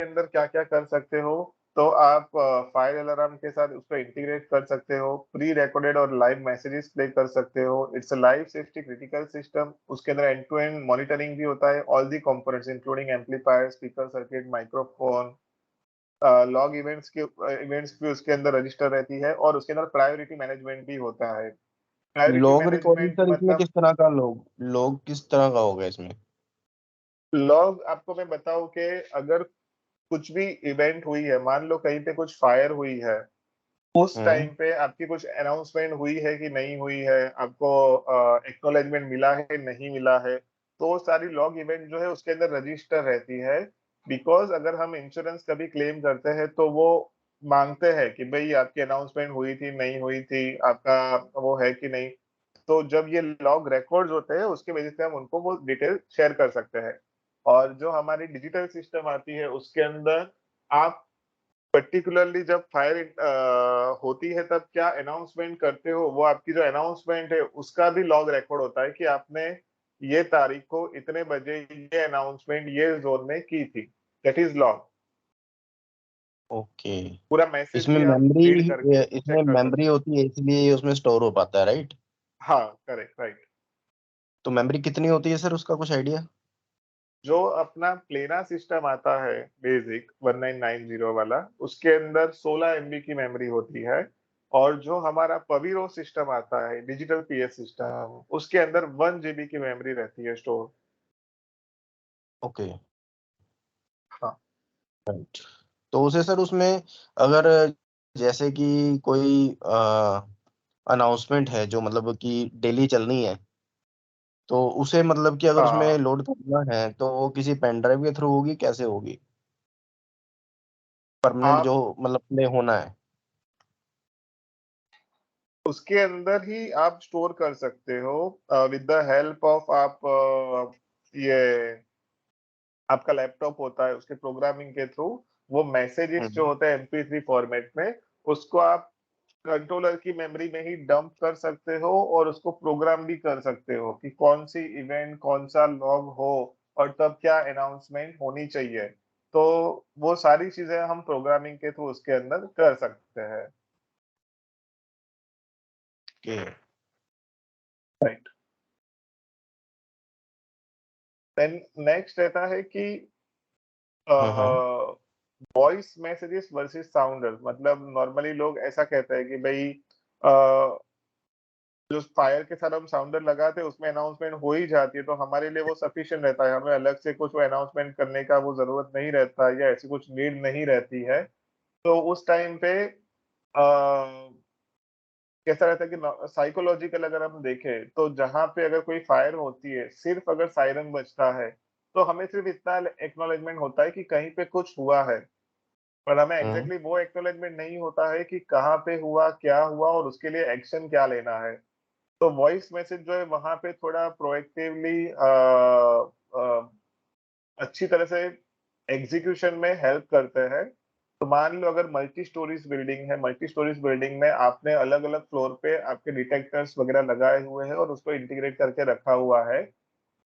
के अंदर क्या क्या कर सकते हो, तो आप फायर अलार्म के साथ उसको इंटीग्रेट कर सकते हो, प्री रिकॉर्डेड और लाइव मैसेजेस प्ले कर सकते हो। It's a live safety critical system. उसके अंदर एंड टू एंड मॉनिटरिंग भी होता है, all the components including amplifier, speaker circuit, microphone. Log events भी उसके अंदर रजिस्टर रहती है, और उसके अंदर प्रायोरिटी मैनेजमेंट भी होता है। Priority log recording management sir इसमें मतलब किस तरह का लॉग लॉग किस तरह का होगा इसमें? लॉग आपको मैं बताऊं कि अगर कुछ भी इवेंट हुई है, मान लो कहीं पे कुछ फायर हुई है, उस हम्म। टाइम पे आपकी कुछ अनाउंसमेंट हुई है कि नहीं हुई है, आपको एक्नॉलेजमेंट मिला है नहीं मिला है, तो वो सारी लॉग इवेंट जो है उसके अंदर रजिस्टर रहती है। बिकॉज अगर हम इंश्योरेंस कभी क्लेम करते हैं तो वो मांगते हैं कि भाई आपकी अनाउंसमेंट हुई थी नहीं हुई थी, आपका वो है कि नहीं। तो जब ये लॉग रिकॉर्ड्स होते हैं उसके वजह से हम उनको वो डिटेल शेयर कर सकते हैं। और जो हमारी डिजिटल सिस्टम आती है उसके अंदर आप पर्टिकुलरली जब फायर होती है तब क्या अनाउंसमेंट करते हो, वो आपकी जो अनाउंसमेंट है उसका भी लॉग रिकॉर्ड होता है कि आपने ये तारीख को इतने बजे ये अनाउंसमेंट ये जोन में की थी। That is log. ओके। पूरा मैसेज इसमें भी आप मेमोरी रीड करके इसमें चेक कर मेमोरी सकते हो। होती है इसलिए ये उसमें स्टोर हो पाता है, राइट? हाँ, करेक्ट, राइट। तो मेमोरी कितनी होती है सर, उसका कुछ आइडिया? जो अपना प्लेना सिस्टम आता है बेसिक 1990 वाला, उसके अंदर 16 MB की मेमोरी होती है। और जो हमारा पवीरो सिस्टम आता है डिजिटल पीएस सिस्टम, उसके अंदर 1 GB की मेमोरी रहती है स्टोर। ओके। हाँ। राइट। तो उसे सर उसमें अगर जैसे कि कोई अनाउंसमेंट है जो मतलब कि डेली चलनी है, तो उसे मतलब कि अगर उसमें हाँ, लोड करना है तो वो किसी पेन ड्राइव के थ्रू होगी, कैसे होगी? परमानेंट जो आप मतलब प्ले होना है। उसके अंदर ही आप स्टोर कर सकते हो विद द हेल्प ऑफ आप ये आपका लैपटॉप होता है उसके प्रोग्रामिंग के थ्रू, वो मैसेजेस जो हम्म। होते हैं MP3 फॉर्मेट में, उसको आप कंट्रोलर की मेमोरी में ही डंप कर सकते हो और उसको प्रोग्राम भी कर सकते हो कि कौन सी इवेंट कौन सा लॉग हो और तब क्या अनाउंसमेंट होनी चाहिए। तो वो सारी चीजें हम प्रोग्रामिंग के थ्रू उसके अंदर कर सकते हैं। ओके। राइट। देन नेक्स्ट रहता है कि hmm. Voice messages versus sounder. मतलब नॉर्मली लोग ऐसा कहते हैं कि भाई अ, जो फायर के साथ हम साउंडर लगाते हैं उसमें अनाउंसमेंट हो ही जाती है, तो हमारे लिए वो सफिशिएंट रहता है, हमें अलग से कुछ अनाउंसमेंट करने का वो जरूरत नहीं रहता या ऐसी कुछ नीड नहीं रहती है। तो उस टाइम पे कैसा रहता है कि साइकोलॉजिकल अगर हम देखें तो जहां पे अगर कोई फायर होती है, सिर्फ अगर सायरन बजता है तो हमें सिर्फ इतना एक्नॉलेजमेंट होता है कि कहीं पे कुछ हुआ है, पर हमें हम्म। एग्जैक्टली वो एक्नॉलेजमेंट नहीं होता है कि कहाँ पे हुआ क्या हुआ और उसके लिए एक्शन क्या लेना है। तो वॉइस मैसेज जो है वहां पे थोड़ा प्रोएक्टिवली अच्छी तरह से एग्जीक्यूशन में हेल्प करते हैं। तो मान लो अगर मल्टी स्टोरीज बिल्डिंग है, मल्टी स्टोरीज बिल्डिंग में आपने अलग अलग फ्लोर पे आपके डिटेक्टर्स वगैरह लगाए हुए हैं और उसको इंटीग्रेट करके रखा हुआ है,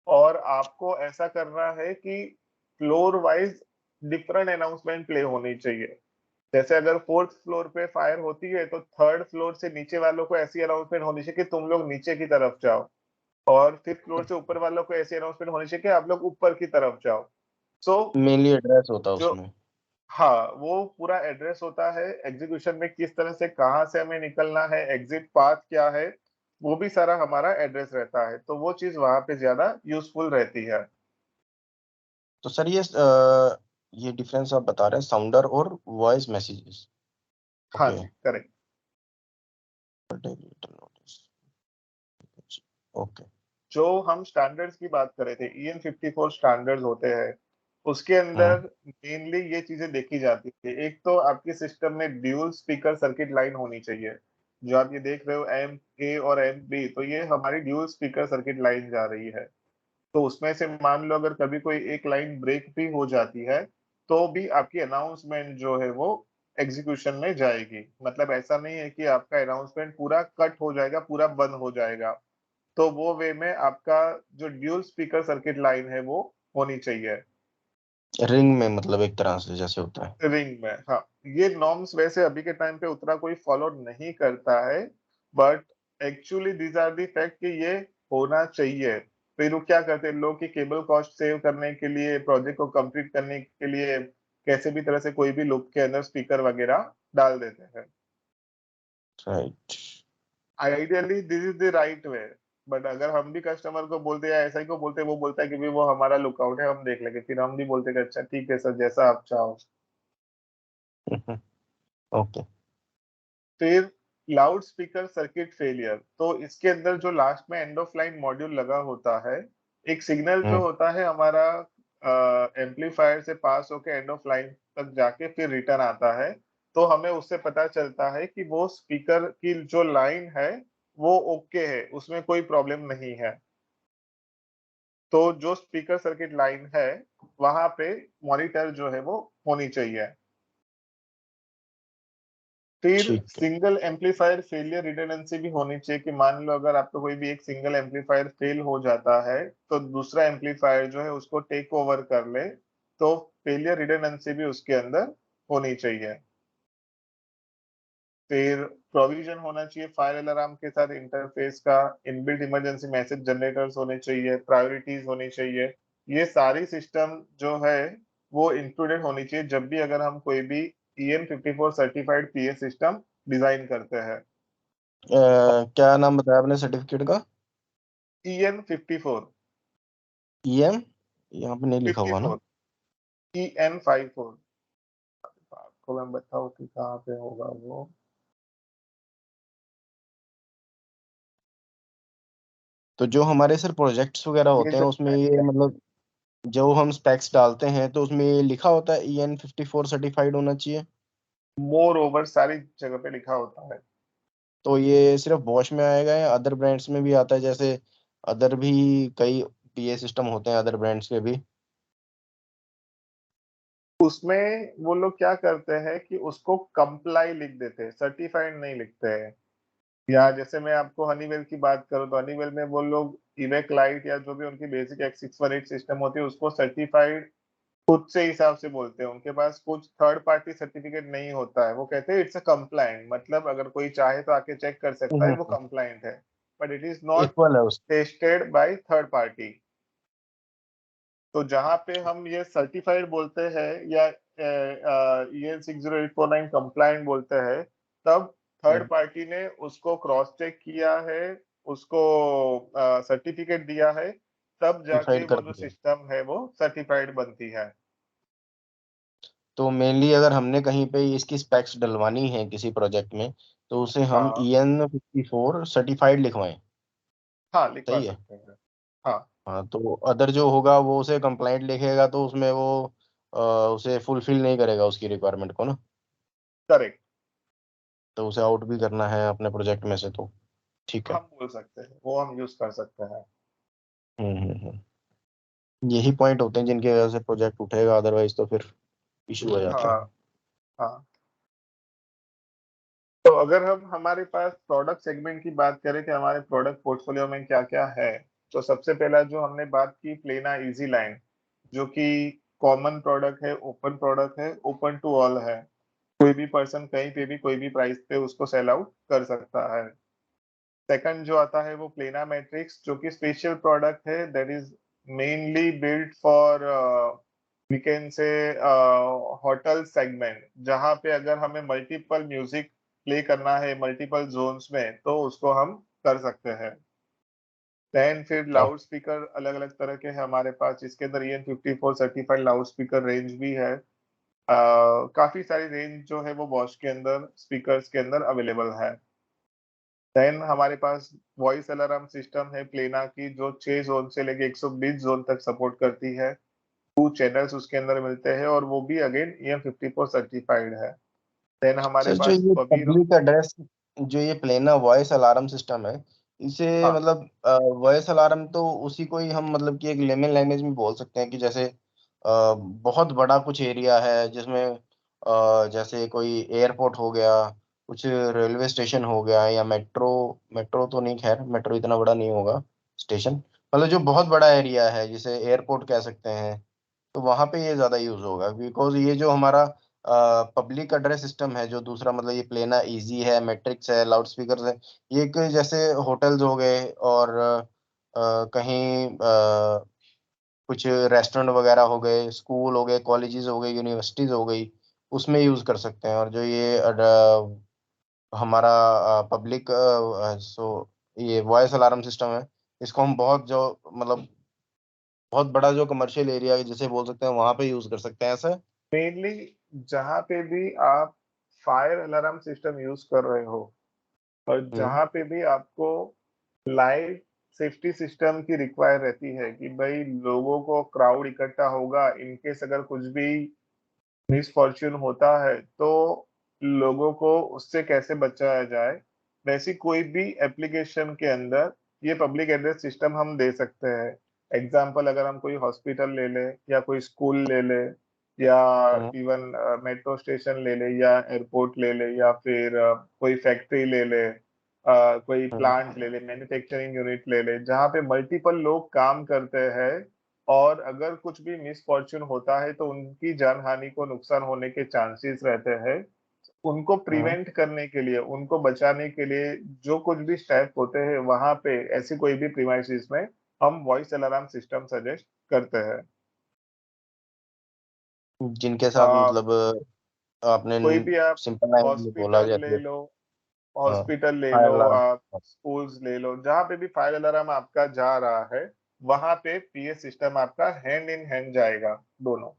और आपको ऐसा करना है कि floor wise different announcement play होनी चाहिए। जैसे अगर फोर्थ फ्लोर पे फायर होती है तो थर्ड फ्लोर से नीचे वालों को ऐसी अनाउंसमेंट होनी चाहिए कि तुम लोग नीचे की तरफ जाओ, और फिफ्थ फ्लोर से ऊपर वालों को ऐसी अनाउंसमेंट होनी चाहिए कि आप लोग ऊपर की तरफ जाओ। सो मेनली एड्रेस होता है जो उसमें। हाँ, वो पूरा एड्रेस होता है एग्जीक्यूशन में, किस तरह से कहाँ से हमें निकलना है, एग्जिट पाथ क्या है, वो भी सारा हमारा एड्रेस रहता है, तो वो चीज वहां पे ज्यादा यूजफुल रहती है। तो सर ये डिफरेंस आप बता रहे हैं साउंडर और वॉइस मैसेजेस। हाँ ओके। जी, करेक्ट। ओके। जो हम स्टैंडर्ड्स की बात कर रहे थे, EN54 स्टैंडर्ड्स होते हैं, उसके अंदर हम्म। मेनली ये चीजें देखी जाती है। एक तो आपके सिस्टम में ड्यूल स्पीकर सर्किट लाइन होनी चाहिए। जो आप ये देख रहे हो M A और M B, तो ये हमारी ड्यूल स्पीकर सर्किट लाइन जा रही है। तो उसमें से मान लो अगर कभी कोई एक लाइन ब्रेक भी हो जाती है तो भी आपकी अनाउंसमेंट जो है वो एग्जीक्यूशन में जाएगी। मतलब ऐसा नहीं है कि आपका अनाउंसमेंट पूरा कट हो जाएगा, पूरा बंद हो जाएगा। तो वो वे में आपका जो ड्यूल स्पीकर सर्किट लाइन है वो होनी चाहिए। रिंग में मतलब एक तरह से जैसे होता है। रिंग में, हाँ। ये नॉर्म्स वैसे अभी के टाइम पे उतना कोई फॉलो नहीं करता है, but actually these are the fact कि ये होना चाहिए। फिर वो क्या करते हैं लोग कि केबल कॉस्ट सेव करने के लिए, प्रोजेक्ट को कंप्लीट करने के लिए कैसे भी तरह से कोई भी लूप के अंदर स्पीकर वगैरह डाल देते हैं। Right. Ideally this is the right way, but अगर हम भी कस्टमर को बोलते हैं या ऐसा ही को बोलते हैं, वो बोलता है कि भाई वो हमारा लुकआउट है, हम देख लेंगे, फिर हम भी बोलते हैं कि अच्छा ठीक है सर, जैसा आप चाहो। ओके। फिर लाउड स्पीकर सर्किट फेलियर, तो इसके अंदर जो लास्ट में एंड ऑफ लाइन मॉड्यूल लगा होता है, एक सिग्नल जो हम्म। होता है हमारा एम्पलीफायर से पास होके एंड ऑफ लाइन तक जाके फिर रिटर्न आता है। तो हमें उससे पता चलता है कि वो स्पीकर की जो लाइन है वो ओके है, उसमें कोई प्रॉब्लम नहीं है। तो जो स्पीकर सर्किट लाइन है वहां पे मॉनिटर जो है वो होनी चाहिए। फिर ठीक है। सिंगल एम्पलीफायर फेलियर रिडंडेंसी भी होनी चाहिए कि मान लो अगर आपका कोई भी एक सिंगल एम्पलीफायर फेल हो जाता है तो दूसरा एम्पलीफायर जो है उसको टेक ओवर कर ले, तो फेलियर रिडंडेंसी भी उसके अंदर होनी चाहिए। फिर प्रोविजन होना चाहिए फायर अलार्म के साथ इंटरफेस का, इनबिल्ट इमरजेंसी मैसेज जनरेटर्स होने चाहिए, प्रायोरिटीज होनी चाहिए। ये सारी सिस्टम जो है वो इंक्लूडेड होनी चाहिए जब भी अगर हम कोई भी EN54 certified PA system design करते हैं। क्या नाम बताया आपने सर्टिफिकेट का? EN54, ईएम, यहाँ पे नहीं लिखा फिफ्टी हुआ ना? फोर EN54, आपको मैं बताऊँ कि कहाँ पे होगा वो। तो जो हमारे सर प्रोजेक्ट्स वगैरह ये होते हैं जो उसमें ये मतलब जो हम स्पेक्स डालते हैं तो उसमें ये लिखा होता है EN54 सर्टिफाइड होना चाहिए? मोर ओवर सारी जगह पे लिखा होता है। तो ये सिर्फ बॉश में आएगा या अदर ब्रांड्स में भी आता है, जैसे अदर भी कई पीए सिस्टम होते हैं अदर ब्रांड्स के भी? उसमें वो लोग क्या करते हैं कि उसको कंप्लाई लिख देते हैं, सर्टिफाइड नहीं लिखते हैं। या जैसे मैं आपको हनीवेल की बात करूं तो हनीवेल में वो लोग इवेक लाइट या जो भी उनकी बेसिक X618 सिस्टम होती है उसको सर्टिफाइड खुद से हिसाब से बोलते हैं। उनके पास कुछ थर्ड पार्टी सर्टिफिकेट नहीं होता है, वो कहते हैं इट्स अ कंप्लायंट, मतलब अगर कोई चाहे तो आके चेक कर सकता है वो कंप्लायंट है, but it is not equal है उस। Tested by third party. तो जहां पे हम ये सर्टिफाइड बोलते हैं या EN60849 कंप्लायंट बोलते हैं, तब थर्ड पार्टी ने उसको क्रॉस चेक किया है, उसको सर्टिफिकेट दिया है, तब जाके सर्टिफाइड वो कर जो दिया। सिस्टम है वो सर्टिफाइड बनती है। तो मेनली अगर हमने कहीं पे इसकी स्पेक्स डलवानी है किसी प्रोजेक्ट में तो उसे हम हाँ EN54 सर्टिफाइड लिखवाएं। हाँ, लिखवा सही है। सकते हैं। हाँ, हाँ, तो अदर जो होगा वो उसे कंप्लाइंट लिखेगा तो उसमें वो अ, उसे फुलफिल नहीं करेगा उसकी रिक्वायरमेंट को ना। करेक्ट, तो उसे आउट भी करना है अपने प्रोजेक्ट में से तो ठीक है। हम बोल सकते हैं, वो हम यूज कर सकते हैं। यही पॉइंट होते हैं जिनकी वजह से प्रोजेक्ट उठेगा, अदरवाइज तो फिर इशू हो जाता हाँ है। हाँ। तो अगर हम हमारे पास प्रोडक्ट सेगमेंट की बात करें कि हमारे प्रोडक्ट पोर्टफोलियो में क्या क्या है, तो सबसे पहला जो हमने बात की प्लेना इजी लाइन, जो कि कॉमन प्रोडक्ट है, ओपन प्रोडक्ट है, ओपन टू ऑल है। कोई भी पर्सन कहीं पे भी कोई भी प्राइस पे उसको सेल आउट कर सकता है। सेकंड जो आता है वो प्लेना मैट्रिक्स, जो कि स्पेशल प्रोडक्ट है, that is mainly build for we can say hotel segment, जहाँ पे अगर हमें मल्टीपल म्यूजिक प्ले करना है मल्टीपल जोन्स में तो उसको हम कर सकते हैं। देन फिर तो लाउड स्पीकर अलग अलग तरह के हैं हमारे पास, जिसके अंदर EN54 certified loud speaker range भी है। काफी सारी रेंज जो है वो बॉश के अंदर स्पीकर्स के अंदर अवेलेबल है। देन हमारे पास वॉइस अलार्म सिस्टम है प्लेना की, जो 6 जोन से लेके 120 जोन तक सपोर्ट करती है। 2 चैनल्स उसके अंदर मिलते हैं और वो भी अगेन EN54 सर्टिफाइड है। देन हमारे सर जो पास ये पबीरो। पब्लिक एड्रेस, जो ये प्लेना वॉइस अलार्म सिस्टम है, इसे हाँ मतलब वॉइस अलार्म तो उसी को ही हम मतलब कि एक लेमन लैंग्वेज में बोल सकते हैं कि जैसे बहुत बड़ा कुछ एरिया है जिसमें जैसे कोई एयरपोर्ट हो गया, कुछ रेलवे स्टेशन हो गया या मेट्रो। मेट्रो तो नहीं, खैर मेट्रो इतना बड़ा नहीं होगा स्टेशन। मतलब जो बहुत बड़ा एरिया है जिसे एयरपोर्ट कह सकते हैं, तो वहां पे ये ज्यादा यूज होगा, बिकॉज ये जो हमारा पब्लिक एड्रेस सिस्टम है, जो दूसरा मतलब ये प्लेना इजी है, मैट्रिक्स है, लाउड स्पीकर है, ये एक जैसे होटल्स हो गए और कहीं कुछ रेस्टोरेंट वगैरह हो गए, स्कूल हो गए, कॉलेजेस हो गए, यूनिवर्सिटीज हो गई, उसमें यूज कर सकते हैं। और जो ये हमारा पब्लिक सो ये वॉइस अलार्म सिस्टम है, इसको हम बहुत जो मतलब बहुत बड़ा जो कमर्शियल एरिया है जिसे बोल सकते हैं, वहां पे यूज कर सकते हैं ऐसे। मेनली जहाँ पे भी आप फायर अलार्म सिस्टम यूज कर रहे हो और हम्म। जहाँ पे भी आपको लाइव सेफ्टी सिस्टम की रिक्वायर रहती है कि भाई लोगों को क्राउड इकट्ठा होगा, इनकेस अगर कुछ भी मिसफॉर्च्यून होता है तो लोगों को उससे कैसे बचाया जाए, वैसी कोई भी एप्लीकेशन के अंदर ये पब्लिक एड्रेस सिस्टम हम दे सकते हैं। एग्जाम्पल अगर हम कोई हॉस्पिटल ले ले या कोई स्कूल ले ले या हम्म। इवन मेट्रो स्टेशन ले ले या एयरपोर्ट ले ले या फिर कोई फैक्ट्री ले ले, कोई हम्म। प्लांट ले ले, मैन्युफैक्चरिंग यूनिट ले ले, जहाँ पे मल्टीपल लोग काम करते हैं और अगर कुछ भी मिसफॉर्च्यून होता है तो उनकी जान हानि को नुकसान होने के चांसेस रहते हैं। उनको हम्म। प्रिवेंट करने के लिए, उनको बचाने के लिए जो कुछ भी स्टेप होते हैं वहां पे ऐसी कोई भी प्रीमाइसिस में हम वॉइस अलार्म सिस्टम सजेस्ट करते हैं। जिनके साथ आ, मतलब आपने कोई भी आप सिंपल लैंग्वेज में बोला, हॉस्पिटल ले जैसे लो, हॉस्पिटल ले फायर लो, अलार्म। आप स्कूल्स ले लो, जहाँ पे भी फायर अलार्म आपका जा रहा है वहां पे पीए सिस्टम आपका हैंड इन हैंड जाएगा दोनों।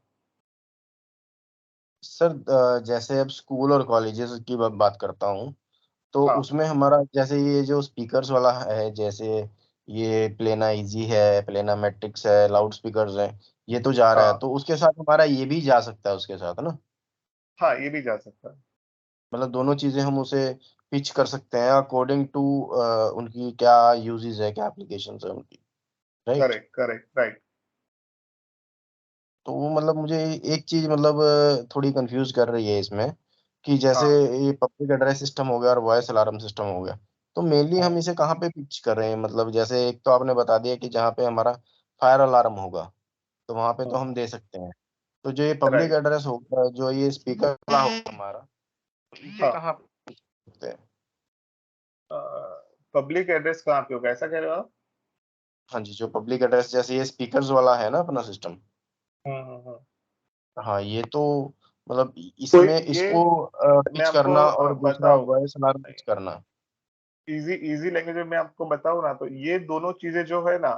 सर जैसे अब स्कूल और कॉलेजेस की बात करता हूँ, तो हाँ उसमें हमारा जैसे ये जो स्पीकर्स वाला है, जैसे ये प्लेना इजी है, प्लेना मैट्रिक्स है, लाउड स्पीकर्स है, ये तो जा रहा है, हाँ तो उसके साथ हमारा ये भी जा सकता है उसके साथ, है ना? हाँ, ये भी जा सकता है। मतलब दोनों चीजें हम उसे पिच कर सकते हैं अकॉर्डिंग टू उनकी क्या यूजेस है, क्या एप्लीकेशन है उनकी, राइट? Correct correct right. तो वो मतलब मुझे एक चीज मतलब थोड़ी कंफ्यूज कर रही है इसमें, कि जैसे हाँ ये पब्लिक एड्रेस सिस्टम हो गया और वॉइस अलार्म सिस्टम हो गया, तो मेनली हाँ हम इसे कहाँ पे पिच कर रहे हैं? मतलब जैसे एक तो आपने बता दिया कि जहाँ पे हमारा फायर अलार्म होगा, तो वहां पे तो हम दे सकते हैं। तो जो ये पब्लिक राइट। एड्रेस होगा, जो ये स्पीकर वाला होगा हमारा, तो इसे हाँ, कहाँ पे pitch करते हैं? पब्लिक एड्रेस कहाँ पे होगा ऐसा कह रहे हो आप? हाँ जी, जो पब्लिक एड्रेस जैसे ये स्पीकर्स वाला है ना अपना सिस्टम, हम्म। हाँ ये तो मतलब कोई इसमें ये इसको मैं पिच आपको करना और दूसरा बताऊं, वॉइस अलार्म पिच करना। इजी इजी लैंग्वेज में मैं आपको बताऊं ना, तो ये दोनों चीजें जो है ना,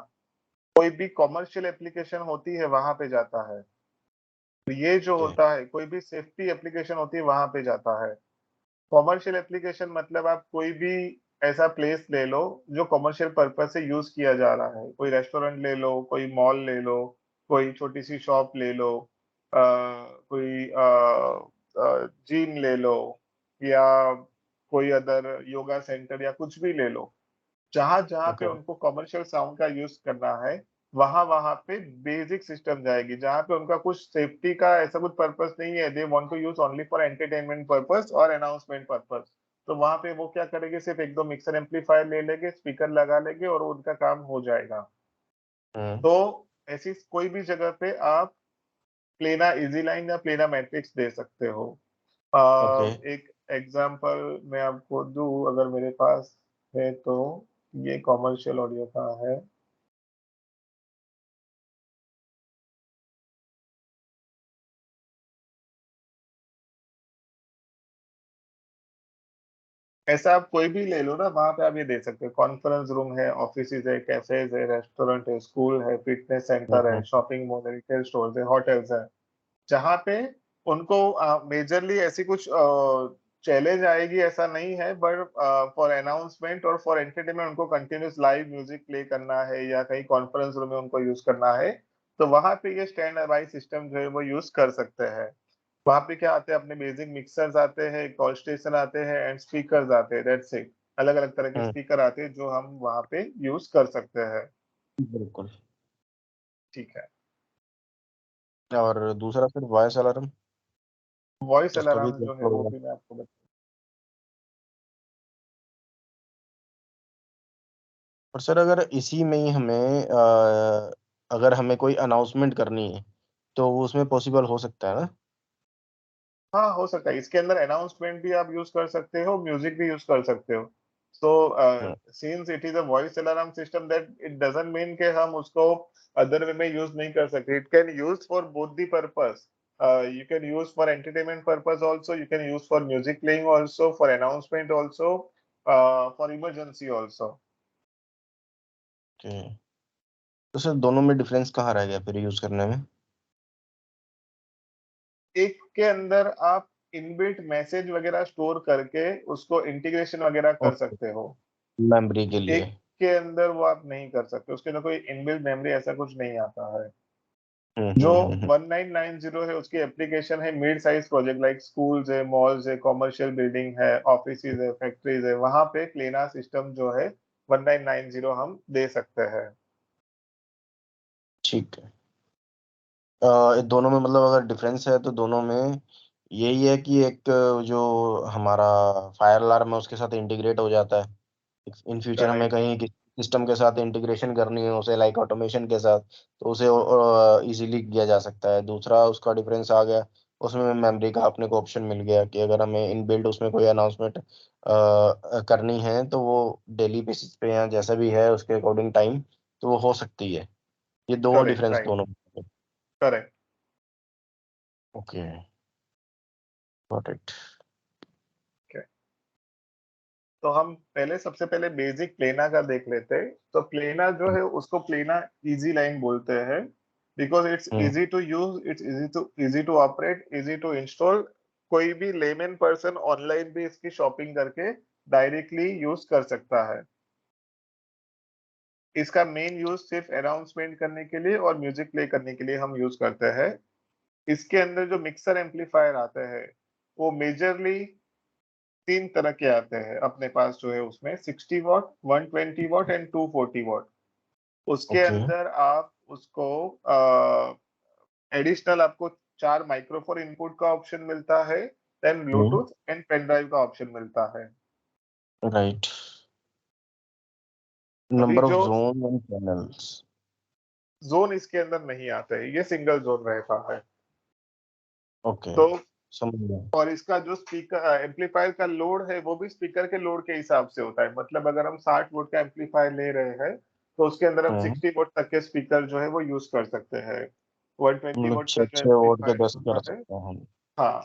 कोई भी कॉमर्शियल एप्लीकेशन होती है वहां पे जाता है। तो ये जो ओके। होता है कोई भी सेफ्टी एप्लीकेशन होती है वहां पे जाता है। कॉमर्शियल एप्लीकेशन मतलब आप कोई भी ऐसा प्लेस ले लो जो कॉमर्शियल पर्पज से यूज किया जा रहा है, कोई रेस्टोरेंट ले लो, कोई मॉल ले लो, कोई छोटी सी शॉप ले लो, कोई जिम ले लो या कोई अदर योगा सेंटर या कुछ भी ले लो। जहां जहां पे ओके। उनको कमर्शियल साउंड का यूज करना है वहां वहां पे बेसिक सिस्टम जाएगी। जहां पे उनका कुछ सेफ्टी का ऐसा कुछ पर्पस नहीं है, they want to use only for entertainment purpose और अनाउंसमेंट पर्पस, तो वहां पे वो क्या करेंगे, सिर्फ एक दो मिक्सर एम्पलीफायर ले लेंगे, स्पीकर लगा लेंगे और उनका काम हो जाएगा। हम्म। तो ऐसी कोई भी जगह पे आप प्लेना इजी लाइन या प्लेना मैट्रिक्स दे सकते हो। ओके। एक एग्जांपल मैं आपको दूं अगर मेरे पास है तो, ये कॉमर्शियल ऑडियो का है। ऐसा आप कोई भी ले लो ना, वहां पे आप ये दे सकते हो, कॉन्फ्रेंस रूम है, ऑफिस है, कैफेज है, रेस्टोरेंट है, स्कूल है, फिटनेस सेंटर है, हम्म। शॉपिंग मॉल है, रिटेल स्टोर है, होटल्स है, जहाँ पे उनको मेजरली ऐसी कुछ चैलेंज आएगी ऐसा नहीं है, बट फॉर अनाउंसमेंट और फॉर एंटरटेनमेंट उनको कंटिन्यूस लाइव म्यूजिक प्ले करना है या कहीं कॉन्फ्रेंस रूम में उनको यूज करना है, तो वहां पे ये स्टैंड बाई सिस्टम जो है वो यूज कर सकते हैं। वहां पे क्या आते हैं, अपने बेसिक मिक्सर्स आते हैं, कॉल स्टेशन आते हैं एंड स्पीकर्स आते हैं, दैट्स इट। अलग अलग तरह के हम्म। स्पीकर आते हैं जो हम वहां पे यूज कर सकते हैं। बिल्कुल। ठीक है। और दूसरा फिर वॉइस अलार्म, वॉइस उसका भी अलार्म क्या जो है वो होगा? भी मैं आपको बता, और सर अगर इसी में ही हमें अगर हमें कोई अनाउंसमेंट करनी है, तो उसमें पॉसिबल हो सकता है ना? हाँ हो सकता है, इसके अंदर अनाउंसमेंट भी आप यूज कर सकते हो, म्यूजिक भी यूज कर सकते हो। So hmm, since it is a voice alarm system, that it doesn't mean कि हम उसको अदर वे में यूज नहीं कर सकते। It can use for both the purpose. You can use for entertainment purpose also, you can use for music playing also, for announcement also, for emergency also. Okay. तो sir दोनों में difference कहाँ रह गया फिर यूज करने में? एक के अंदर आप इनबिल्ट मैसेज वगैरह स्टोर करके उसको इंटीग्रेशन वगैरह कर ओके, सकते हो। मेमोरी के लिए। एक के अंदर वो आप नहीं कर सकते, उसके अंदर कोई इनबिल्ट मेमोरी ऐसा कुछ नहीं आता है। जो हम्म। 1990 है उसकी एप्लीकेशन है mid size project, like schools है, मॉल्स है, कॉमर्शियल बिल्डिंग है, ऑफिस है, फैक्ट्रीज है, वहां पे प्लेना सिस्टम जो है 1990 हम दे सकते हैं। ठीक है। दोनों में मतलब अगर डिफरेंस है तो दोनों में यही है कि एक जो हमारा फायर अलार्म है उसके साथ इंटीग्रेट हो जाता है। इन फ्यूचर हमें राइट। कहीं सिस्टम के साथ इंटीग्रेशन करनी है उसे, लाइक ऑटोमेशन के साथ, तो उसे इजीली किया जा सकता है। दूसरा उसका डिफरेंस आ गया, उसमें मेमोरी का अपने को ऑप्शन मिल गया कि अगर हमें इनबिल्ट उसमें कोई अनाउंसमेंट करनी है तो वो डेली बेसिस पे या जैसा भी है उसके अकॉर्डिंग टाइम, तो वो हो सकती है। ये दो करेक्ट, डिफरेंस राइट। दोनों में। करेक्ट। Okay, got it. तो हम पहले सबसे पहले बेसिक प्लेना का देख लेते हैं। तो प्लेना जो है उसको प्लेना इजी लाइन बोलते हैं, because it's hmm easy to use, it's easy to operate, easy to install. कोई भी लेमन पर्सन ऑनलाइन भी इसकी शॉपिंग करके डायरेक्टली यूज कर सकता है। इसका मेन यूज सिर्फ अनाउंसमेंट करने के लिए और म्यूजिक प्ले करने के लिए हम यूज करते हैं। इसके अंदर जो मिक्सर एम्पलीफायर आते हैं वो मेजरली तीन तरह के आते हैं अपने पास, जो है उसमें 60 वॉट, 120 वॉट एंड 240 वॉट। उसके ओके। अंदर आप उसको एडिशनल आपको चार माइक्रोफोन इनपुट का ऑप्शन मिलता है, then hmm, bluetooth and pen drive का ऑप्शन मिलता है। राइट। अभी नंबर ऑफ जो जोन एंड चैनल्स। जोन इसके अंदर नहीं आते हैं, ये सिंगल जोन रहता है। ओके, तो समझ गया। और इसका जो स्पीकर एम्पलीफायर का लोड है वो भी स्पीकर के लोड के हिसाब से होता है। मतलब अगर हम 60 वोल्ट का एम्पलीफायर ले रहे हैं तो उसके अंदर हम हम्म 60 वोल्ट तक के स्पीकर जो है वो यूज कर सकते हैं। 120 मतलब वोल्ट का छः जो छः वोट के एम्पलीफायर 10 कर होता है। सकते हैं हम। हाँ।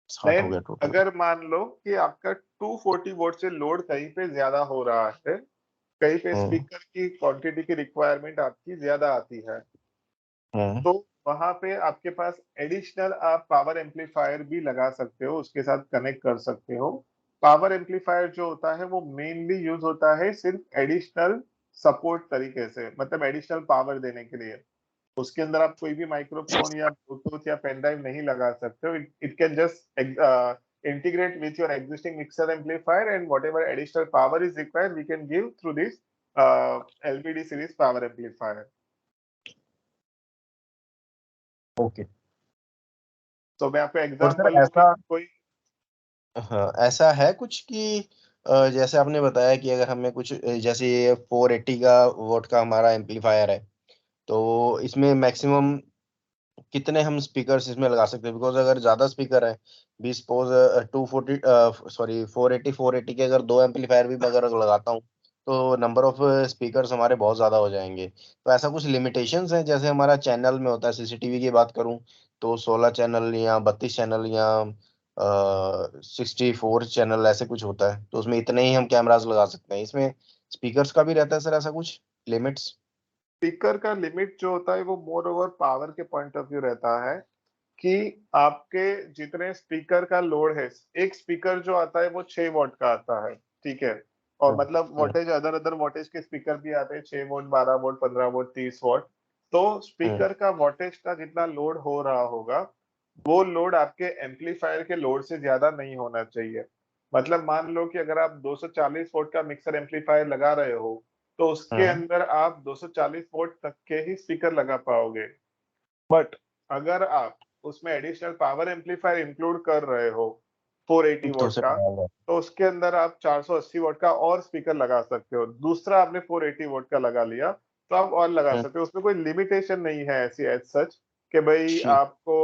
60 हो देन गया टोटल। अगर मान लो कि आपका 240 वोल्ट से लोड कहीं पे ज्यादा हो रहा है, कहीं पे हम्म स्पीकर की क्वांटिटी की रिक्वायरमेंट आपकी ज्यादा आती है, हम्म तो वहां पे आपके पास एडिशनल आप पावर एम्पलीफायर भी लगा सकते हो, उसके साथ कनेक्ट कर सकते हो। पावर एम्पलीफायर जो होता है वो मेनली यूज होता है सिर्फ एडिशनल सपोर्ट तरीके से, मतलब एडिशनल पावर देने के लिए। उसके अंदर आप कोई भी माइक्रोफोन या ब्लूटूथ या पेन ड्राइव नहीं लगा सकते हो। It can just integrate with your existing mixer amplifier, and whatever additional power is required we can give through this LVD series power amplifier. Okay. तो मैं आपको और सर एग्जांपल दूं कि ऐसा, कोई। हाँ ऐसा है कुछ कि जैसे आपने बताया कि अगर हमें कुछ जैसे ये 480 का वोट का हमारा एम्पलीफायर है, तो इसमें मैक्सिमम कितने हम स्पीकर्स इसमें लगा सकते हैं? बिकॉज अगर ज्यादा स्पीकर है, भी सपोज 240 सॉरी 480 के अगर दो एम्पलीफायर भी मैं अगर लगाता हूँ, तो नंबर ऑफ स्पीकर्स हमारे बहुत ज्यादा हो जाएंगे। तो ऐसा कुछ लिमिटेशंस हैं? जैसे हमारा चैनल में होता है, सीसीटीवी की बात करूँ तो 16 चैनल या 32 चैनल या 64 चैनल ऐसे कुछ होता है, तो उसमें इतने ही हम कैमरास लगा सकते हैं। इसमें स्पीकर्स का भी रहता है सर ऐसा कुछ लिमिट्स? स्पीकर का लिमिट जो होता है वो मोर ओवर पावर के पॉइंट ऑफ व्यू रहता है कि आपके जितने स्पीकर का लोड है, एक स्पीकर जो आता है वो 6 वॉट का आता है, ठीक है। और हम्म मतलब हम्म वोल्टेज अदर अदर वोल्टेज के स्पीकर भी आते हैं, 6 वोल्ट, 12 वोल्ट, 15 वोल्ट, 30 वोल्ट। तो हम्म स्पीकर का वोल्टेज का जितना लोड हो रहा होगा वो लोड आपके एम्पलीफायर के लोड से ज्यादा नहीं होना चाहिए। मतलब मान लो कि अगर आप 240 वोल्ट का मिक्सर एम्पलीफायर लगा रहे हो तो उसके हम्म अंदर आप 240 वोल्ट तक के ही स्पीकर लगा पाओगे। बट अगर आप उसमें एडिशनल पावर एम्पलीफायर इंक्लूड कर रहे हो 480 तो वोल्ट उसे का, बढ़ाया तो उसके अंदर आप 480 वोल्ट का और स्पीकर लगा सकते हो। दूसरा आपने 480 वोल्ट का लगा लिया, तो आप और लगा सकते हो, उसमें कोई लिमिटेशन नहीं है ऐसी एज सच कि भाई ठीक। आपको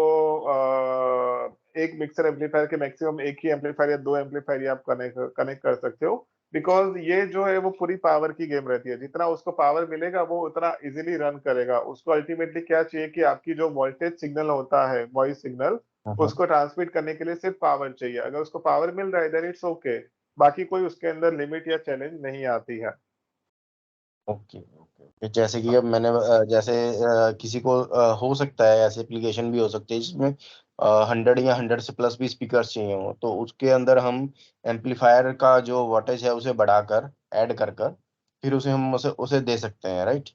एक मिक्सर एम्पलीफायर के मैक्सिमम एक ही एम्पलीफायर या दो एम्पलीफायर ही आप कनेक्ट कनेक्ट कर सकते हो। बिकॉज ये जो है वो पूरी पावर की गेम रहती है, जितना उसको पावर मिलेगा वो उतना इजीली रन करेगा। उसको अल्टीमेटली क्या चाहिए कि आपकी जो वोल्टेज सिग्नल होता है, वॉइस सिग्नल, हाँ। उसको ट्रांसमिट करने के लिए सिर्फ पावर चाहिए। अगर उसको पावर मिल रहा है देन इट्स ओके, बाकी कोई उसके अंदर लिमिट या चैलेंज नहीं आती है। ओके ओके ओके, जैसे कि अब मैंने जैसे किसी को हो सकता है ऐसी एप्लीकेशन भी हो सकती है जिसमें 100 या 100 से प्लस भी स्पीकर्स चाहिए हो, तो उसके अंदर हम एम्पलीफायर का जो वोल्टेज है उसे बढ़ाकर ऐड कर कर फिर उसे हम उसे उसे दे सकते हैं, राइट?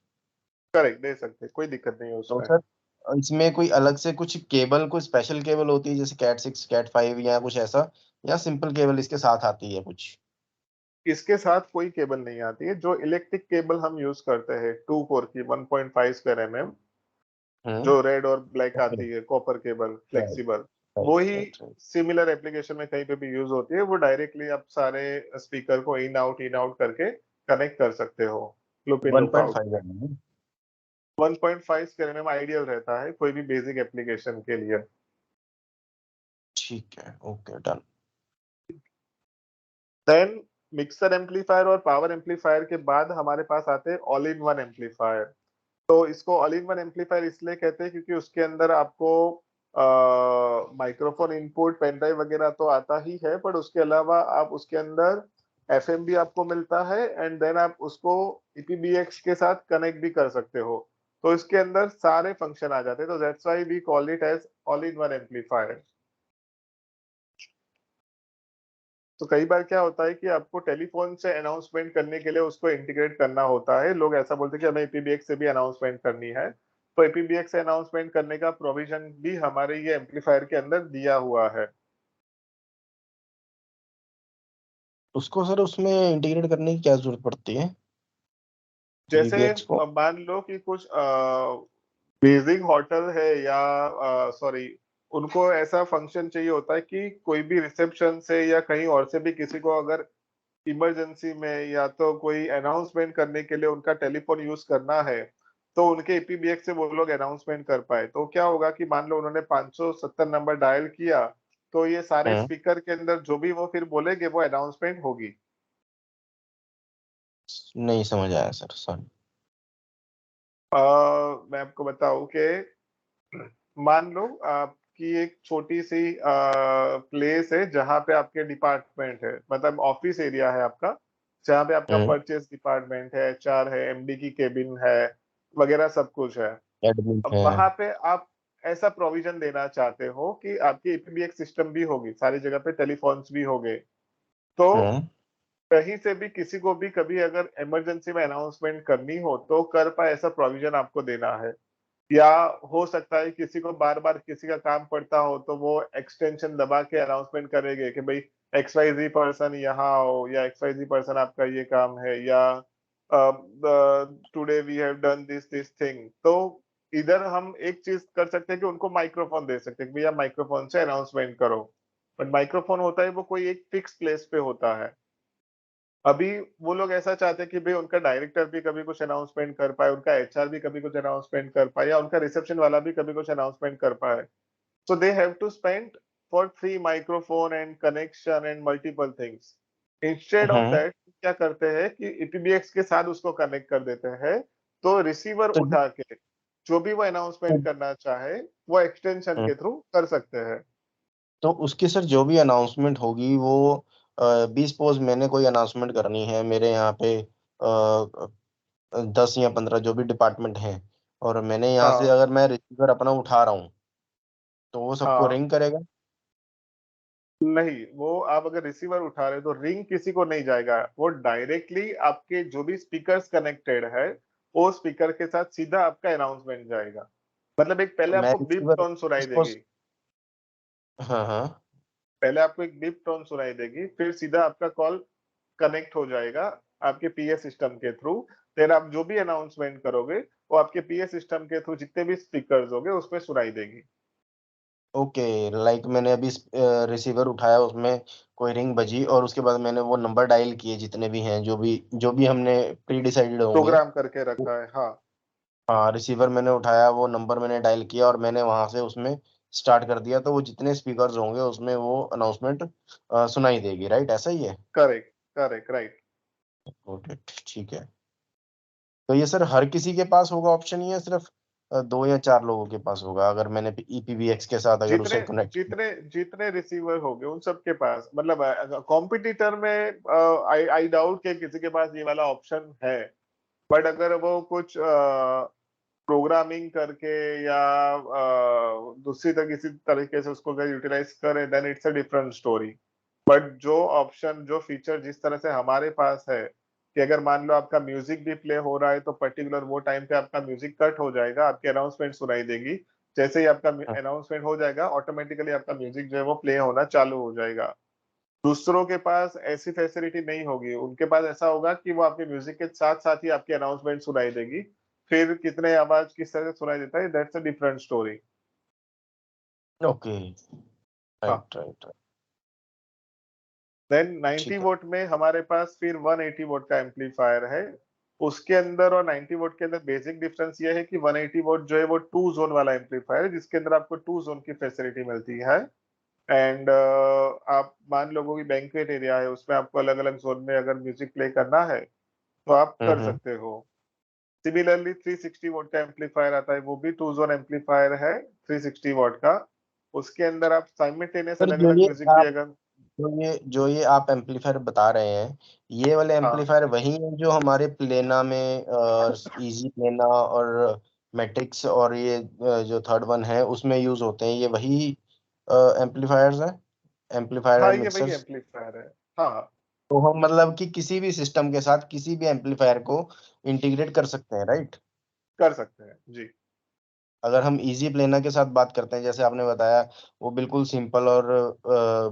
करेक्ट, दे सकते, कोई दिक्कत नहीं है तो उसमें। सर इसमें कोई अलग से कुछ केबल, कोई स्पेशल केबल होती है जैसे कैट 6 कैट 5 या कुछ ऐसा, या सिंपल केबल इसके साथ आती है कुछ? इसके साथ कोई केबल नहीं आती है। जो इलेक्ट्रिक केबल हम यूज करते हैं 2 कोर की 1.5 स्क्वायर mm, हम्म। जो रेड और ब्लैक ओके। आती है कॉपर केबल राइट फ्लेक्सिबल, वो राइट ही राइट राइट। सिमिलर एप्लीकेशन में कहीं पे भी यूज होती है। वो डायरेक्टली आप सारे स्पीकर को इन आउट करके कनेक्ट कर सकते हो, loop in one loop point out. Five है 1.5 स्क्वायर mm आइडियल रहता है कोई भी बेसिक एप्लीकेशन के लिए। ठीक है, okay done. Then mixer amplifier और पावर एम्पलीफायर के बाद हमारे पास आते हैं ऑल इन वन एम्पलीफायर। तो इसको ऑल इन वन एम्पलीफायर इसलिए कहते हैं क्योंकि उसके अंदर आपको माइक्रोफोन इनपुट, पेन ड्राइव वगैरह तो आता ही है, पर उसके अलावा आप उसके अंदर एफएम भी आपको मिलता है, एंड देन आप उसको ईपीबीएक्स के साथ कनेक्ट भी कर सकते हो। तो इसके अंदर सारे फंक्शन आ जाते हैं, तो that's why we call it as all in one amplifier. तो कई बार क्या होता है कि आपको टेलीफोन से अनाउंसमेंट करने के लिए उसको इंटीग्रेट करना होता है। लोग ऐसा बोलते हैं कि हमें ईपीबीएक्स से भी अनाउंसमेंट करनी है, तो ईपीबीएक्स से अनाउंसमेंट करने का प्रोविजन भी हमारे ये एम्पलीफायर के अंदर दिया हुआ है। उसको सर उसमें इंटीग्रेट करने की क्या जरूरत पड़ती है, जैसे वीवीएक्स को? मान लो कि कुछ बेसिक होटल है या सॉरी, उनको ऐसा फंक्शन चाहिए होता है कि कोई भी रिसेप्शन से या कहीं और से भी किसी को अगर इमरजेंसी में या तो कोई अनाउंसमेंट करने के लिए उनका टेलीफोन यूज करना है, तो उनके ईपीबीएक्स से वो लोग अनाउंसमेंट कर पाए। तो क्या होगा कि मान लो उन्होंने 570 नंबर डायल किया, तो ये सारे हम्म। स्पीकर के अंदर जो भी वो फिर बोलेंगे वो अनाउंसमेंट होगी। नहीं समझ आया सर, सॉरी। मैं आपको बताऊं कि मान लो आपकी एक छोटी सी प्लेस है जहां पे आपके डिपार्टमेंट है, मतलब ऑफिस एरिया है आपका, जहाँ पे आपका हम्म। परचेस डिपार्टमेंट है, एचआर है, एमडी की केबिन है, वगैरह सब कुछ है। एडमिन अब है। वहां पे आप ऐसा प्रोविजन देना चाहते हो कि आपकी ईपीबीएक्स सिस्टम भी होगी, सारी जगह पे टेलीफोन्स भी होंगे, तो हम्म। कहीं से भी किसी को भी कभी अगर इमरजेंसी में अनाउंसमेंट करनी हो तो कर पाए, ऐसा प्रोविजन आपको देना है। या हो सकता है किसी को बार बार किसी का काम पड़ता हो तो वो एक्सटेंशन दबा के अनाउंसमेंट करेंगे कि भाई एक्स वाई जी पर्सन यहाँ आओ, या एक्स वाई जी पर्सन आपका ये काम है, या today we have done this thing. तो इधर हम एक चीज कर सकते हैं कि उनको माइक्रोफोन दे सकते हैं कि भैया माइक्रोफोन से अनाउंसमेंट करो। बट माइक्रोफोन होता है वो कोई एक फिक्स प्लेस पे होता है। अभी वो लोग ऐसा चाहते हैं कि भाई उनका डायरेक्टर भी कभी कुछ अनाउंसमेंट कर पाए, उनका एचआर भी कभी कुछ अनाउंसमेंट कर पाए, या उनका रिसेप्शन वाला भी कभी कुछ अनाउंसमेंट कर पाए। So they have to spend for free microphone and connection and multiple things. Instead of hmm. That क्या करते हैं कि ईपीबीएक्स के साथ उसको कनेक्ट कर देते हैं, तो रिसीवर तो उठा के जो भी वो तो, अनाउंसमेंट करना चाहे वो एक्सटेंशन हम्म, के थ्रू कर सकते हैं। तो उसकी सर जो भी अनाउंसमेंट होगी वो बी सपोज मैंने कोई अनाउंसमेंट करनी है मेरे यहाँ पे 10 या 15 जो भी डिपार्टमेंट हैं, और मैंने यहाँ से हाँ अगर मैं रिसीवर अपना उठा रहा हूँ तो वो सबको हाँ। रिंग करेगा? नहीं, वो आप अगर रिसीवर उठा रहे हो तो रिंग किसी को नहीं जाएगा, वो डायरेक्टली आपके जो भी स्पीकर्स कनेक्टेड है वो स्पीकर के साथ सीधा आपका अनाउंसमेंट जाएगा। मतलब एक तो पहले मैं आपको बीप रिसीवर टोन सुनाई देगी, सपोज। हाँ हाँ। पहले आपको एक बीप टोन सुनाई देगी, फिर सीधा आपका कॉल कनेक्ट हो जाएगा आपके पीए सिस्टम के थ्रू। फिर आप जो भी अनाउंसमेंट करोगे वो आपके पीए सिस्टम के थ्रू जितने भी स्पीकर्स होंगे उसमें सुनाई देगी। ओके, लाइक मैंने अभी रिसीवर उठाया, उसमें कोई रिंग बजी और उसके बाद मैंने वो नंबर डायल किए जितने भी हैं, जो भी हमने प्री डिसाइडेड होंगे। प्रोग्राम करके रखा है, हाँ। हाँ, रिसीवर मैंने उठाया, वो नंबर मैंने डायल किया और मैंने वहां से उसमें स्टार्ट कर दिया, तो वो जितने स्पीकर्स होंगे उसमें वो अनाउंसमेंट सुनाई देगी, राइट? ऐसा ही है। Correct, correct, right. Got it, ठीक है। तो ये सर हर किसी के पास होगा ऑप्शन, या सिर्फ 2 या 4 लोगों के पास होगा, अगर मैंने ईपीवीएक्स के साथ अगर जितने उसे कनेक्ट? जितने जितने रिसीवर हो गए उन सबके पास, मतलब कॉम्पिटिटर में आई आई डाउट कि किसी के पास ये वाला ऑप्शन है। बट अगर वो कुछ प्रोग्रामिंग करके या दूसरी तरह किसी तरीके से उसको अगर यूटिलाइज करें, then it's a different story. But जो ऑप्शन, जो फीचर जिस तरह से हमारे पास है कि अगर मान लो आपका म्यूजिक भी प्ले हो रहा है तो पर्टिकुलर वो टाइम पे आपका म्यूजिक कट हो जाएगा, आपकी अनाउंसमेंट सुनाई देगी। जैसे ही आपका अनाउंसमेंट हो जाएगा, ऑटोमेटिकली आपका म्यूजिक जो है वो प्ले होना चालू हो जाएगा। दूसरों के पास ऐसी फैसिलिटी नहीं होगी, उनके पास ऐसा होगा कि वो आपके म्यूजिक के साथ साथ ही आपकी अनाउंसमेंट सुनाई देगी। फिर कितने आवाज किस तरह से सुनाई देता है, that's a different story. Okay, हाँ। Right right right. देन 90 ठीक है। वोट में हमारे पास फिर 180 वोट का एम्पलीफायर है। उसके अंदर और 90 वोट के अंदर बेसिक डिफरेंस ये है कि 180 वोट जो है वो 2 जोन वाला एम्पलीफायर है, जिसके अंदर आपको 2 जोन की फैसिलिटी मिलती है। एंड आप मान लो कोई बैंक्वेट एरिया है, उसमें आपको अलग अलग जोन में अगर म्यूजिक प्ले करना है तो आप कर हम्म। सकते हो। सिमिलरली 360 वोट का एम्पलीफायर आता है, वो भी 2 जोन एम्पलीफायर है, 360 वोट का। उसके अंदर आप साइमल्टेनियस सर अलग जो अलग ये म्यूजिक भी आप अगर। जो ये आप एम्पलीफायर बता रहे हैं, ये वाले हाँ, एम्पलीफायर वही हैं जो हमारे प्लेना में, इजी प्लेना और मैट्रिक्स, और ये जो थर्ड वन है उसमें यूज होते हैं, ये वही एम्पलीफायर्स हैं, एम्पलीफायर हाँ, एंड ये वही मिक्सर्स? एम्पलीफायर है। हाँ, तो हम मतलब कि किसी भी सिस्टम के साथ किसी भी एम्पलीफायर को इंटीग्रेट कर सकते हैं, राइट? कर सकते हैं जी। अगर हम इजी प्लेनर के साथ बात करते हैं, जैसे आपने बताया, वो बिल्कुल सिंपल और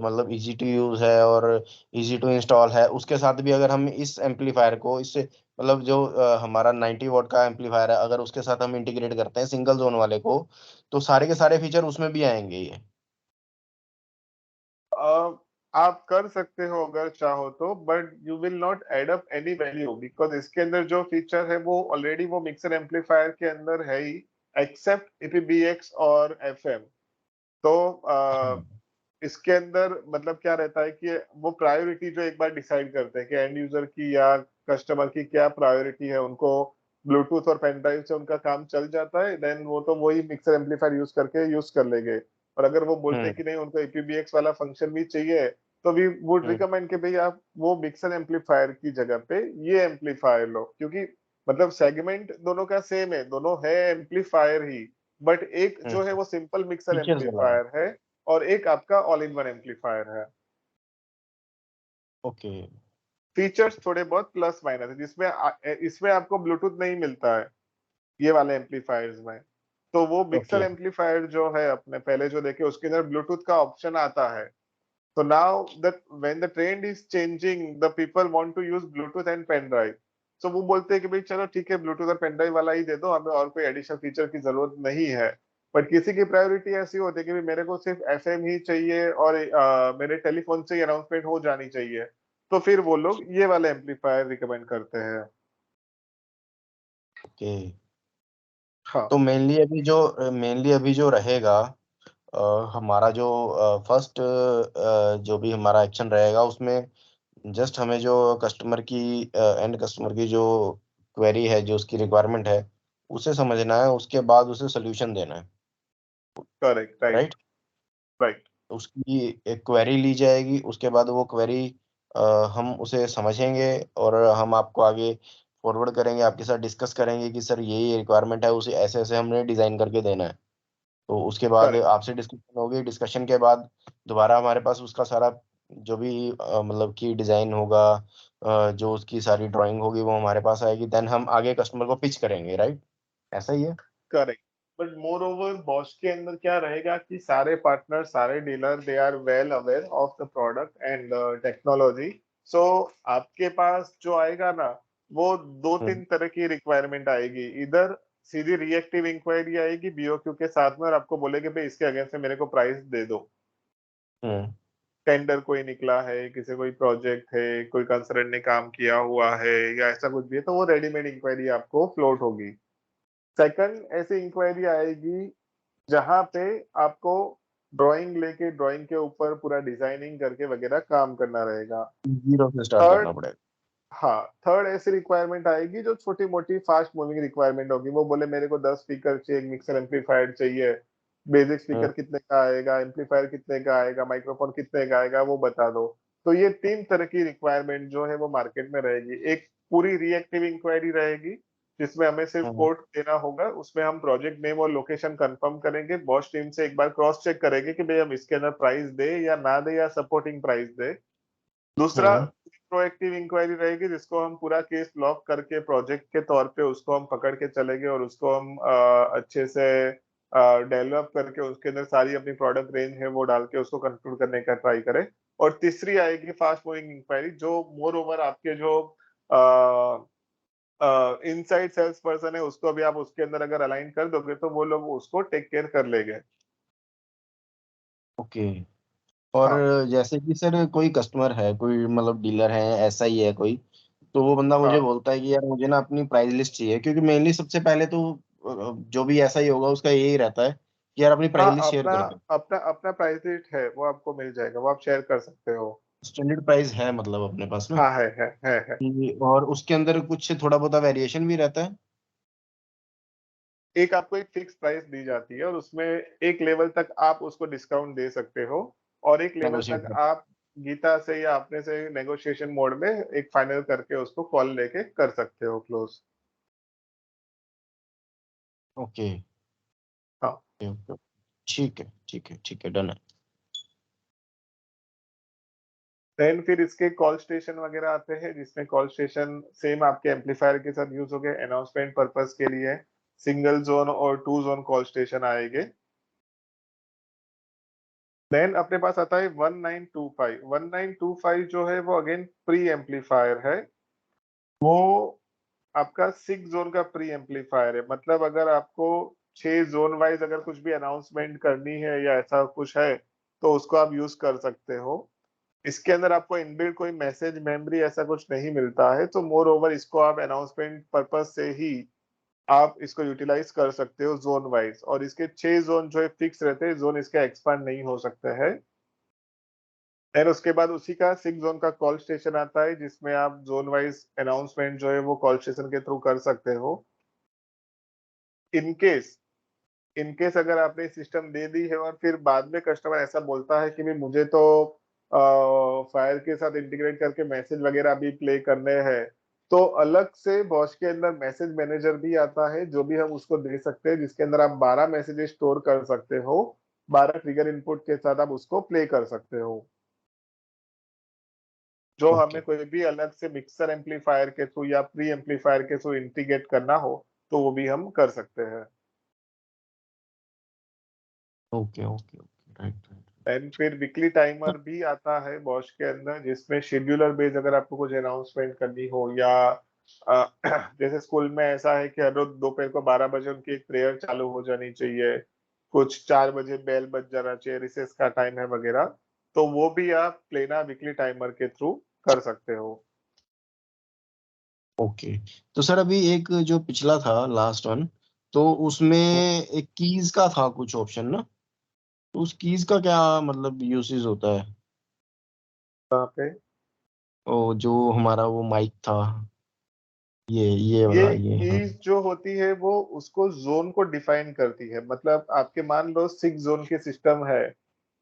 मतलब इजी टू यूज है और इजी टू इंस्टॉल है, उसके साथ भी अगर हम इस एम्पलीफायर को इससे मतलब जो हमारा 90 वॉट का एम्पलीफायर है, अगर उसके साथ हम इंटीग्रेट करते हैं सिंगल जोन वाले को, तो सारे के सारे फीचर उसमें भी आएंगे ये? अ, आप कर सकते हो अगर चाहो तो, but you will not add up any value, because इसके अंदर जो फीचर है वो ऑलरेडी वो मिक्सर एम्पलीफायर के अंदर है ही, एक्सेप्ट ईपीबीएक्स और एफएम। तो हाँ। इसके अंदर मतलब क्या रहता है कि वो प्रायोरिटी जो एक बार डिसाइड करते हैं कि एंड यूजर की या कस्टमर की क्या प्रायोरिटी है, उनको ब्लूटूथ और पेन ड्राइव से उनका काम चल जाता है, देन वो तो वही मिक्सर एम्पलीफायर यूज करके यूज कर लेंगे। और अगर वो बोलते हैं हम्म कि नहीं उनको ईपीबीएक्स वाला फंक्शन भी चाहिए, तो वी वुड हम्म रिकमेंड कि भाई आप वो मिक्सर एम्पलीफायर की जगह पे ये एम्पलीफायर लो, क्योंकि मतलब सेगमेंट दोनों का सेम है, दोनों है एम्पलीफायर ही। बट एक जो है वो सिंपल मिक्सर फीचर्स अलग है। एम्पलीफायर है और एक आपका ऑल इन वन एम्पलीफायर है। ओके। फीचर्स थोड़े बहुत प्लस माइनस है, जिसमें इसमें आपको ब्लूटूथ नहीं मिलता है ये वाले एम्पलीफायर्स में। तो वो मिक्सर ओके। एम्पलीफायर जो है अपने पहले जो देखे उसके अंदर ब्लूटूथ का ऑप्शन आता है। तो now that when the trend is changing, the people want to use Bluetooth and pen drive. So वो बोलते हैं कि भाई चलो ठीक है, ब्लूटूथ और पेन ड्राइव वाला ही दे दो, हमें और कोई एडिशनल फीचर की जरूरत नहीं है। बट किसी की प्रायोरिटी ऐसी होती है कि भाई मेरे को सिर्फ एफएम ही चाहिए और मेरे टेलीफोन से ही अनाउंसमेंट हो जानी चाहिए, तो फिर वो लोग ये वाले एम्पलीफायर रिकमेंड करते हैं। ओके। हाँ, तो मेनली अभी जो रहेगा, हमारा जो फर्स्ट जो भी हमारा एक्शन रहेगा उसमें, जस्ट हमें जो कस्टमर की एंड कस्टमर की जो क्वेरी है, जो उसकी रिक्वायरमेंट है, उसे समझना है, उसके बाद उसे सोल्यूशन देना है, करेक्ट, राइट, राइट? राइट, उसकी एक क्वेरी ली जाएगी, उसके बाद वो क्वेरी हम उसे समझेंगे और हम आपको आगे फॉरवर्ड करेंगे, आपके साथ डिस्कस करेंगे कि सर ये रिक्वायरमेंट है, उसे ऐसे ऐसे हमने डिज़ाइन करके देना है। तो उसके बाद करेक्ट, आपसे डिस्कशन होगी, डिस्कशन के बाद दोबारा हमारे पास उसका सारा जो भी मतलब कि डिज़ाइन होगा, जो उसकी सारी ड्राइंग होगी वो हमारे पास आएगी, देन हम आगे कस्टमर को पिच करेंगे, राइट? ऐसा ही है? Correct. But moreover Bosch के अंदर क्या रहेगा कि सारे पार्टनर, सारे dealer, they are well aware of the product and technology. So आपके पास जो आएगा ना, वो दो हम्म तीन तरह की रिक्वायरमेंट आएगी। इधर सीधी रिएक्टिव इंक्वायरी आएगी बीओक्यू के साथ में, और आपको बोलेगे भाई इसके अगेंस्ट में मेरे को प्राइस दे दो। हम्म टेंडर कोई निकला है, किसी कोई प्रोजेक्ट है, कोई कंसर्न ने काम किया हुआ है या ऐसा कुछ भी है, तो वो रेडीमेड इंक्वायरी आपको फ्लोट होगी। सेकंड ऐसी इंक्वायरी आएगी जहां पे आपको ड्राइंग लेके ड्राइंग के ऊपर पूरा डिजाइनिंग करके वगैरह काम करना रहेगा। जीरो से स्टार्ट थर्ड, करना पड़ेगा। हाँ, थर्ड ऐसी रिक्वायरमेंट आएगी जो छोटी मोटी फास्ट मूविंग रिक्वायरमेंट होगी। वो बोले मेरे को 10 स्पीकर चाहिए, एक मिक्सर एम्पलीफायर चाहिए, बेसिक हाँ स्पीकर कितने का आएगा, एम्पलीफायर कितने का आएगा, माइक्रोफोन कितने का आएगा, वो बता दो। तो ये तीन तरह की रिक्वायरमेंट जो है वो मार्केट में रहेगी। एक पूरी रिएक्टिव इंक्वायरी रहेगी जिसमें हमें सिर्फ हाँ कोड देना होगा, उसमें हम प्रोजेक्ट नेम और लोकेशन कंफर्म करेंगे, बॉस टीम से एक बार क्रॉस चेक करेंगे कि भाई हम इसके अंदर प्राइस दे या ना दे या सपोर्टिंग प्राइस दे। दूसरा हाँ प्रोएक्टिव इंक्वायरी रहेगी जिसको हम पूरा केस लॉक करके प्रोजेक्ट के तौर पे उसको हम पकड़ के चलेंगे और उसको हम अच्छे से डेवलप करके उसके अंदर सारी अपनी प्रोडक्ट रेंज है वो डाल के उसको कंक्लूड करने का ट्राई करें। और तीसरी आएगी फास्ट मूविंग इंक्वायरी, जो मोर ओवर आपके जो इनसाइड सेल्स पर्सन है उसको भी आप उसके अंदर अगर अलाइन कर दोगे तो वो लोग उसको टेक केयर कर लेंगे। ओके। और हाँ जैसे कि सर कोई कस्टमर है, कोई मतलब डीलर है, ऐसा ही है कोई, तो वो बंदा मुझे हाँ बोलता है कि यार मुझे ना अपनी प्राइस लिस्ट चाहिए, क्योंकि मेनली सबसे पहले तो जो भी ऐसा ही होगा उसका यही रहता है कि यार अपनी हाँ, प्राइस लिस्ट शेयर अपना कर दो। अपना अपना प्राइस लिस्ट है वो आपको मिल जाएगा, वो आप शेयर कर सकते हो। स्टैंडर्ड प्राइस है मतलब अपने पास ना, हाँ, है। और उसके अंदर कुछ थोड़ा बहुत वेरिएशन भी रहता है। एक आपको एक फिक्स प्राइस दी जाती है और उसमें एक लेवल तक आप उसको डिस्काउंट दे सकते हो, और एक लेवल नेगोशिएट तक कर। आप गीता से या अपने से नेगोशिएशन मोड में एक फाइनल करके उसको कॉल लेके कर सकते हो क्लोज। ओके हाँ। Okay okay. ठीक है ठीक है ठीक है, डन है। देन फिर इसके कॉल स्टेशन वगैरह आते हैं जिसमें कॉल स्टेशन सेम आपके एम्पलीफायर के साथ यूज हो गए अनाउंसमेंट पर्पस के लिए। सिंगल जोन और टू जोन कॉल स्टेशन आएंगे। देन अपने पास आता है 1925। 1925 जो है वो अगेन प्री एम्पलीफायर है। वो आपका 6 जोन का प्री एम्पलीफायर है। मतलब अगर आपको 6 जोन वाइज अगर कुछ भी अनाउंसमेंट करनी है या ऐसा कुछ है तो उसको आप यूज कर सकते हो। इसके अंदर आपको इनबिल्ट कोई मैसेज मेमोरी ऐसा कुछ नहीं मिलता है, तो मोर ओवर इसको आप अनाउंसमेंट पर्पज से ही आप इसको यूटिलाइज कर सकते हो जोन वाइज। और इसके 6 जोन जो है फिक्स रहते हैं, जोन इसके एक्सपांड नहीं हो सकते हैं। देन उसके बाद उसी का 6 जोन का कॉल स्टेशन आता है जिसमें आप जोन वाइज अनाउंसमेंट जो है वो कॉल स्टेशन के थ्रू कर सकते हो। इनकेस इनकेस अगर आपने सिस्टम दे दी है और फिर बाद में कस्टमर ऐसा बोलता है कि भी मुझे तो फायर के साथ इंटीग्रेट करके मैसेज वगैरह भी प्ले करने हैं, तो अलग से बॉश के अंदर मैसेज मैनेजर भी आता है जो भी हम उसको दे सकते हैं, जिसके अंदर आप 12 मैसेजेस स्टोर कर सकते हो। 12 ट्रिगर इनपुट के साथ आप उसको प्ले कर सकते हो। जो हमें ओके कोई भी अलग से मिक्सर एम्पलीफायर के थ्रू या प्री एम्पलीफायर के थ्रू इंटीग्रेट करना हो तो वो भी हम कर सकते हैं। Okay okay okay, right right. And फिर वीकली टाइमर भी आता है बॉश के अंदर जिसमें शेड्यूलर बेस्ड अगर आपको कुछ अनाउंसमेंट करनी हो या जैसे स्कूल में ऐसा है कि हर रोज दोपहर को 12 बजे उनकी एक प्रेयर चालू हो जानी चाहिए, कुछ 4 बजे बेल बज जाना चाहिए, रिसेस का टाइम है वगैरह, तो वो भी आप प्लेना वीकली टाइमर के थ्रू कर सकते हो। ओके। तो सर अभी एक जो पिछला था लास्ट वन, तो उसमें एक कीज का था कुछ ऑप्शन ना, तो उस कीज का क्या मतलब यूसेज होता है? वहाँ पे ओ जो हमारा वो माइक था, ये ये वाला ये, हाँ। कीज जो होती है वो उसको जोन को डिफाइन करती है। मतलब आपके मान लो 6 जोन के सिस्टम है,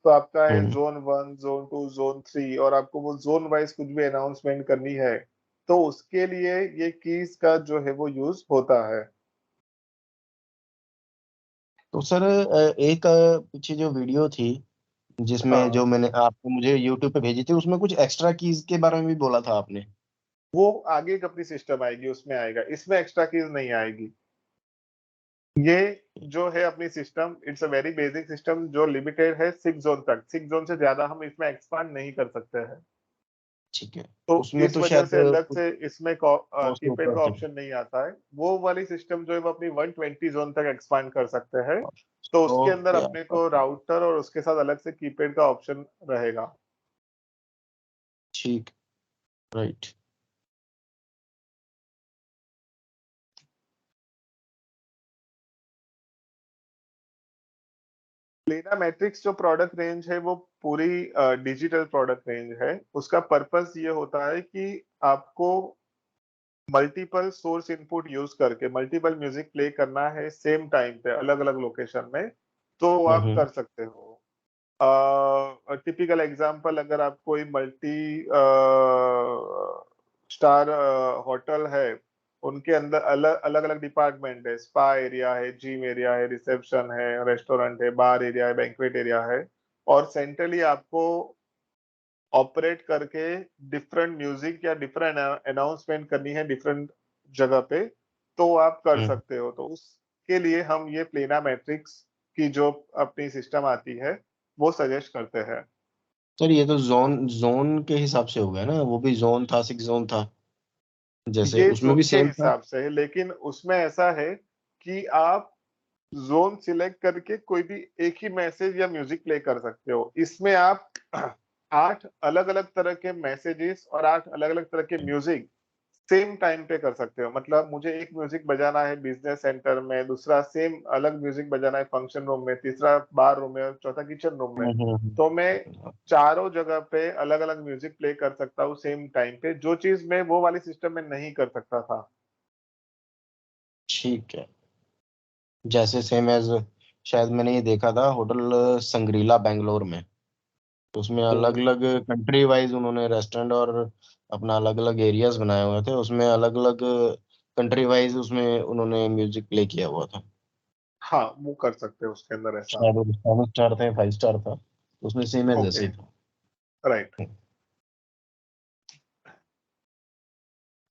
तो आपका है हम्म। जोन 1, जोन 2, जोन 3, और आपको वो जोन वाइज कुछ भी अनाउंसमेंट करनी है तो उसके लिए ये कीज का जो है वो यूज होता है। तो सर एक पीछे जो वीडियो थी जिसमें हाँ, जो मैंने आपको मुझे यूट्यूब पे भेजी थी, उसमें कुछ एक्स्ट्रा कीज के बारे में भी बोला था आपने। वो आगे एक अपनी सिस्टम आएगी उसमें आएगा, इसमें एक्स्ट्रा कीज नहीं आएगी। ये जो है अपनी system, it's a very basic system जो लिमिटेड है 6 जोन तक। 6 जोन से ज्यादा हम इसमें एक्सपांड नहीं कर सकते हैं। ठीक है। तो उसमें इस तो वजह शायद से अलग कुछ से इसमें 100 से कीपैड ऊपर का थे। ऑप्शन नहीं आता है। वो वाली सिस्टम जो है वो अपनी 120 जोन तक एक्सपांड कर सकते हैं। तो उसके अंदर ओके। अपने को राउटर और उसके साथ अलग से कीपैड का ऑप्शन रहेगा। ठीक, राइट। प्लेना मैट्रिक्स जो प्रोडक्ट रेंज है वो पूरी डिजिटल प्रोडक्ट रेंज है। उसका पर्पस ये होता है कि आपको मल्टीपल सोर्स इनपुट यूज करके मल्टीपल म्यूजिक प्ले करना है सेम टाइम पे अलग अलग लोकेशन में, तो आप हम्म। कर सकते हो। टिपिकल एग्जांपल, अगर आप कोई मल्टी स्टार होटल है, उनके अंदर अलग अलग अलग डिपार्टमेंट है, स्पा एरिया है, जिम एरिया है, रिसेप्शन है, रेस्टोरेंट है, बार एरिया है, बैंक्वेट एरिया है, और सेंट्रली आपको ऑपरेट करके डिफरेंट म्यूजिक या डिफरेंट अनाउंसमेंट करनी है डिफरेंट जगह पे, तो आप कर हम्म। सकते हो। तो उसके लिए हम ये प्लेना मैट्रिक्स की जो अपनी सिस्टम आती है वो सजेस्ट करते हैं। सर ये तो जोन जोन के हिसाब से हो गया ना, वो भी जोन था, 6 जोन था, जैसे ये उसमें भी जोन के सेम था। हिसाब से है, लेकिन उसमें ऐसा है कि आप जोन सिलेक्ट करके कोई भी एक ही मैसेज या म्यूजिक प्ले कर सकते हो। इसमें आप 8 अलग अलग तरह के मैसेजेस और 8 अलग अलग तरह के म्यूजिक सेम टाइम पे कर सकते हो। मतलब मुझे एक म्यूजिक बजाना है बिजनेस सेंटर में, दूसरा सेम अलग म्यूजिक बजाना है फंक्शन रूम में, तीसरा बार रूम में, और चौथा किचन रूम में। तो मैं चारों जगह पे अलग अलग म्यूजिक प्ले कर सकता हूँ सेम टाइम पे, जो चीज मैं वो वाली सिस्टम में नहीं कर सकता था। ठीक है। जैसे सेम एज, शायद मैंने ये देखा था होटल संग्रीला बेंगलोर में, तो उसमें अलग हम्म। अलग कंट्री वाइज उन्होंने रेस्टोरेंट और अपना अलग अलग एरियाज बनाए हुए थे, उसमें अलग अलग कंट्री वाइज उसमें उन्होंने म्यूजिक प्ले किया हुआ था। हाँ, वो कर सकते हो उसके अंदर ऐसा। शायद वो 7 स्टार था या 5 स्टार था, तो उसमें सेम एज ऐसे ओके। ही था। राइट।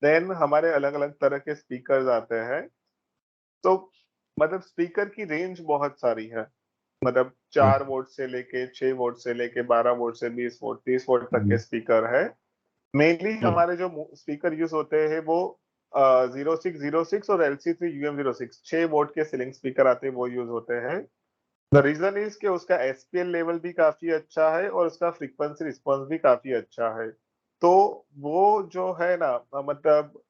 देन हमारे अलग अलग तरह के स्पीकर्स आते हैं। तो मतलब स्पीकर की रेंज बहुत सारी है। मतलब हम्म। 4 वोल्ट से लेके 6 वोल्ट से लेके 12 वोल्ट से 20 वोल्ट 30 वोल्ट तक के हम्म। स्पीकर है। मेनली हम्म। हमारे जो स्पीकर यूज होते हैं वो 0606 और LC3 UM06 6 वोल्ट के सीलिंग स्पीकर आते हैं, वो यूज होते हैं। द रीजन इज कि उसका एसपीएल लेवल भी काफी अच्छा है और उसका फ्रीक्वेंसी रिस्पॉन्स भी काफी अच्छा है। तो वो जो है ना, मतलब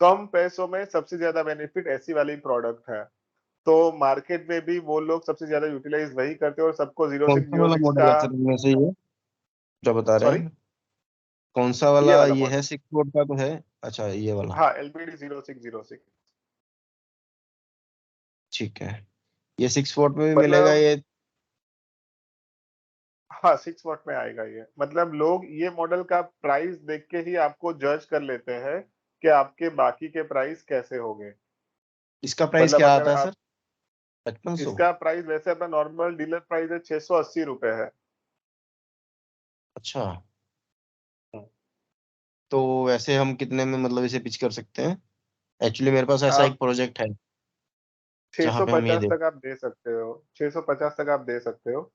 कम पैसों में सबसे ज्यादा बेनिफिट ऐसी वाली प्रोडक्ट है। तो मार्केट में भी वो लोग सबसे ज्यादा यूटिलाइज वही करते हैं, और सबको जीरो कौन सिक्स सा जीरो वाला सिक्स मॉडल का। है सर इनमें से ये जो बता रहे सॉरी, हैं? कौन सा ये वाला वाला ये है, मॉडल। 6 वोल्ट का तो है? अच्छा, ये वाला। हाँ, LPD 0606। ठीक है। ये 6 वोल्ट में भी मिलेगा मतलब ये? हाँ, 6 वॉट में आएगा ये। मतलब लोग ये मॉडल का प्राइस देख के ही आपको जज कर लेते हैं कि आपके बाकी के प्राइस कैसे होंगे। इसका प्राइस मतलब क्या अगर आता है सर? आप, 5500? इसका प्राइस वैसे अपना नॉर्मल डीलर प्राइस है, 680 रुपए है। अच्छा, तो वैसे हम कितने में मतलब इसे पिच कर सकते हैं? एक्चुअली मेरे पास ऐसा आप एक प्रोजेक्ट है छह जहाँ सौ पे हम ये पचास दे। तक आप दे सकते हो, 650 तक आप दे सकते हो।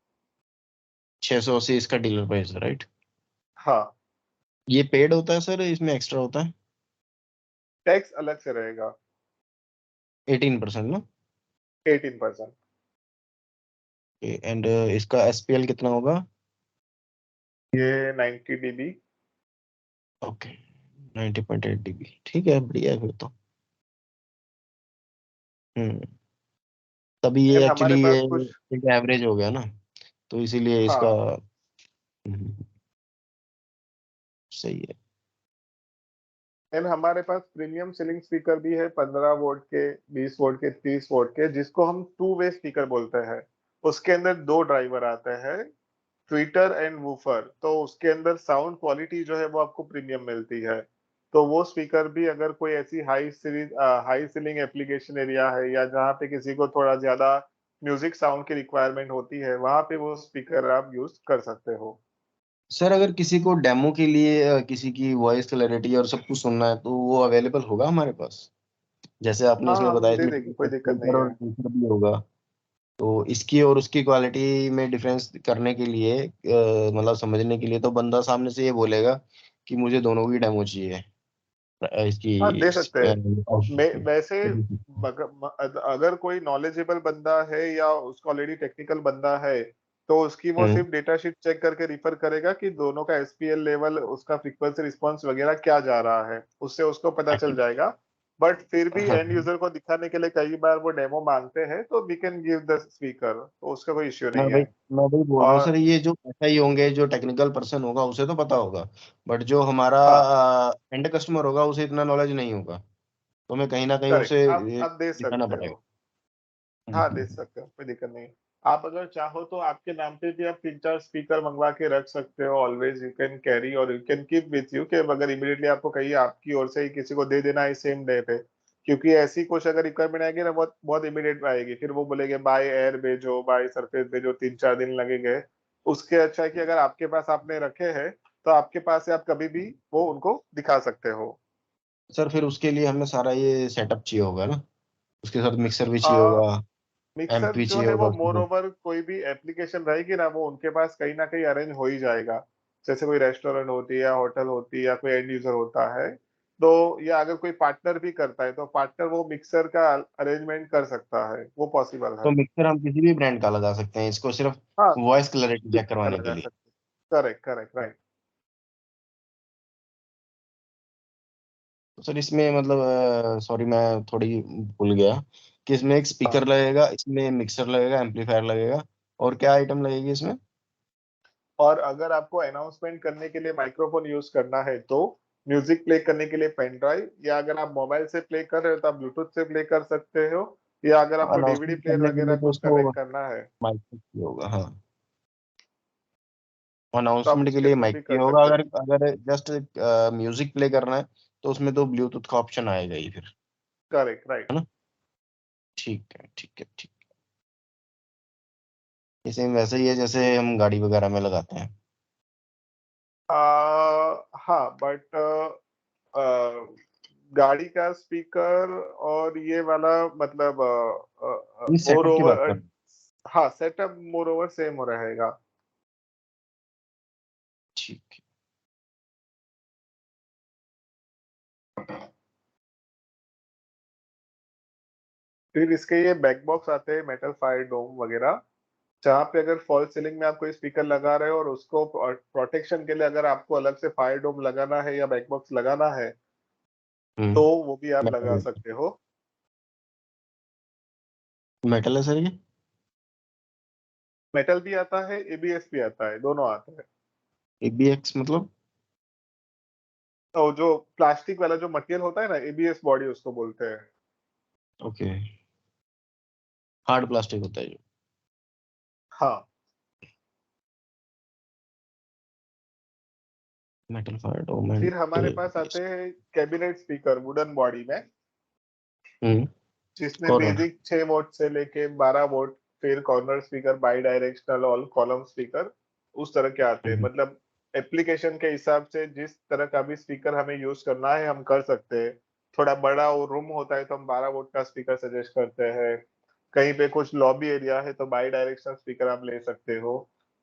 680 इसका डीलर प्राइस है, राइट? हाँ। ये पेड होता है सर, इसमें एक्स्ट्रा होता है? टैक्स अलग से रहेगा। 18% ना? 18%। एंड इसका एसपीएल कितना होगा? ये 90 dB। ओके, 90.8 dB, ठीक है, बढ़िया है फिर तो। हम्म। तभी ये एंड एक्चुअली हमारे ये पास कुछ, एक एवरेज हो गया ना, तो इसीलिए इसका। हाँ, सही है। एंड हमारे पास प्रीमियम सीलिंग स्पीकर भी है, 15 वोल्ट के, 20 वोल्ट के, 30 वोल्ट के, जिसको हम टू वे स्पीकर बोलते हैं। उसके अंदर दो ड्राइवर आते हैं, ट्विटर एंड वूफर। तो उसके अंदर साउंड क्वालिटी जो है वो आपको प्रीमियम मिलती है। तो वो स्पीकर भी, अगर कोई ऐसी हाई सीलिंग एप्लीकेशन एरिया है, या जहाँ पे किसी को थोड़ा ज्यादा म्यूजिक साउंड की रिक्वायरमेंट होती है, वहां पे वो स्पीकर आप यूज कर सकते हो। सर अगर किसी को डेमो के लिए किसी की वॉइस क्लैरिटी और सब कुछ सुनना है तो वो अवेलेबल होगा हमारे पास? जैसे आपने हाँ, इसमें हम बताया दे इसमें देंगे, कोई दिक्कत स्पीकर नहीं और है। टीचर भी होगा, तो इसकी और उसकी क्वालिटी में डिफरेंस करने के लिए मतलब समझने के लिए, तो बंदा सामने से ये बोलेगा कि मुझे दोनों की डेमो चाहिए, हाँ, इसकी दे सकते हैं। आउटपुट की। वैसे तो भी- अगर कोई नॉलेजेबल बंदा है या उसका ऑलरेडी टेक्निकल बंदा है, तो उसकी वो हम्म। सिर्फ डेटा शीट चेक करके रिफर करेगा कि दोनों का एसपीएल लेवल, उसका फ्रीक्वेंसी रिस्पांस वगैरह क्या जा रहा है, उससे उसको पता चल जाएगा। बट फिर भी हाँ एंड यूजर को दिखाने के लिए कई बार वो डेमो मांगते हैं, तो we can give the speaker, तो उसका कोई इश्यू मैं नहीं वही है। मैं वही बोल रहा हूँ और सर, ये जो ऐसा ही होंगे, जो टेक्निकल पर्सन होगा उसे तो पता होगा, बट जो हमारा हाँ, एंड कस्टमर होगा उसे इतना नॉलेज नहीं होगा, तो हमें कहीं ना कहीं करेक्ट, उसे ये आप दे दिखाना सकते पड़ेगा। हो। हाँ, दे सकते हो, कोई दिक्कत नहीं। आप अगर चाहो तो आपके नाम पे भी आप 3-4 स्पीकर मंगवा के रख सकते हो, ऑलवेज यू कैन कैरी और you can keep with you, कि अगर इमीडिएटली आपको कहीं आपकी ओर से ही किसी को दे देना है सेम डे पे, क्योंकि ऐसी कुछ अगर रिक्वायरमेंट आएगी ना, बहुत बहुत इमीडिएट आएगी, फिर वो बोलेंगे बाय एयर भेजो, बाय सरफेस भेजो, 3-4 दिन लगेंगे। उसके अच्छा है कि अगर आपके पास आपने रखे हैं, तो आपके पास से आप कभी भी वो उनको दिखा सकते हो। सर फिर उसके लिए हमें सारा ये सेटअप चाहिए होगा ना, उसके साथ मिक्सर भी चाहिए होगा, एम्प मिक्सर भी जो चाहिए है होगा वो उसके मोर साथ। ओवर कोई भी एप्लीकेशन रहेगी ना, वो उनके पास कहीं ना कहीं अरेंज हो ही जाएगा। जैसे कोई रेस्टोरेंट होती है या होटल होती है या कोई एंड यूजर होता है, तो या अगर कोई पार्टनर भी करता है, तो पार्टनर वो मिक्सर का अरेंजमेंट कर सकता है, वो पॉसिबल तो है। मिक्सर हम किसी भी ब्रांड का लगा सकते हैं, इसको सिर्फ हाँ, वॉइस क्लैरिटी चेक किसी का करवाने के लगा लिए। सकते, करेक्ट करेक्ट, राइट। तो सर इसमें मतलब सॉरी मैं थोड़ी भूल गया कि इसमें एक स्पीकर हाँ, लगेगा, इसमें मिक्सर लगेगा, एम्पलीफायर लगेगा, और क्या आइटम लगेगी इसमें? और अगर आपको अनाउंसमेंट करने के लिए माइक्रोफोन यूज करना है, तो म्यूजिक प्ले करने के लिए पेन ड्राइव, या अगर आप मोबाइल से प्ले कर रहे हो तो आप ब्लूटूथ से प्ले कर सकते हो, या अगर आपको डीवीडी अनाउंसमेंट प्लेयर करने के लिए वगैरह तो कुछ उसको कनेक्ट करना है, माइक चाहिए होगा, हाँ। तो आप अनाउंसमेंट के उसके लिए थ्रू माइक भी चाहिए कर होगा, सकते अगर हो। अगर जस्ट म्यूजिक प्ले करना है तो उसमें तो ब्लूटूथ का ऑप्शन आएगा ही फिर, करेक्ट, राइट। है ना? ठीक है, ठीक है, ठीक है। ये सेम वैसे ही है जैसे हम गाड़ी वगैरह में लगाते हैं। हाँ, बट गाड़ी का स्पीकर और ये वाला मतलब इस मोर सेटअप की बात ओवर, कर। हाँ, सेटअप मोर ओवर सेम रहेगा। ठीक फिर इसके ये बैक बॉक्स आते हैं मेटल फायर डोम वगैरह, जहाँ पे अगर फॉल सीलिंग में आप कोई स्पीकर लगा रहे हो और उसको प्रोटेक्शन के लिए अगर आपको अलग से फायर डोम लगाना है या बैक बॉक्स लगाना है, है। तो वो भी आप लगा मेटल, सकते हो। मेटल है सर ये? मेटल भी आता है, एबीएस भी आता है, दोनों आते हैं। एबीएक्स मतलब? तो जो प्लास्टिक वाला जो मटेरियल होता है ना, एबीएस बॉडी उसको बोलते हैं। ओके, हार्ड प्लास्टिक होता है जो। हाँ, मेटल फायर डोम एंड फिर हमारे पास आते हैं कैबिनेट स्पीकर वुडन बॉडी में, हम्म। जिसमें कॉर्नर। बेसिक 6 वोल्ट से लेके 12 वोल्ट, फिर corner speaker, by directional, all column speaker, उस तरह के आते हैं। हम्म। मतलब एप्लीकेशन के हिसाब से जिस तरह का भी स्पीकर हमें यूज करना है हम कर सकते हैं। थोड़ा बड़ा वो रूम होता है तो हम 12 वोल्ट का स्पीकर सजेस्ट करते हैं। कहीं पे कुछ लॉबी एरिया है तो बाई डायरेक्शनल स्पीकर आप ले सकते हो।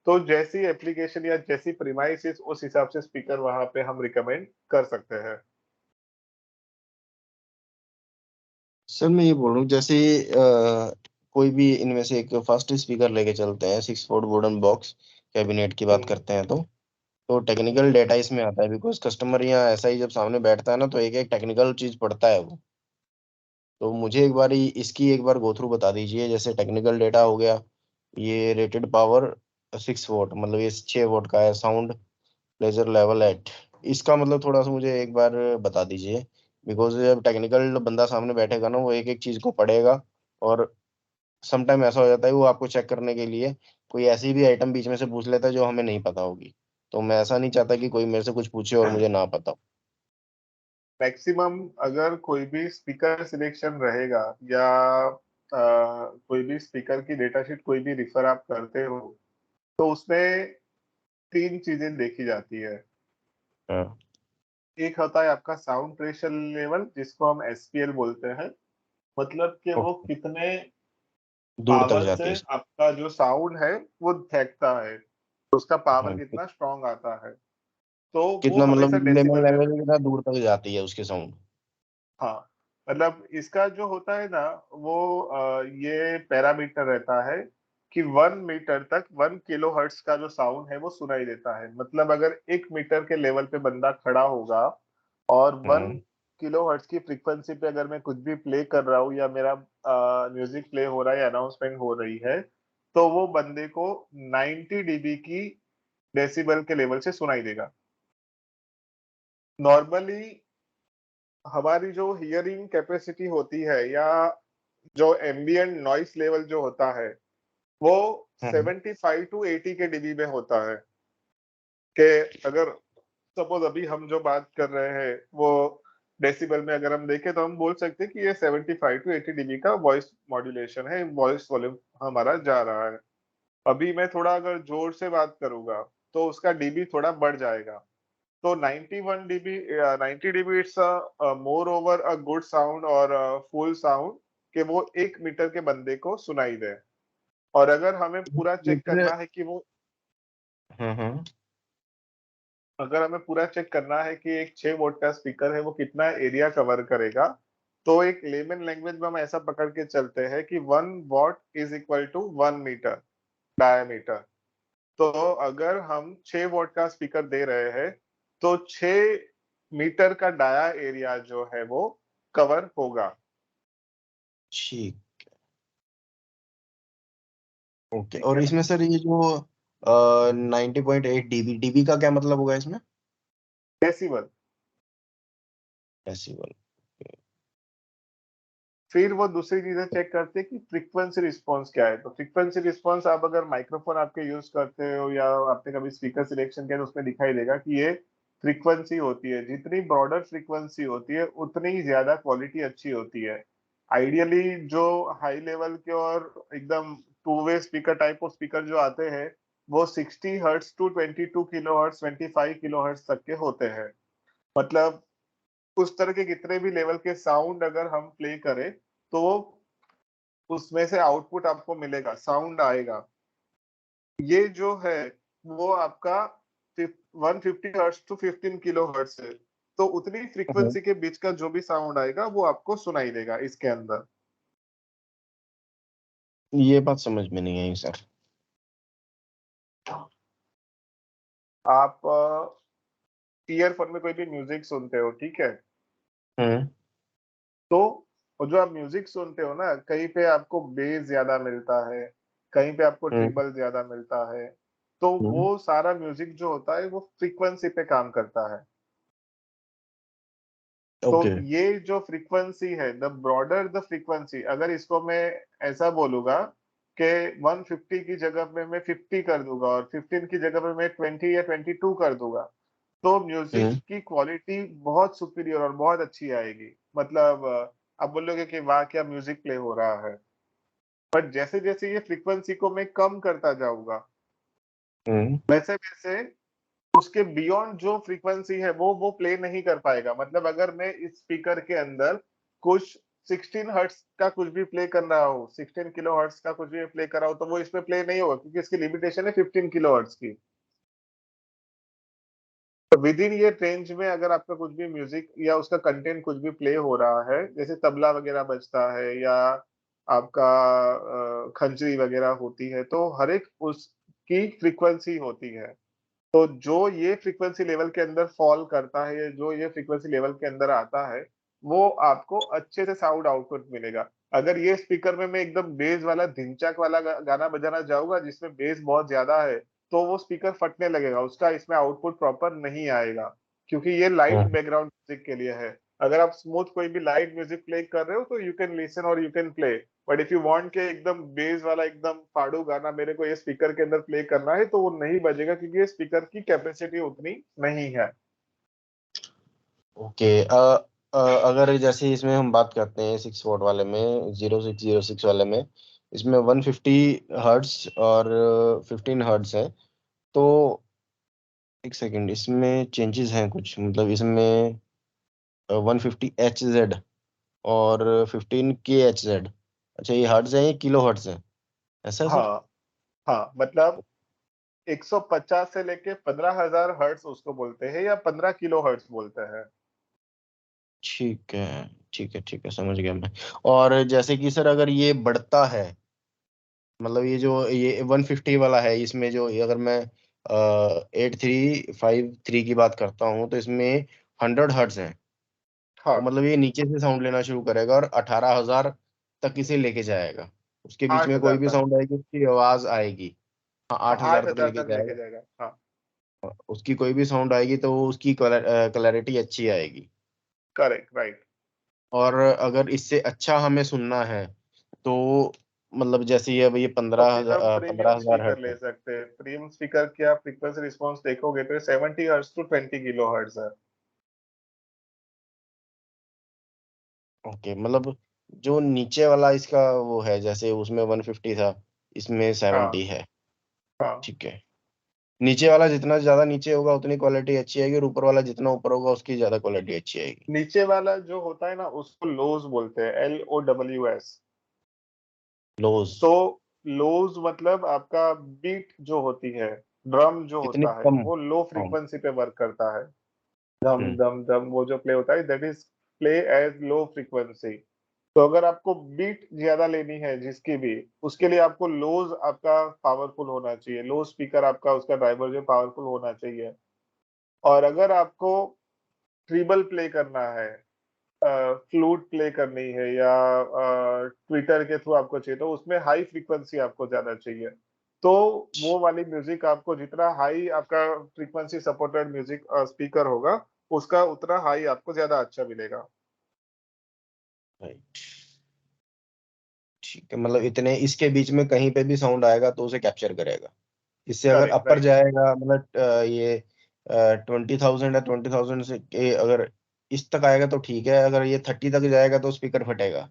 तो जैसी एप्लीकेशन या जैसी प्रीमाइसिस, उस हिसाब से स्पीकर वहां पे हम रिकमेंड कर सकते हैं। सर मैं ये बोल रहा हूँ जैसे कोई भी इनमें से एक फर्स्ट स्पीकर लेके चलते हैं, 6 वोल्ट वुडन बॉक्स कैबिनेट की बात हम्म, करते हैं, तो टेक्निकल हम्म। डेटा इसमें आता है, बिकॉज कस्टमर यहाँ ऐसा ही जब सामने बैठता है ना, तो एक एक टेक्निकल चीज पढ़ता है वो। तो मुझे एक बार इसकी एक बार गो थ्रू बता दीजिए, जैसे टेक्निकल डेटा हो गया, ये रेटेड पावर 6 वोल्ट, मतलब ये 6 वोल्ट का है, साउंड प्लेजर लेवल एट, इसका मतलब थोड़ा सा मुझे एक बार बता दीजिए, बिकॉज जब टेक्निकल बंदा सामने बैठेगा ना, वो एक एक चीज को पढ़ेगा, और समटाइम ऐसा हो जाता है वो आपको चेक करने के लिए कोई ऐसी भी आइटम बीच में से पूछ लेता है जो हमें नहीं पता होगी, तो मैं ऐसा नहीं चाहता कि कोई मेरे से कुछ पूछे और मुझे ना पता हो। मैक्सिमम अगर कोई भी स्पीकर सिलेक्शन रहेगा, या कोई भी स्पीकर की डेटा शीट कोई भी रिफर आप करते हो, तो उसमें 3 चीजें देखी जाती है। हाँ। एक होता है आपका साउंड प्रेशर लेवल, जिसको हम एसपीएल बोलते हैं, मतलब कि वो ओके, कितने दूर तक पावर से जाती है। आपका जो साउंड है वो फेंकता है, तो उसका पावर हाँ, कितना स्ट्रांग आता है, तो वो कितना मतलब हमेशा लेमन डेसिबल में। लेवल कितना दूर तक जाती है उसकी साउंड? हाँ, मतलब इसका जो होता है ना, वो ये पैरामीटर रहता है कि 1 मीटर तक 1 किलो हर्ट्ज का जो साउंड है वो सुनाई देता है। मतलब अगर 1 मीटर के लेवल पे बंदा खड़ा होगा और वन हाँ। किलो हर्ट्ज की फ्रीक्वेंसी पे अगर मैं कुछ भी प्ले कर रहा हूँ या मेरा म्यूजिक प्ले हो रहा है या अनाउंसमेंट हो रही है, तो वो बंदे को 90 डीबी की डेसिबल के लेवल से सुनाई देगा। नॉर्मली हमारी जो हियरिंग कैपेसिटी होती है या जो एम्बियंट नॉइस लेवल जो होता है, वो हम्म 75 टू 80 के डीबी में होता है। कि अगर सपोज अभी हम जो बात कर रहे हैं वो डेसिबल में अगर हम देखें तो हम बोल सकते हैं कि ये 75 टू 80 डीबी का वॉइस मॉड्यूलेशन है, वॉइस वॉल्यूम हमारा जा रहा है। अभी मैं थोड़ा अगर जोर से बात करूंगा तो उसका डीबी थोड़ा बढ़ जाएगा। तो 91 dB 90 dB it's more over a good sound और फुल साउंड कि वो 1 मीटर के बंदे को सुनाई दे। और अगर हमें पूरा चेक मीटर। करना है कि वो हम्म। अगर हमें पूरा चेक करना है कि एक 6 वोल्ट का स्पीकर है वो कितना एरिया कवर करेगा, तो एक लेमन लैंग्वेज में हम ऐसा पकड़ के चलते हैं कि 1 watt is equal to 1 metre diameter. तो अगर हम 6 वॉट का स्पीकर दे रहे हैं तो 6 मीटर का डाया एरिया जो है वो कवर होगा। ठीक। ओके, ठीक और है। इसमें सर ये जो 90.8 डीबी, डीबी का क्या मतलब होगा इसमें? डेसिबल। डेसिबल। फिर वो दूसरी चीजें चेक करते हैं कि फ्रीक्वेंसी रिस्पॉन्स क्या है। तो फ्रीक्वेंसी रिस्पॉन्स आप अगर माइक्रोफोन आपके यूज करते हो या आपने कभी स्पीकर सिलेक्शन किया तो उसमें दिखाई देगा कि ये फ्रीक्वेंसी होती है। जितनी ब्रॉडर फ्रीक्वेंसी होती है उतनी ही ज्यादा क्वालिटी अच्छी होती है। आइडियली जो हाई लेवल के और एकदम two way speaker type of speaker जो आते हैं वो 60 hertz to 22 kilo hertz 25 kilo hertz तक के होते हैं। मतलब उस तरह के कितने भी लेवल के साउंड अगर हम प्ले करें तो उसमें से आउटपुट आपको मिलेगा, साउंड आएगा। ये जो है वो आपका 150 हर्ट्स टू 15 किलो हर्ट्स है। तो उतनी हम्म। फ्रीक्वेंसी के बीच का जो भी साउंड आएगा वो आपको सुनाई देगा इसके अंदर। ये बात समझ में नहीं आई सर। आप ईयरफोन में कोई भी म्यूजिक सुनते हो, ठीक है, हम्म तो वो जो आप म्यूजिक सुनते हो ना, कहीं पे आपको बेस ज्यादा मिलता है, कहीं पे आपको हम्म ट्रिबल ज्यादा मिलता है। तो हम्म। वो सारा म्यूजिक जो होता है वो फ्रीक्वेंसी पे काम करता है। तो ओके। ये जो फ्रीक्वेंसी है, द ब्रॉडर द फ्रीक्वेंसी, अगर इसको मैं ऐसा बोलूंगा कि 150 की जगह पे मैं 50 कर दूंगा और 15 की जगह पे मैं 20 या 22 कर दूंगा, तो म्यूजिक हम्म की क्वालिटी बहुत सुपीरियर और बहुत अच्छी आएगी। मतलब आप बोलोगे कि वाह क्या म्यूजिक प्ले हो रहा है। बट जैसे जैसे ये फ्रीक्वेंसी को मैं कम करता जाऊंगा हम्म। वैसे वैसे उसके बियॉन्ड जो फ्रीक्वेंसी है वो प्ले नहीं कर पाएगा। मतलब अगर मैं इस स्पीकर के अंदर कुछ 16 हर्ट्स का कुछ भी प्ले कर रहा हूँ, 16 किलो हर्ट्स का कुछ भी प्ले कर रहा हूँ, तो वो इसमें प्ले नहीं होगा क्योंकि इसकी लिमिटेशन है 15 किलो हर्ट्स की। तो विद इन ये रेंज में अगर आपका कुछ भी म्यूजिक या उसका कंटेंट कुछ भी प्ले हो रहा है, जैसे तबला वगैरह बजता है या आपका खंजरी वगैरह होती है, तो हर एक उसकी फ्रीक्वेंसी होती है। तो जो ये फ्रीक्वेंसी लेवल के अंदर फॉल करता है या जो ये फ्रीक्वेंसी लेवल के अंदर आता है वो आपको अच्छे से साउंड आउटपुट मिलेगा। अगर ये स्पीकर में मैं एकदम बेस वाला धिनचक वाला गाना बजाना चाहूंगा जिसमें बेस बहुत ज्यादा है, तो वो स्पीकर फटने लगेगा, उसका इसमें आउटपुट प्रॉपर नहीं आएगा। क्योंकि ये लाइट हम्म। बैकग्राउंड म्यूजिक के लिए है। अगर आप स्मूथ कोई भी लाइट म्यूजिक प्ले कर रहे हो तो यू कैन लिसन और you can play. But if you want के एकदम बेस वाला एकदम फाड़ू गाना मेरे को ये स्पीकर के अंदर प्ले करना है तो वो नहीं बजेगा क्योंकि ये स्पीकर की कैपेसिटी उतनी नहीं है। ओके। अगर जैसे इसमें हम बात करते हैं 6 वॉट वाले में, 0606 वाले में, इसमें 150 हर्ट्स और 15 हर्ट्स है। तो एक सेकंड, इसमें चेंजेस हैं कुछ, मतलब इसमें 150 HZ और 15 KHZ। अच्छा, ये हर्ट्ज है, ये किलो हर्ट्ज है, ऐसा है सर? हाँ हाँ, मतलब 150 से लेके 15,000 हर्ट्स उसको बोलते हैं या 15 किलो हर्ट्स बोलते हैं। ठीक है ठीक है ठीक है, समझ गया मैं। और जैसे कि सर अगर ये बढ़ता है, मतलब ये जो ये 150 वाला है, इसमें जो ये अगर मैं 8353 की बात करता हूँ तो इसमें 100 हर्ट्ज है। तो मतलब ये नीचे से साउंड लेना शुरू करेगा और 18,000 तक इसे लेके जाएगा। उसके बीच आठ में कोई हजार भी तक साउंड आएगी उसकी आवाज आएगी। हाँ, हाँ, 8,000 तक 8,000 लेके तक लेके जाएगा। जाएगा। हाँ, उसकी कोई भी साउंड आएगी तो उसकी क्लैरिटी अच्छी आएगी। Correct, right. और अगर इससे अच्छा हमें सुनना है तो मतलब जैसे ये अब ये तो पंद्रह फिर हम हजार पंद्रह प्रीमियम हजार स्पीकर हर्ट्ज ले है। सकते हैं। प्रीमियम स्पीकर की आप फ्रीक्वेंसी रिस्पॉन्स देखोगे तो 70 हर्ट्ज टू 20 किलो हर्ट्ज है। ओके, मतलब जो नीचे वाला इसका वो है, जैसे उसमें 150 था, इसमें हाँ 70 है। हाँ। ठीक है। नीचे वाला जितना ज्यादा नीचे होगा उतनी क्वालिटी अच्छी आएगी, और ऊपर वाला जितना ऊपर होगा उसकी ज्यादा क्वालिटी अच्छी आएगी। नीचे वाला जो होता है ना उसको लोज बोलते हैं, LOWS। लोज। तो लोज मतलब आपका बीट जो होती है, ड्रम जो कितनी होता है कम। वो लो हाँ। फ्रीक्वेंसी पे वर्क करता है। दम हम्म। दम दम वो जो प्ले होता है, that is play as low frequency. तो अगर आपको बीट ज्यादा लेनी है जिसकी भी, उसके लिए आपको लोज आपका पावरफुल होना चाहिए, लो स्पीकर आपका उसका ड्राइवर जो पावरफुल होना चाहिए। और अगर आपको ट्रिबल प्ले करना है, फ्लूट प्ले करनी है, या ट्विटर के थ्रू आपको चाहिए, तो उसमें हाई फ्रीक्वेंसी आपको ज्यादा चाहिए। तो वो वाली म्यूजिक आपको जितना हाई आपका फ्रीक्वेंसी सपोर्टेड म्यूजिक स्पीकर होगा, उसका उतना हाई आपको ज्यादा अच्छा मिलेगा। राइट। ठीक है, मतलब इतने इसके बीच में कहीं पे भी साउंड आएगा तो उसे कैप्चर करेगा। इससे अगर करेक्ट, अपर राइट। जाएगा, मतलब ये 20,000 या 20,000 से के अगर इस तक आएगा तो ठीक है, अगर ये 30 तक जाएगा तो स्पीकर फटेगा।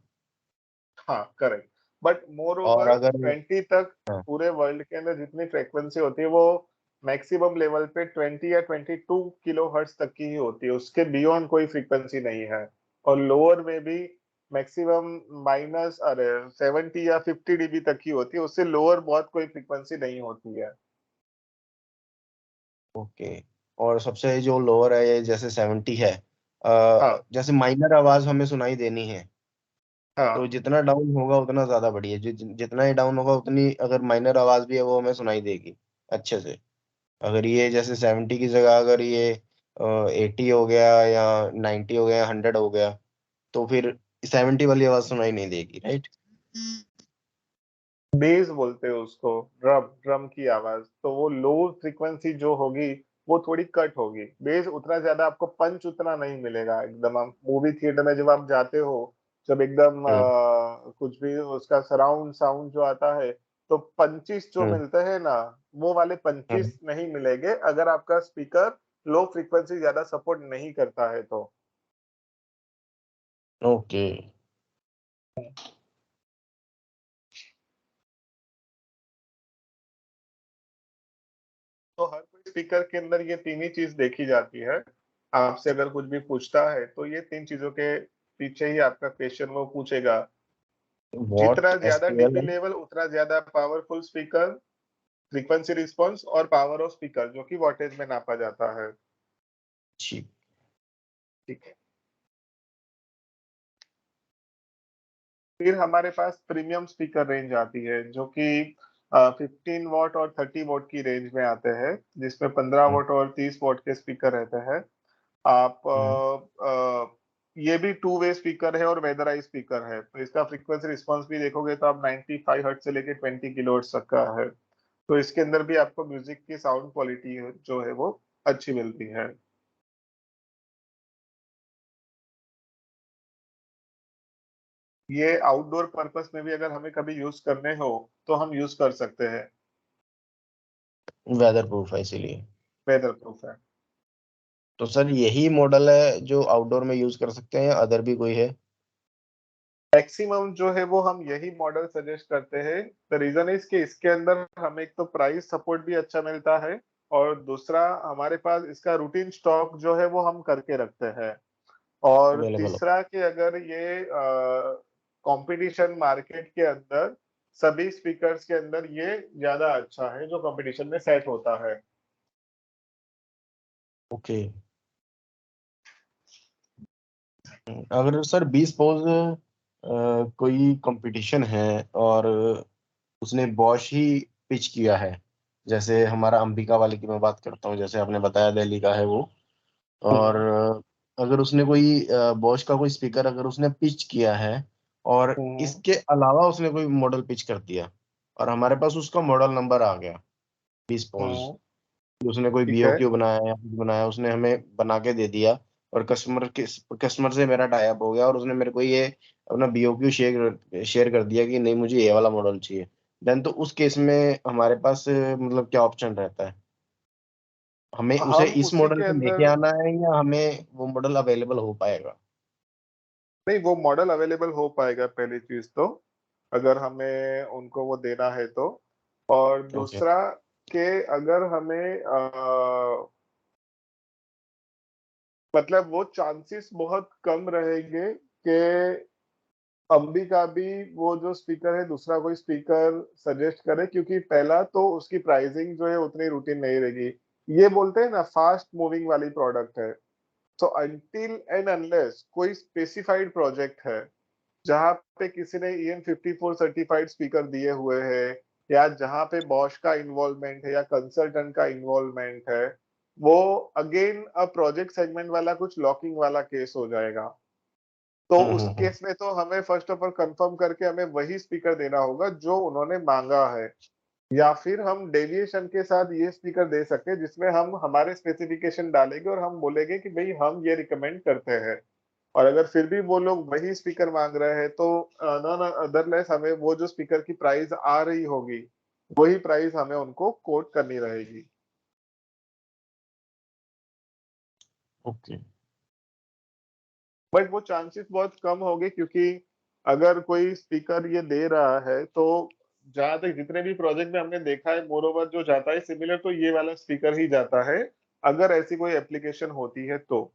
हाँ, करेक्ट। बट मोर और ओवर अगर 20 तक, हाँ। पूरे वर्ल्ड के अंदर जितनी फ्रीक्वेंसी होती है वो मैक्सिमम लेवल पे 20 या 22 किलो हर्ट्ज तक की ही होती है, उसके बियॉन्ड कोई फ्रीक्वेंसी नहीं है। और लोअर में भी मैक्सिमम माइनस अरे 70 या 50 dB तक की होती है, उससे लोअर बहुत कोई फ्रीक्वेंसी नहीं होती है। ओके। और सबसे जो लोअर है, ये जैसे 70 है, हाँ जैसे माइनर आवाज हमें सुनाई देनी है तो हाँ। जितना डाउन होगा उतना ज्यादा बढ़िया, जितना ही डाउन होगा उतनी अगर माइनर आवाज भी है वो हमें सुनाई देगी अच्छे से। अगर ये जैसे 70 की जगह अगर ये 80 हो गया या 90 हो गया, 100 हो गया, तो फिर 70 वाली आवाज सुनाई नहीं देगी, राइट। बेस बोलते हैं उसको, ड्रम ड्रम की आवाज, तो वो लो फ्रीक्वेंसी जो होगी वो थोड़ी कट होगी। बेस उतना ज्यादा आपको पंच उतना नहीं मिलेगा। एकदम आप मूवी थिएटर में जब आप जाते हो, जब एकदम हम्म। कुछ भी उसका सराउंड साउंड जो आता है, तो पंचिस जो हम्म। मिलते हैं ना, वो वाले हम्म। पंचिस नहीं मिलेंगे अगर आपका स्पीकर लो फ्रीक्वेंसी ज्यादा सपोर्ट नहीं करता है तो। ओके। तो हर कोई स्पीकर के अंदर ये तीन ही चीज देखी जाती है। आपसे अगर कुछ भी पूछता है तो ये तीन चीजों के पीछे ही आपका क्वेश्चन वो पूछेगा। जितना व्हाट ज्यादा डीपी SPL। लेवल उतना ज्यादा पावरफुल स्पीकर, फ्रीक्वेंसी रिस्पॉन्स और पावर ऑफ स्पीकर जो कि वॉटेज में नापा जाता है। ठीक। ठीक है। फिर हमारे पास प्रीमियम स्पीकर रेंज आती है जो कि 15 वॉट और 30 वॉट की रेंज में आते हैं, जिसमें 15 वॉट और 30 वॉट के स्पीकर रहते हैं। आप हम्म। ये भी टू वे स्पीकर है और वेदराइज स्पीकर है, तो इसका फ्रीक्वेंसी रिस्पांस भी देखोगे तो आप 95 हर्ट्ज से लेके 20 किलोहर्ट्ज तक का है। तो इसके अंदर भी आपको म्यूजिक की साउंड क्वालिटी जो है वो अच्छी मिलती है। ये आउटडोर पर्पस में भी अगर हमें कभी यूज करने हो तो हम यूज कर सकते हैं। वेदर प्रूफ है इसीलिए। वेदर प्रूफ है। तो सर यही मॉडल है जो आउटडोर में यूज कर सकते हैं या अदर भी कोई है? मैक्सिमम जो है वो हम यही मॉडल सजेस्ट करते हैं। द रीजन इज कि इसके अंदर हमें एक तो प्राइस सपोर्ट भी अच्छा मिलता है, और दूसरा हमारे पास इसका रूटीन स्टॉक जो है वो हम करके रखते हैं। और अवेलेबल। तीसरा कि अगर ये कंपटीशन मार्केट के अंदर सभी स्पीकर्स के अंदर ये ज्यादा अच्छा है जो कंपटीशन में सेट होता है। ओके। अगर सर 20 पोज कोई कंपटीशन है और उसने बॉश ही पिच किया है, जैसे हमारा अंबिका वाले की मैं बात करता हूँ, जैसे आपने बताया दिल्ली का है वो, और हम्म। अगर उसने कोई बॉश का कोई स्पीकर अगर उसने पिच किया है और हम्म। इसके अलावा उसने कोई मॉडल पिच कर दिया और हमारे पास उसका मॉडल नंबर आ गया, बी सपोज हम्म। उसने कोई ठीक है। बीओक्यू बनाया या कुछ बनाया, उसने हमें बना के दे दिया और कस्टमर से मेरा टाई अप हो गया और उसने मेरे को ये अपना बीओक्यू शेयर शेयर कर दिया कि नहीं मुझे ये वाला मॉडल चाहिए। देन तो उस केस में हमारे पास मतलब क्या ऑप्शन रहता है, हमें उसे हम इस उसी मॉडल के पे लेके अंदर, आना है या हमें वो मॉडल अवेलेबल हो पाएगा? नहीं वो मॉडल अवेलेबल हो पाएगा पहली चीज तो, अगर हमें उनको वो देना है तो। और ओके। दूसरा कि अगर हमें मतलब वो चांसेस बहुत कम रहेंगे कि अंबिका भी वो जो स्पीकर है दूसरा कोई स्पीकर सजेस्ट करे, क्योंकि पहला तो उसकी प्राइसिंग जो है उतनी रूटीन नहीं रहेगी। ये बोलते हैं ना फास्ट मूविंग वाली प्रोडक्ट है। सो अनटिल एंड अनलेस कोई स्पेसिफाइड प्रोजेक्ट है जहाँ पे किसी ने EN54 सर्टिफाइड स्पीकर दिए हुए हैं, या जहाँ पे बॉश का इन्वॉल्वमेंट है या कंसल्टेंट का इन्वॉल्वमेंट है, वो अगेन अ प्रोजेक्ट सेगमेंट वाला कुछ लॉकिंग वाला केस हो जाएगा। तो उस हम्म। केस में तो हमें फर्स्ट ऑफ ऑल कंफर्म करके हमें वही स्पीकर देना होगा जो उन्होंने मांगा है, या फिर हम डेविएशन के साथ ये स्पीकर दे सकते हैं जिसमें हम हमारे स्पेसिफिकेशन डालेंगे और हम बोलेंगे कि भाई हम ये रिकमेंड करते हैं। और अगर फिर भी वो लोग वही स्पीकर मांग रहे हैं तो नॉन अदरलेस हमें वो जो स्पीकर की प्राइस आ रही होगी वही प्राइस हमें उनको कोट करनी रहेगी। ओके। बट वो चांसेस बहुत कम हो गए, क्योंकि अगर कोई स्पीकर ये दे रहा है तो जहां तक जितने भी प्रोजेक्ट में हमने देखा है मोर ओवर जो जाता है सिमिलर तो ये वाला स्पीकर ही जाता है, अगर ऐसी कोई एप्लीकेशन होती है तो।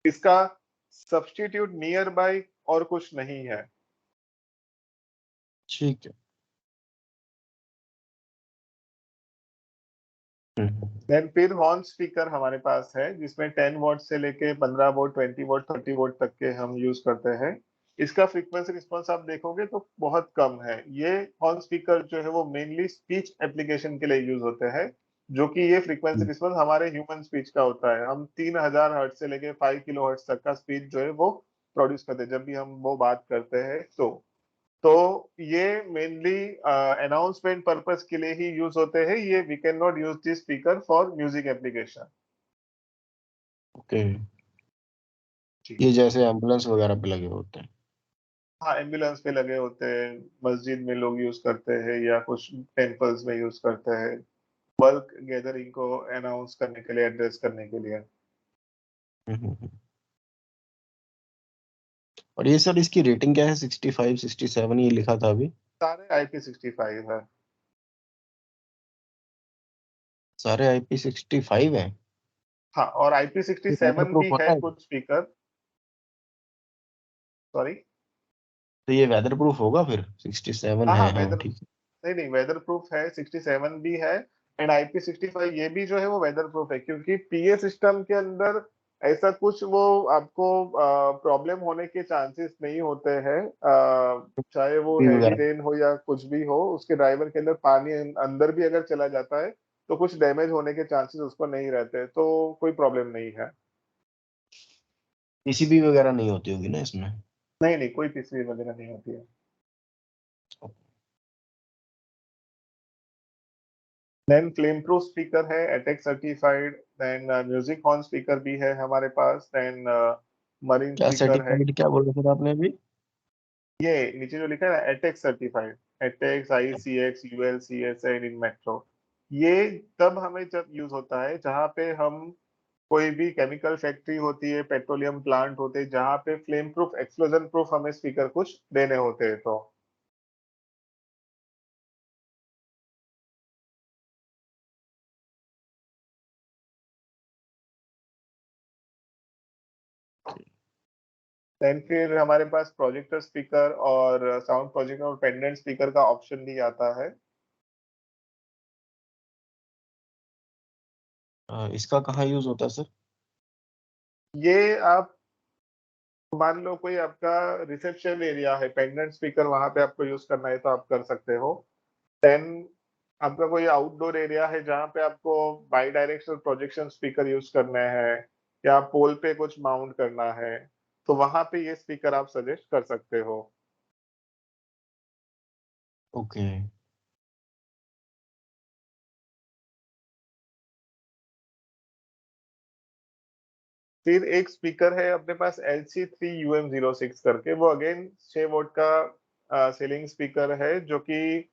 इसका सब्स्टिट्यूट नियर बाय और कुछ नहीं है। ठीक है। देन फिर हॉर्न स्पीकर हमारे पास है जिसमें 10 वॉट से लेके 15 वॉट, 20 वॉट, 30 वॉट तक के हम यूज करते हैं। इसका फ्रीक्वेंसी रिस्पॉन्स आप देखोगे तो बहुत कम है। ये हॉर्न स्पीकर जो है वो मेनली स्पीच एप्लीकेशन के लिए यूज होते हैं, जो कि ये फ्रीक्वेंसी रिस्पॉन्स हमारे ह्यूमन स्पीच का होता है। हम 3000 हर्ट्ज से लेके 5 किलो हर्ट्ज तक का स्पीच जो है वो प्रोड्यूस करते हैं जब भी हम वो बात करते हैं तो ये मेनली अनाउंसमेंट पर्पस के लिए ही यूज होते हैं। ये we can not use this speaker for music application. Okay. जी। ये जैसे एम्बुलेंस वगैरह पे लगे होते हैं। हाँ एम्बुलेंस पे लगे होते हैं, मस्जिद में लोग यूज करते हैं या कुछ टेम्पल्स में यूज करते हैं, बल्क गैदरिंग को अनाउंस करने के लिए, एड्रेस करने के लिए। हम्म। और ये सर इसकी रेटिंग क्या है, 65 67 ये लिखा था अभी? सारे IP65 है। सारे IP65 है? हाँ और ये वाटर IP67 प्रूफ भी होता है है? कुछ स्पीकर। सॉरी। तो ये वेदर प्रूफ होगा फिर, 67 हाँ हाँ है, हाँ वेदर, ठीक है। नहीं नहीं वेदर प्रूफ है, 67 भी है। एंड IP65 ये भी जो है वो वेदर प्रूफ है, क्योंकि PA सिस्टम के अंदर ऐसा कुछ वो आपको प्रॉब्लम होने के चांसेस नहीं होते हैं। चाहे वो भी हैवी वगैरह। रेन हो या कुछ भी हो, उसके ड्राइवर के अंदर पानी अंदर भी अगर चला जाता है तो कुछ डैमेज होने के चांसेस उसको नहीं रहते, तो कोई प्रॉब्लम नहीं है। पीसीबी वगैरह नहीं होती होगी ना इसमें? नहीं नहीं कोई पिछली वगैरह नहीं होती है। देन फ्लेम प्रूफ स्पीकर है, ATEX certified. Then music horn speaker भी है हमारे पास। देन मरीन क्या स्पीकर है। सर्टिफाइड, क्या बोल रहे थे आपने अभी? ये नीचे जो लिखा है ना ATEX certified, ATEX ICX UL CSN in metro, ये तब हमें जब यूज होता है जहाँ पे हम कोई भी केमिकल फैक्ट्री होती है, पेट्रोलियम प्लांट होते हैं, जहाँ पे फ्लेम प्रूफ एक्सप्लोजन प्रूफ हमें स्पीकर कुछ देने होते हैं तो। देन फिर हमारे पास प्रोजेक्टर स्पीकर और साउंड प्रोजेक्टर और पेंडेंट स्पीकर का ऑप्शन भी आता है। इसका कहाँ यूज होता है सर? ये आप मान लो कोई आपका रिसेप्शन एरिया है, पेंडेंट स्पीकर वहां पे आपको यूज करना है तो आप कर सकते हो। देन आपका कोई आउटडोर एरिया है जहाँ पे आपको by directional projection speaker use करने हैं, या पोल पे कुछ माउंट करना है, तो वहां पे ये स्पीकर आप सजेस्ट कर सकते हो। ओके। फिर एक स्पीकर है अपने पास LC3UM06 करके, वो अगेन 6 वोल्ट का सीलिंग स्पीकर है, जो कि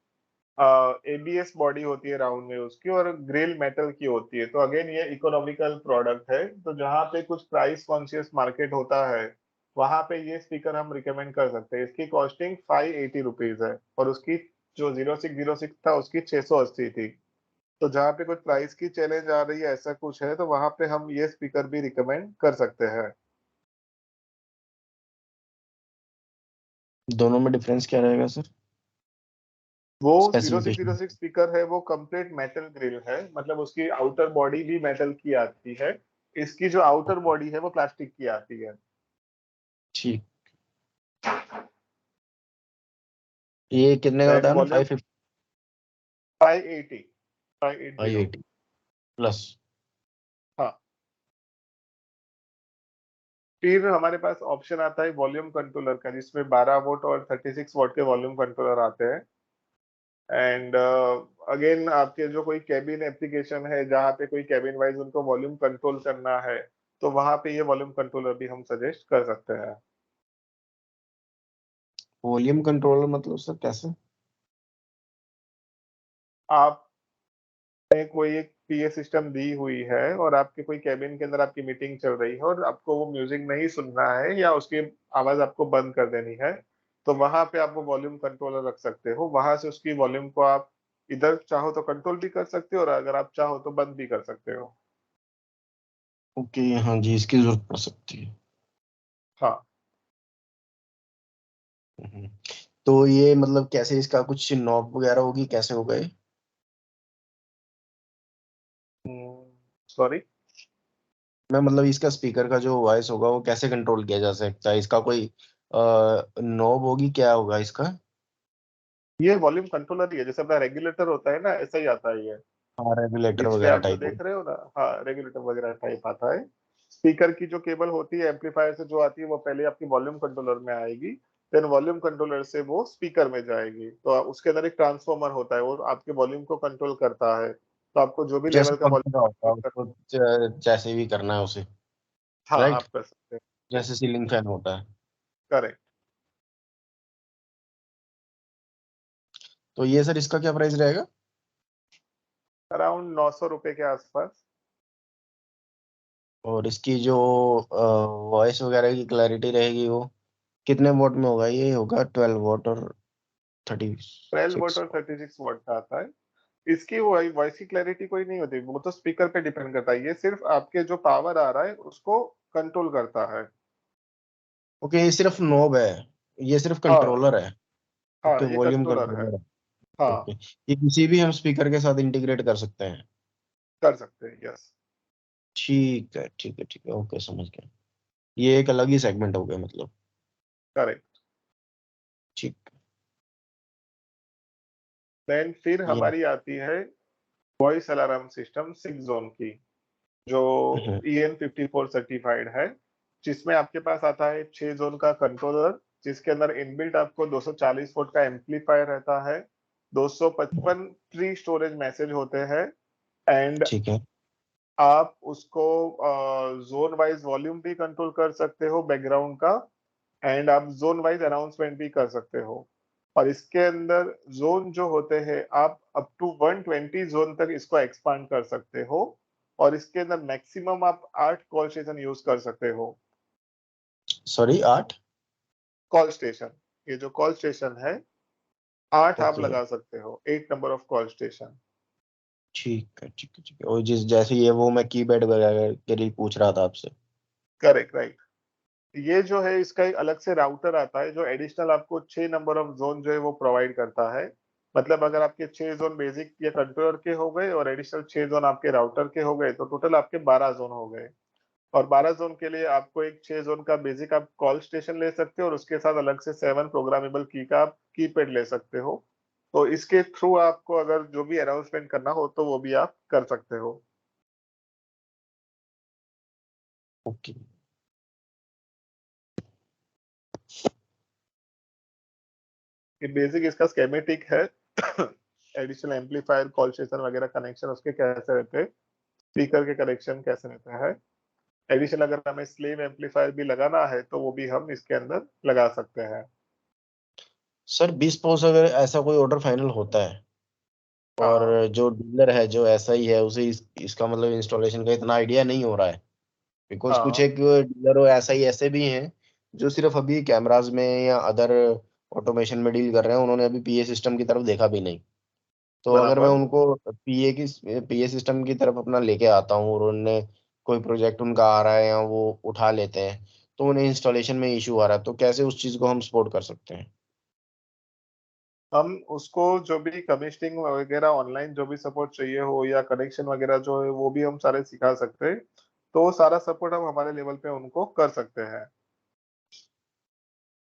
ABS बॉडी होती है राउंड में उसकी, और ग्रिल मेटल की होती है। तो अगेन ये इकोनॉमिकल प्रोडक्ट है, तो जहाँ पे कुछ प्राइस कॉन्शियस मार्केट होता है वहां पे ये स्पीकर हम रिकमेंड कर सकते हैं। इसकी कॉस्टिंग 580 रुपीज है, और उसकी जो 0606 था उसकी 680 थी। तो जहाँ पे कुछ प्राइस की चैलेंज आ रही है, ऐसा कुछ है, तो वहां पे हम ये स्पीकर भी रिकमेंड कर सकते हैं। दोनों में डिफरेंस क्या रहेगा सर? वो zero six zero specification. Six speaker है, वो कंप्लीट मेटल ग्रिल है, मतलब उसकी आउटर बॉडी भी मेटल की आती है। इसकी जो आउटर बॉडी है वो प्लास्टिक की आती है। ठीक। ये कितने का देन बताया ना? वॉल्यूम 550? 580, 580। 580 प्लस। हाँ। फिर हमारे पास ऑप्शन आता है वॉल्यूम कंट्रोलर का, जिसमें 12 वोल्ट और 36 वोल्ट के वॉल्यूम कंट्रोलर आते हैं। एंड अगेन आपके जो कोई कैबिन एप्लीकेशन है, जहाँ पे कोई कैबिन वाइज उनको वॉल्यूम कंट्रोल करना है, तो वहां पे ये वॉल्यूम कंट्रोलर भी हम सजेस्ट कर सकते हैं। वॉल्यूम कंट्रोलर मतलब सर कैसे? आप कोई एक पीए सिस्टम दी हुई है, और आपके कोई कैबिन के अंदर आपकी मीटिंग चल रही है, और आपको वो म्यूजिक नहीं सुनना है, या उसकी आवाज आपको बंद कर देनी है, तो वहां पे आप वो वॉल्यूम कंट्रोलर रख सकते हो। वहां से उसकी वॉल्यूम को आप इधर चाहो तो कंट्रोल भी कर सकते हो, और अगर आप चाहो तो बंद भी कर सकते हो। ओके, हाँ जी, इसकी जरूरत पड़ सकती है। हाँ। हम्म। तो ये मतलब कैसे, इसका कुछ नॉब वगैरह होगी, कैसे होगा ये? सॉरी। मैं मतलब इसका स्पीकर का जो वॉइस होगा वो कैसे कंट्रोल किया जा सकता है? इसका कोई नॉब होगी, क्या होगा इसका? ये वॉल्यूम कंट्रोलर ही है, जैसे अपना रेगुलेटर होता है ना, ऐसा ही आता है ये। हाँ, रेगुलेटर डिस्प्ले वगैरह आप जो टाइप देख होगा। रहे हो ना, हाँ, रेगुलेटर वगैरह टाइप आता है। स्पीकर की जो केबल होती है एम्पलीफायर से जो आती है, वो पहले आपकी वॉल्यूम कंट्रोलर में आएगी। देन वॉल्यूम कंट्रोलर से वो स्पीकर में जाएगी, तो उसके अंदर एक ट्रांसफॉर्मर होता है, वो आपके वॉल्यूम को कंट्रोल करता है। तो आपको जो भी जैसे लेवल का पंखे का होता है, वॉल्यूम उसको जैसे भी करना है उसे। हाँ, राइट। आप कर सकते हैं। जैसे सीलिंग फैन होता है। करेक्ट। तो ये सर इसका क्या प्राइस रहेगा? अराउंड 900 रुपए के आसपास। और इसकी जो वॉइस वगैरह की क्लैरिटी रहेगी वो कितने वॉट में होगा? ये होगा 12 वॉट और थर्टी 12 वोल्ट सिक्स और 36 वोल्ट का आता है। इसकी वॉइस की क्लैरिटी कोई नहीं होती, वो तो स्पीकर पे डिपेंड करता है। ये सिर्फ आपके जो पावर आ रहा है उसको कंट्रोल करता है। ओके, ये सिर्फ नॉब है, ये सिर्फ हाँ। कंट्रोलर है। हाँ, ओके, ये वॉल्यूम कंट्रोलर है। कंट्रोलर है। ओके। हाँ, ये किसी भी हम स्पीकर के साथ इंटीग्रेट कर सकते हैं? कर सकते हैं, यस। ठीक है, ठीक है, ठीक है, ओके, समझ गया। ये एक अलग ही सेगमेंट हो गया मतलब। करेक्ट। ठीक। देन फिर ये। हमारी आती है वॉइस अलार्म सिस्टम 6 जोन की, जो हम्म। EN54 सर्टिफाइड है, जिसमें आपके पास आता है 6 जोन का कंट्रोलर, जिसके अंदर इनबिल्ट आपको 240 वोल्ट का एम्पलीफायर रहता है, 255 प्री स्टोरेज मैसेज होते हैं। एंड ठीक है। आप उसको जोन वाइज वॉल्यूम भी कंट्रोल कर सकते हो बैकग्राउंड का, एंड आप जोन वाइज अनाउंसमेंट भी कर सकते हो। और इसके अंदर जोन जो होते हैं, आप अप टू 120 जोन तक इसको एक्सपांड कर सकते हो। और इसके अंदर मैक्सिमम आप 8 कॉल स्टेशन यूज कर सकते हो। सॉरी, 8? कॉल स्टेशन, ये जो कॉल स्टेशन है, 8 आप ओके। लगा सकते हो, 8 नंबर ऑफ कॉल स्टेशन। ठीक है, ठीक है, ठीक है। और जिस जैसे ये वो मैं कीपैड वगैरह के लिए पूछ रहा था आपसे। Correct, right. ये जो है, इसका एक अलग से राउटर आता है, जो एडिशनल आपको 6 नंबर ऑफ जोन जो है वो प्रोवाइड करता है। मतलब अगर आपके 6 जोन बेसिक या कंट्रोलर के हो गए, और एडिशनल 6 जोन आपके राउटर के हो गए, तो टोटल आपके 12 जोन हो गए। और 12 जोन के लिए आपको एक 6 जोन का बेसिक आप कॉल स्टेशन ले सकते हो, और उसके साथ अलग से 7 प्रोग्रामेबल की का आप कीपैड ले सकते हो। तो इसके थ्रू आपको अगर जो भी अनाउंसमेंट करना हो, तो वो भी आप कर सकते हो। ओके। ये बेसिक इसका स्केमेटिक है। एडिशनल एम्पलीफायर, कॉल स्टेशन वगैरह कनेक्शन उसके कैसे रहते हैं, स्पीकर के कनेक्शन कैसे रहता है। एडिशनल अगर हमें स्लेव एम्पलीफायर भी लगाना है तो वो भी हम इसके अंदर लगा सकते हैं। सर 20 अगर ऐसा कोई ऑर्डर फाइनल होता है और हाँ जो डीलर है जो ऐसा ही है उसे इसका मतलब इंस्टॉलेशन का इतना आइडिया नहीं हो रहा है, बिकॉज कुछ हाँ एक डीलर ऐसा ही ऐसे भी हैं जो सिर्फ अभी कैमराज में या अदर ऑटोमेशन में डील कर रहे हैं, उन्होंने अभी पीए सिस्टम की तरफ देखा भी नहीं। तो अगर मैं बराबर। उनको पीए सिस्टम की तरफ अपना लेके आता हूँ और उनने कोई प्रोजेक्ट उनका आ रहा है या वो उठा लेते हैं तो उन्हें इंस्टॉलेशन में इशू आ रहा है, तो कैसे उस चीज को हम सपोर्ट कर सकते हैं? हम उसको जो भी कमिश्निंग वगैरह ऑनलाइन जो भी सपोर्ट चाहिए हो या कनेक्शन वगैरह जो है वो भी हम सारे सिखा सकते हैं। तो वो सारा सपोर्ट हम हमारे लेवल पे उनको कर सकते हैं।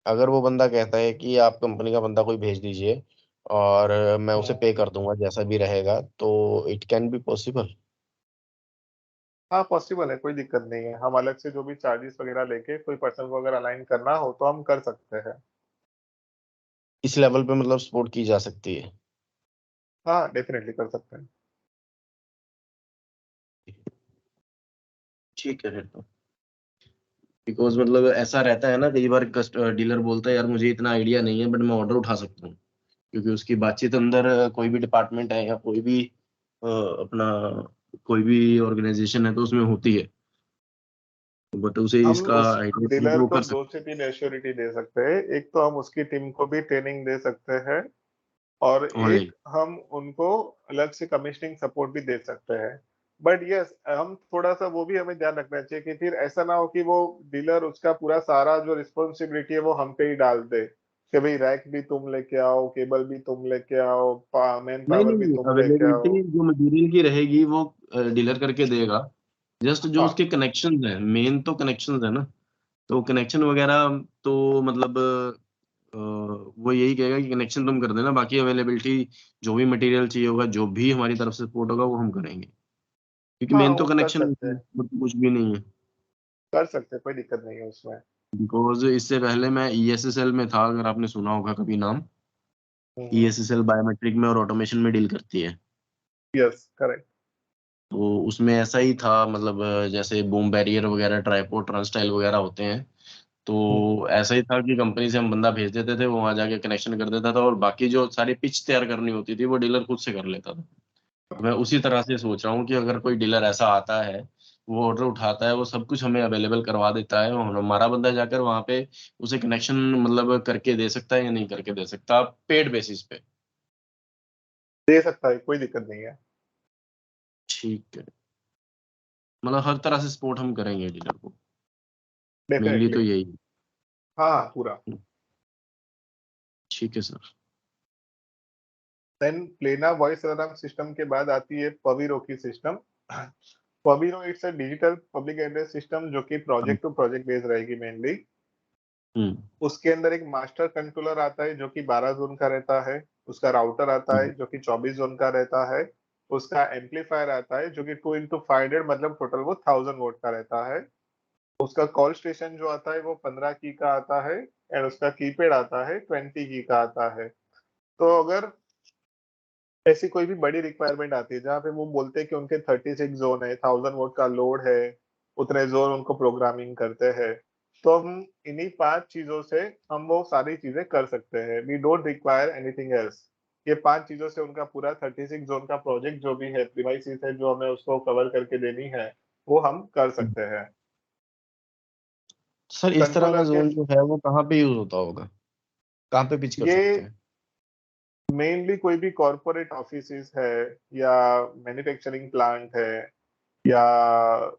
अगर वो बंदा कहता है कि आप कंपनी का बंदा कोई भेज दीजिए और मैं उसे पे कर दूंगा जैसा भी रहेगा, तो इट कैन बी पॉसिबल? हाँ पॉसिबल है, कोई दिक्कत नहीं है। हम अलग से जो भी चार्जेस वगैरह लेके कोई पर्सन को अगर अलाइन करना हो तो हम कर सकते हैं। इस लेवल पे मतलब सपोर्ट की जा सकती है? हाँ डेफिनेटली कर सकते हैं। ठीक है फिर तो। बिकॉज मतलब ऐसा रहता है ना, कई बार डीलर बोलता है यार मुझे इतना आइडिया नहीं है बट मैं ऑर्डर उठा सकता हूँ, क्योंकि उसकी बातचीत अंदर कोई भी डिपार्टमेंट है या कोई भी अपना कोई भी ऑर्गेनाइजेशन है तो उसमें होती है, बट उसे हम इसका उस आइडिया नहीं है तो डीलर वो को कर दो सकता से तीन एश्योरिटी दे सकते हैं। एक तो हम उसकी टीम को भी ट्रेनिंग दे सकते हैं, और है एक ऑनलाइन। हम उनको अलग से कमिश्निंग सपोर्ट भी दे सकते हैं। बट यस हम थोड़ा सा वो भी हमें ध्यान रखना चाहिए कि फिर ऐसा ना हो कि वो डीलर उसका पूरा सारा जो रिस्पॉन्सिबिलिटी है वो हम पे ही डाल दे कि भाई रैक भी तुम लेके आओ, केबल भी तुम लेके आओ, मैन नहीं पावर भी नहीं, तुम लेके आओ। अवेलेबिलिटी जो मटेरियल की रहेगी वो डीलर करके देगा। जस्ट जो हाँ उसके कनेक्शंस हैं, मेन तो कनेक्शंस है ना, तो कनेक्शन वगैरह तो मतलब वो यही कहेगा कि कनेक्शन तुम कर देना, बाकी अवेलेबिलिटी जो भी मटेरियल चाहिए होगा, जो भी हमारी तरफ से सपोर्ट होगा वो हम करेंगे, क्योंकि हाँ मेन तो वो कर कनेक्शन सकते हैं। कुछ भी नहीं है। कर सकते हैं, कोई दिक्कत नहीं है उसमें। बिकॉज इससे पहले मैं ईएसएसएल में था, अगर आपने सुना होगा कभी नाम। हम्म। ईएसएसएल बायोमेट्रिक में और ऑटोमेशन में डील करती है। Yes correct. तो उसमें ऐसा ही था, मतलब जैसे बूम बैरियर वगैरह, ट्राइपॉड, ट्रांसटाइल वगैरह होते हैं, तो ऐसा ही था कि कंपनी से हम बंदा भेज देते थे, वो वहां जाके कनेक्शन कर देता था और बाकी जो सारी पिच तैयार करनी होती थी वो डीलर खुद से कर लेता था। मैं उसी तरह से सोच रहा हूँ कि अगर कोई डीलर ऐसा आता है, वो ऑर्डर उठाता है, वो सब कुछ हमें अवेलेबल करवा देता है, और हमारा बंदा जाकर वहां पे उसे कनेक्शन मतलब करके दे सकता है या नहीं करके दे सकता, पेड बेसिस पे। दे सकता है, कोई दिक्कत नहीं है। ठीक है, मतलब हर तरह से सपोर्ट हम करेंगे डीलर को, मेनली डेफिनेटली। तो यही है। हाँ हाँ पूरा। ठीक है sir. Then Plena voice alarm system के बाद आती है पवीरो की system. Paviro it's a digital public address system जो कि प्रोजेक्ट टू प्रोजेक्ट बेस्ड रहेगी मेनली। हम्म। उसके अंदर एक मास्टर कंट्रोलर आता है जो कि 12 जोन का रहता है। उसका राउटर आता है हम्म। जो कि 24 जोन का रहता है। उसका एम्पलीफायर आता है जो कि 2 into 500 मतलब टोटल वो 1000 वोट का रहता है। उसका कॉल स्टेशन जो आता है वो 15 की का आता है। एंड उसका कीपैड आता है 20 की का आता है। तो अगर ऐसी कोई भी बड़ी रिक्वायरमेंट आती है जहाँ पे वो बोलते हैं कि उनके 36 जोन है, 1000 वोट का लोड है, उतने जोन उनको प्रोग्रामिंग करते हैं, तो हम इन्हीं 5 चीजों से हम वो सारी चीजें कर सकते हैं। We don't require anything else. ये 5 चीजों से उनका पूरा 36 जोन का प्रोजेक्ट जो भी है, डिवाइसेस है जो हमें उसको कवर करके देनी है, वो हम कर सकते हैं। सर इस तरह का कंट्रोलर के जोन जो है वो कहाँ पे यूज होता होगा, कहाँ पे पिच कर ये सकते हैं? मेनली कोई भी कॉरपोरेट ऑफिसेज है, या मैन्युफैक्चरिंग प्लांट है, या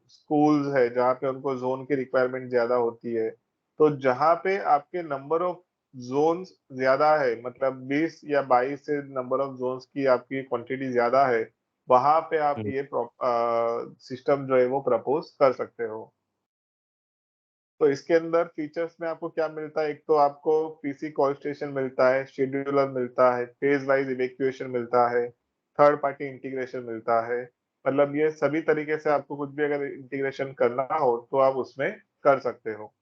स्कूल्स है जहाँ पे उनको जोन की रिक्वायरमेंट ज्यादा होती है। तो जहाँ पे आपके नंबर ऑफ जोन्स ज्यादा है, मतलब 20 या 22 से नंबर ऑफ जोन्स की आपकी क्वांटिटी ज्यादा है, वहां पे आप हम्म। ये सिस्टम जो है वो प्रपोज कर सकते हो। तो इसके अंदर फीचर्स में आपको क्या मिलता है, एक तो आपको पीसी कॉल स्टेशन मिलता है, शेड्यूलर मिलता है, फेज वाइज इवैक्यूएशन मिलता है, थर्ड पार्टी इंटीग्रेशन मिलता है, मतलब ये सभी तरीके से आपको कुछ भी अगर इंटीग्रेशन करना हो तो आप उसमें कर सकते हो।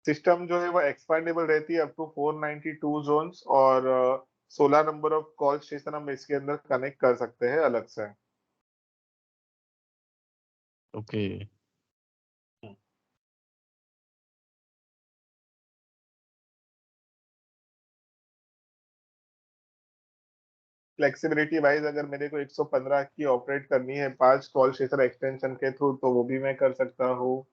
सिस्टम जो है वो एक्सपांडेबल रहती है अप टू 492 जोन्स, और 16 नंबर ऑफ कॉल स्टेशन हम इसके अंदर कनेक्ट कर सकते हैं अलग से। ओके। फ्लेक्सिबिलिटी वाइज अगर मेरे को 115 की ऑपरेट करनी है 5 कॉल स्टेशन एक्सटेंशन के थ्रू, तो वो भी मैं कर सकता हूँ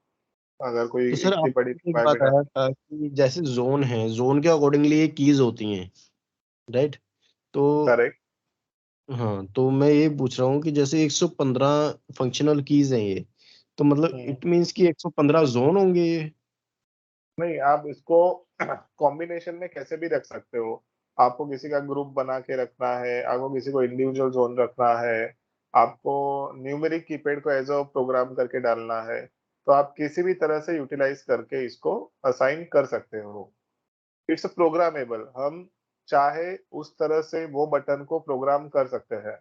अगर कोई तो सर इतनी आप बड़ी एक बात रिक्वायरमेंट। है कि जैसे जोन है, जोन के अकॉर्डिंगली ये कीज होती हैं, राइट? तो करेक्ट। हाँ, तो मैं ये पूछ रहा हूँ कि जैसे 115 फंक्शनल कीज हैं ये, तो मतलब इट मींस कि 115 जोन होंगे ये? नहीं, आप इसको कॉम्बिनेशन में कैसे भी रख सकते हो। आपको किसी का ग्रुप बना के रखना है, आपको किसी को इंडिविजुअल जोन रखना है, आपको न्यूमेरिक कीपैड को एज अ प्रोग्राम करके डालना है, तो आप किसी भी तरह से यूटिलाइज करके इसको असाइन कर सकते हो। इट्स प्रोग्रामेबल, हम चाहे उस तरह से वो बटन को प्रोग्राम कर सकते हैं।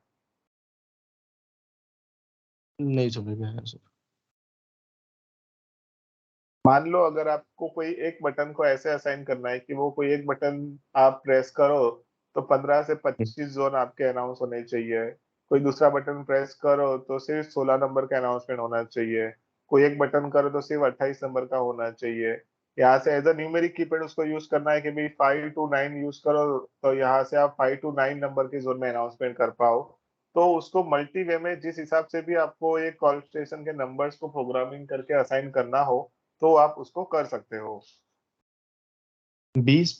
नहीं समझ में आया सर। मान लो अगर आपको कोई एक बटन को ऐसे असाइन करना है कि वो कोई एक बटन आप प्रेस करो तो 15 से 25 जोन आपके अनाउंस होने चाहिए। कोई दूसरा बटन प्रेस करो तो सिर्फ 16 नंबर का अनाउंसमेंट होना चाहिए। कोई एक बटन करो तो सिर्फ 28 नंबर का होना चाहिए। यहाँ से एज अ न्यूमेरिक कीपैड उसको यूज करना है कि भाई 5 to 9 यूज करो, तो यहाँ से आप 5 to 9 नंबर के जोन में अनाउंसमेंट कर पाओ। तो उसको मल्टी वे में जिस हिसाब से भी आपको एक कॉल स्टेशन के नंबर्स को प्रोग्रामिंग करके असाइन करना हो, तो आप उसको कर सकते हो। 20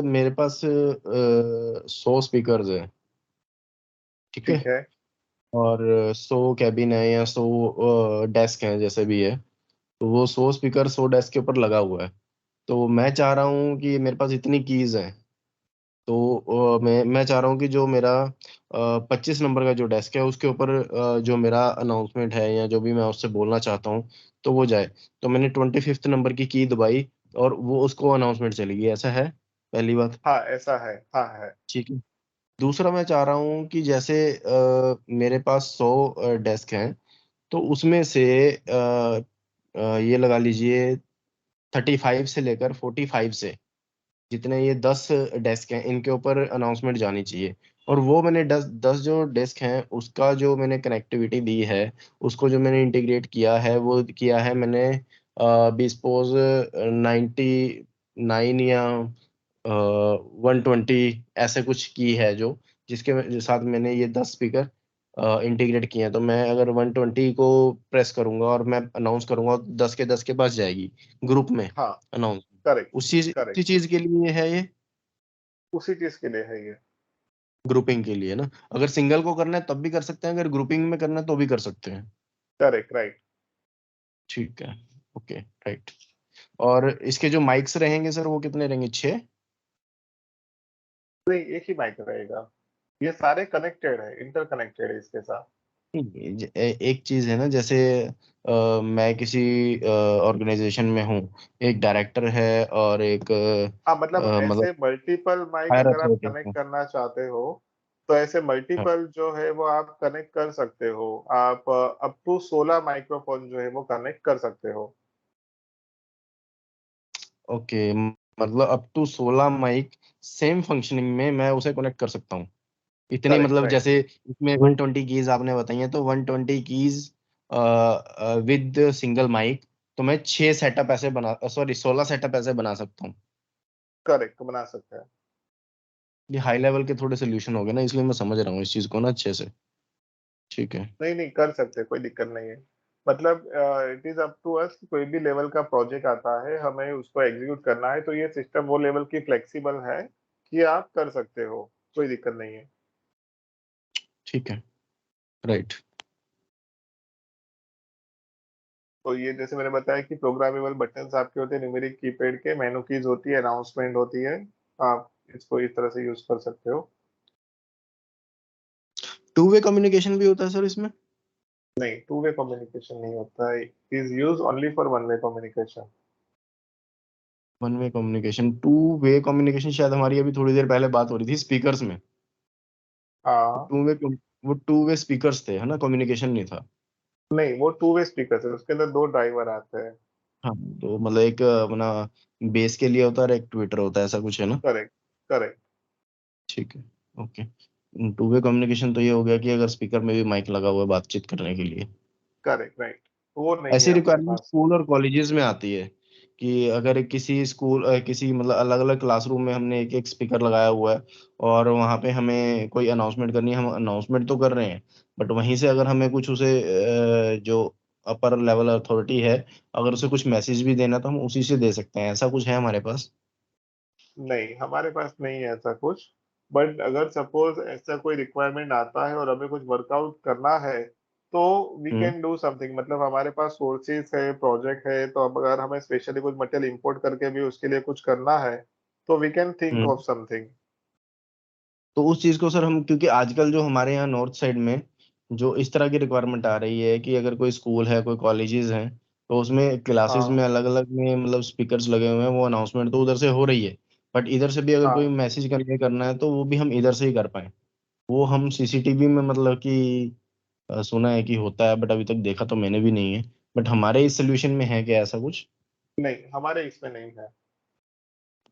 मेरे पास 100 स्पीकर्स है, ठीक है? ठीक है। और 100 कैबिन है या 100 डेस्क हैं, जैसे भी है। तो वो 100 स्पीकर 100 डेस्क के ऊपर लगा हुआ है। तो मैं चाह रहा हूँ कि मेरे पास इतनी कीज हैं, तो मैं चाह रहा हूँ कि जो मेरा 25 नंबर का जो डेस्क है उसके ऊपर जो मेरा अनाउंसमेंट है या जो भी मैं उससे बोलना चाहता हूँ तो वो जाए। तो मैंने 25th नंबर की दबाई और वो उसको अनाउंसमेंट चली गई, ऐसा है? पहली बात। हाँ ऐसा है, हाँ है। ठीक है। दूसरा मैं चाह रहा हूँ कि जैसे मेरे पास 100 डेस्क हैं, तो उसमें से ये लगा लीजिए 35 से लेकर 45 से जितने ये 10 डेस्क हैं इनके ऊपर अनाउंसमेंट जानी चाहिए। और वो मैंने 10 जो डेस्क हैं उसका जो मैंने कनेक्टिविटी दी है, उसको जो मैंने इंटीग्रेट किया है वो किया है मैंने बिस्पोज 99 या 120 ऐसे कुछ की है, जो जिसके साथ मैंने ये 10 स्पीकर इंटीग्रेट किए हैं। तो मैं अगर 120 को प्रेस करूंगा और मैं अनाउंस करूंगा, 10 के 10 के पास जाएगी ग्रुप में हाँ। अनाउंस। करेक्ट। उसी करेक्ट। चीज के लिए है ये, उसी चीज के लिए है ये। ग्रुपिंग के लिए ना? अगर सिंगल को करना है तब भी कर सकते हैं, अगर ग्रुपिंग में करना है तो भी कर सकते हैं। Correct, right. ठीक है। ओके। राइट। और इसके जो माइक्स रहेंगे सर वो कितने रहेंगे, 6? नहीं, एक ही माइक रहेगा। ये सारे कनेक्टेड है, इंटरकनेक्टेड है इसके साथ। एक चीज है ना, जैसे मैं किसी ऑर्गेनाइजेशन में हूँ, एक डायरेक्टर है और एक हाँ, मतलब मतलब ऐसे मल्टीपल माइक हायर अगर आप अथॉरिटी कनेक्ट है। करना चाहते हो, तो ऐसे हाँ। मल्टीपल जो है वो आप कनेक्ट कर सकते हो। आप अप टू 16 माइक्रोफोन जो है वो कनेक्ट कर सकते हो। ओके, मतलब up to 16 mic same functioning में मैं उसे कनेक्ट कर सकता हूँ। इतनी करेक्ट, मतलब राइट। जैसे इसमें 120 कीज आपने बताई हैं, तो 120 कीज विद सिंगल माइक, तो मैं 6 सेटअप ऐसे बना, सॉरी 16 सेटअप ऐसे बना सकता हूँ। करेक्ट, बना सकते हैं। ये हाई लेवल के थोड़े सोल्यूशन हो गए ना, इसलिए मैं समझ रहा हूँ इस चीज को ना अच्छे से। ठीक है। नहीं नहीं, कर सकते हैं, कोई दिक्कत नहीं है। मतलब it is up to us, कोई भी लेवल का प्रोजेक्ट आता है हमें उसको एग्जीक्यूट करना है, तो ये सिस्टम वो लेवल की फ्लेक्सिबल है कि आप कर सकते हो, कोई दिक्कत नहीं है। ठीक है। राइट। तो ये जैसे मैंने बताया कि प्रोग्रामेबल बटन्स आपके होते हैं, न्यूमेरिक कीपैड के, मेनू कीज होती है, अनाउंसमेंट होती है। आप इसको इस तरह से यूज कर सकते हो। टू वे कम्युनिकेशन भी होता है सर इसमें? नहीं, टू वे कम्युनिकेशन नहीं होता है, is use only for one way communication. One way communication, two way communication शायद हमारी अभी थोड़ी देर पहले बात हो रही थी स्पीकर्स में। हाँ। वो टू वे स्पीकर्स थे, है ना, कम्युनिकेशन नहीं था। नहीं, वो टू वे स्पीकर है, उसके अंदर दो ड्राइवर आते हैं। हाँ, तो मतलब एक अपना बेस के लिए होता है और एक ट्विटर होता है, ऐसा कुछ है ना। करेक्ट, करेक्ट, ठीक है। ओके। टू वे कम्युनिकेशन तो ये हो गया कि अगर स्पीकर में भी माइक लगा हुआ है बातचीत करने के लिए। Correct, right. वो नहीं है ऐसी अपने रिक्वायरमेंट पास। स्कूल और कॉलेजेस में आती है कि अगर किसी स्कूल किसी मतलब अलग अलग क्लासरूम में हमने एक एक स्पीकर लगाया हुआ है और वहाँ पे हमें कोई अनाउंसमेंट करनी है, हम अनाउंसमेंट तो कर रहे हैं, बट वहीं से अगर हमें कुछ उसे जो अपर लेवल अथॉरिटी है, अगर उसे कुछ मैसेज भी देना तो हम उसी से दे सकते हैं, ऐसा कुछ है हमारे पास। नहीं, हमारे पास नहीं है ऐसा कुछ। बट अगर सपोज ऐसा कोई रिक्वायरमेंट आता है और हमें कुछ वर्कआउट करना है, तो we hmm. Can do something. मतलब हमारे पास सोर्सेज है, प्रोजेक्ट है, तो अब अगर हमें स्पेशली कुछ मटेरियल इंपोर्ट करके भी उसके लिए कुछ करना है, तो we can think hmm. Of something. तो उस चीज को सर हम, क्योंकि आजकल जो हमारे यहाँ नॉर्थ साइड में जो इस तरह की रिक्वायरमेंट आ रही है कि अगर कोई स्कूल है, कोई कॉलेजेस हैं, तो उसमें क्लासेस में हाँ, अलग अलग में मतलब स्पीकर्स लगे हुए हैं, वो अनाउंसमेंट तो उधर से हो रही है, बट इधर से भी अगर कोई हाँ। मैसेज कन्वे करना है तो वो भी हम इधर से ही कर पाए। वो हम सीसीटीवी में मतलब कि सुना है कि होता है, बट अभी तक देखा तो मैंने भी नहीं है। बट हमारे इस सोल्यूशन में है क्या ऐसा कुछ? नहीं, हमारे इसमें नहीं है।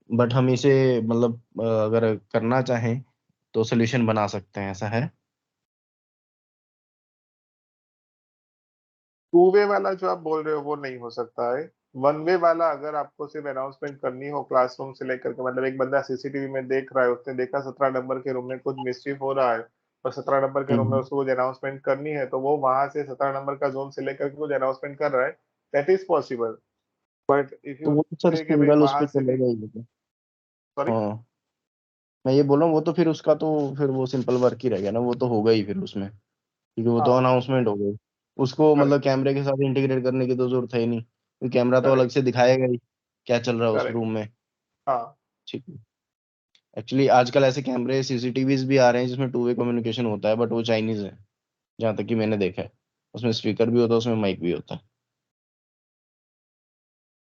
बट हम इसे मतलब अगर करना चाहें तो सोल्यूशन बना सकते हैं, ऐसा है? टू वे वाला जो आप बोल रहे हो वो नहीं हो सकता है। वन वे वाला, अगर आपको सिर्फ अनाउंसमेंट करनी हो क्लासरूम से लेकर के, मतलब एक बंदा सीसीटीवी में देख रहा है, उसने देखा 17 नंबर के रूम में कुछ मिसचीफ हो रहा है, और 17 नंबर के रूम में हम्म। उसको कुछ अनाउंसमेंट करनी है, तो वो वहां से 17 नंबर का जोन से लेकर के कुछ अनाउंसमेंट कर रहा है। That is possible. But if तो यू वो तो सर से कि भाई सिंगल उस पे वहां से भी। चलेगा ही लेकिन। सॉरी। हाँ, मैं ये बोल रहा हूँ वो तो फिर उसका तो फिर वो सिंपल वर्क ही रहेगा ना, वो तो होगा ही फिर उसमें, क्योंकि वो तो हाँ, अनाउंसमेंट हो गई। उसको मतलब करेक्ट, कैमरे के साथ इंटीग्रेट करने की तो जरूरत है ही नहीं, क्योंकि कैमरा तो अलग करेक्ट, से दिखाएगा ही क्या चल रहा है उस करेक्ट। रूम में। हाँ, ठीक है। एक्चुअली आजकल ऐसे कैमरे सीसीटीवीज भी आ रहे हैं जिसमें टू वे कम्युनिकेशन होता है, बट वो चाइनीज है, जहाँ तक कि मैंने देखा है। उसमें स्पीकर भी होता है, उसमें माइक भी होता है।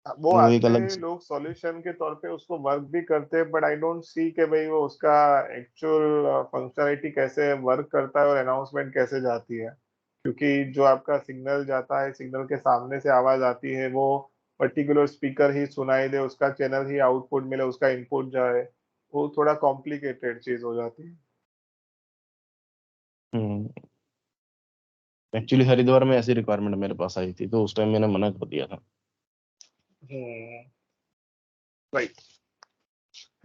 वो वो एक आते अलग। हैं लोग सॉल्यूशन के तौर पे उसको वर्क भी करते हैं, बट आई डोंट सी कि भाई वो उसका एक्चुअल फंक्शनैलिटी कैसे वर्क करता है और अनाउंसमेंट कैसे जाती है। क्योंकि जो आपका सिग्नल जाता है, सिग्नल के सामने से आवाज आती है, वो पर्टिकुलर स्पीकर ही सुनाई दे, उसका चैनल ही आउटपुट मिले, उसका इनपुट जाए, वो थोड़ा कॉम्प्लिकेटेड चीज हो जाती है। हम्म। एक्चुअली हरिद्वार में ऐसी रिक्वायरमेंट मेरे पास आई थी, तो उस टाइम मैंने मना कर दिया था। हम्म, राइट।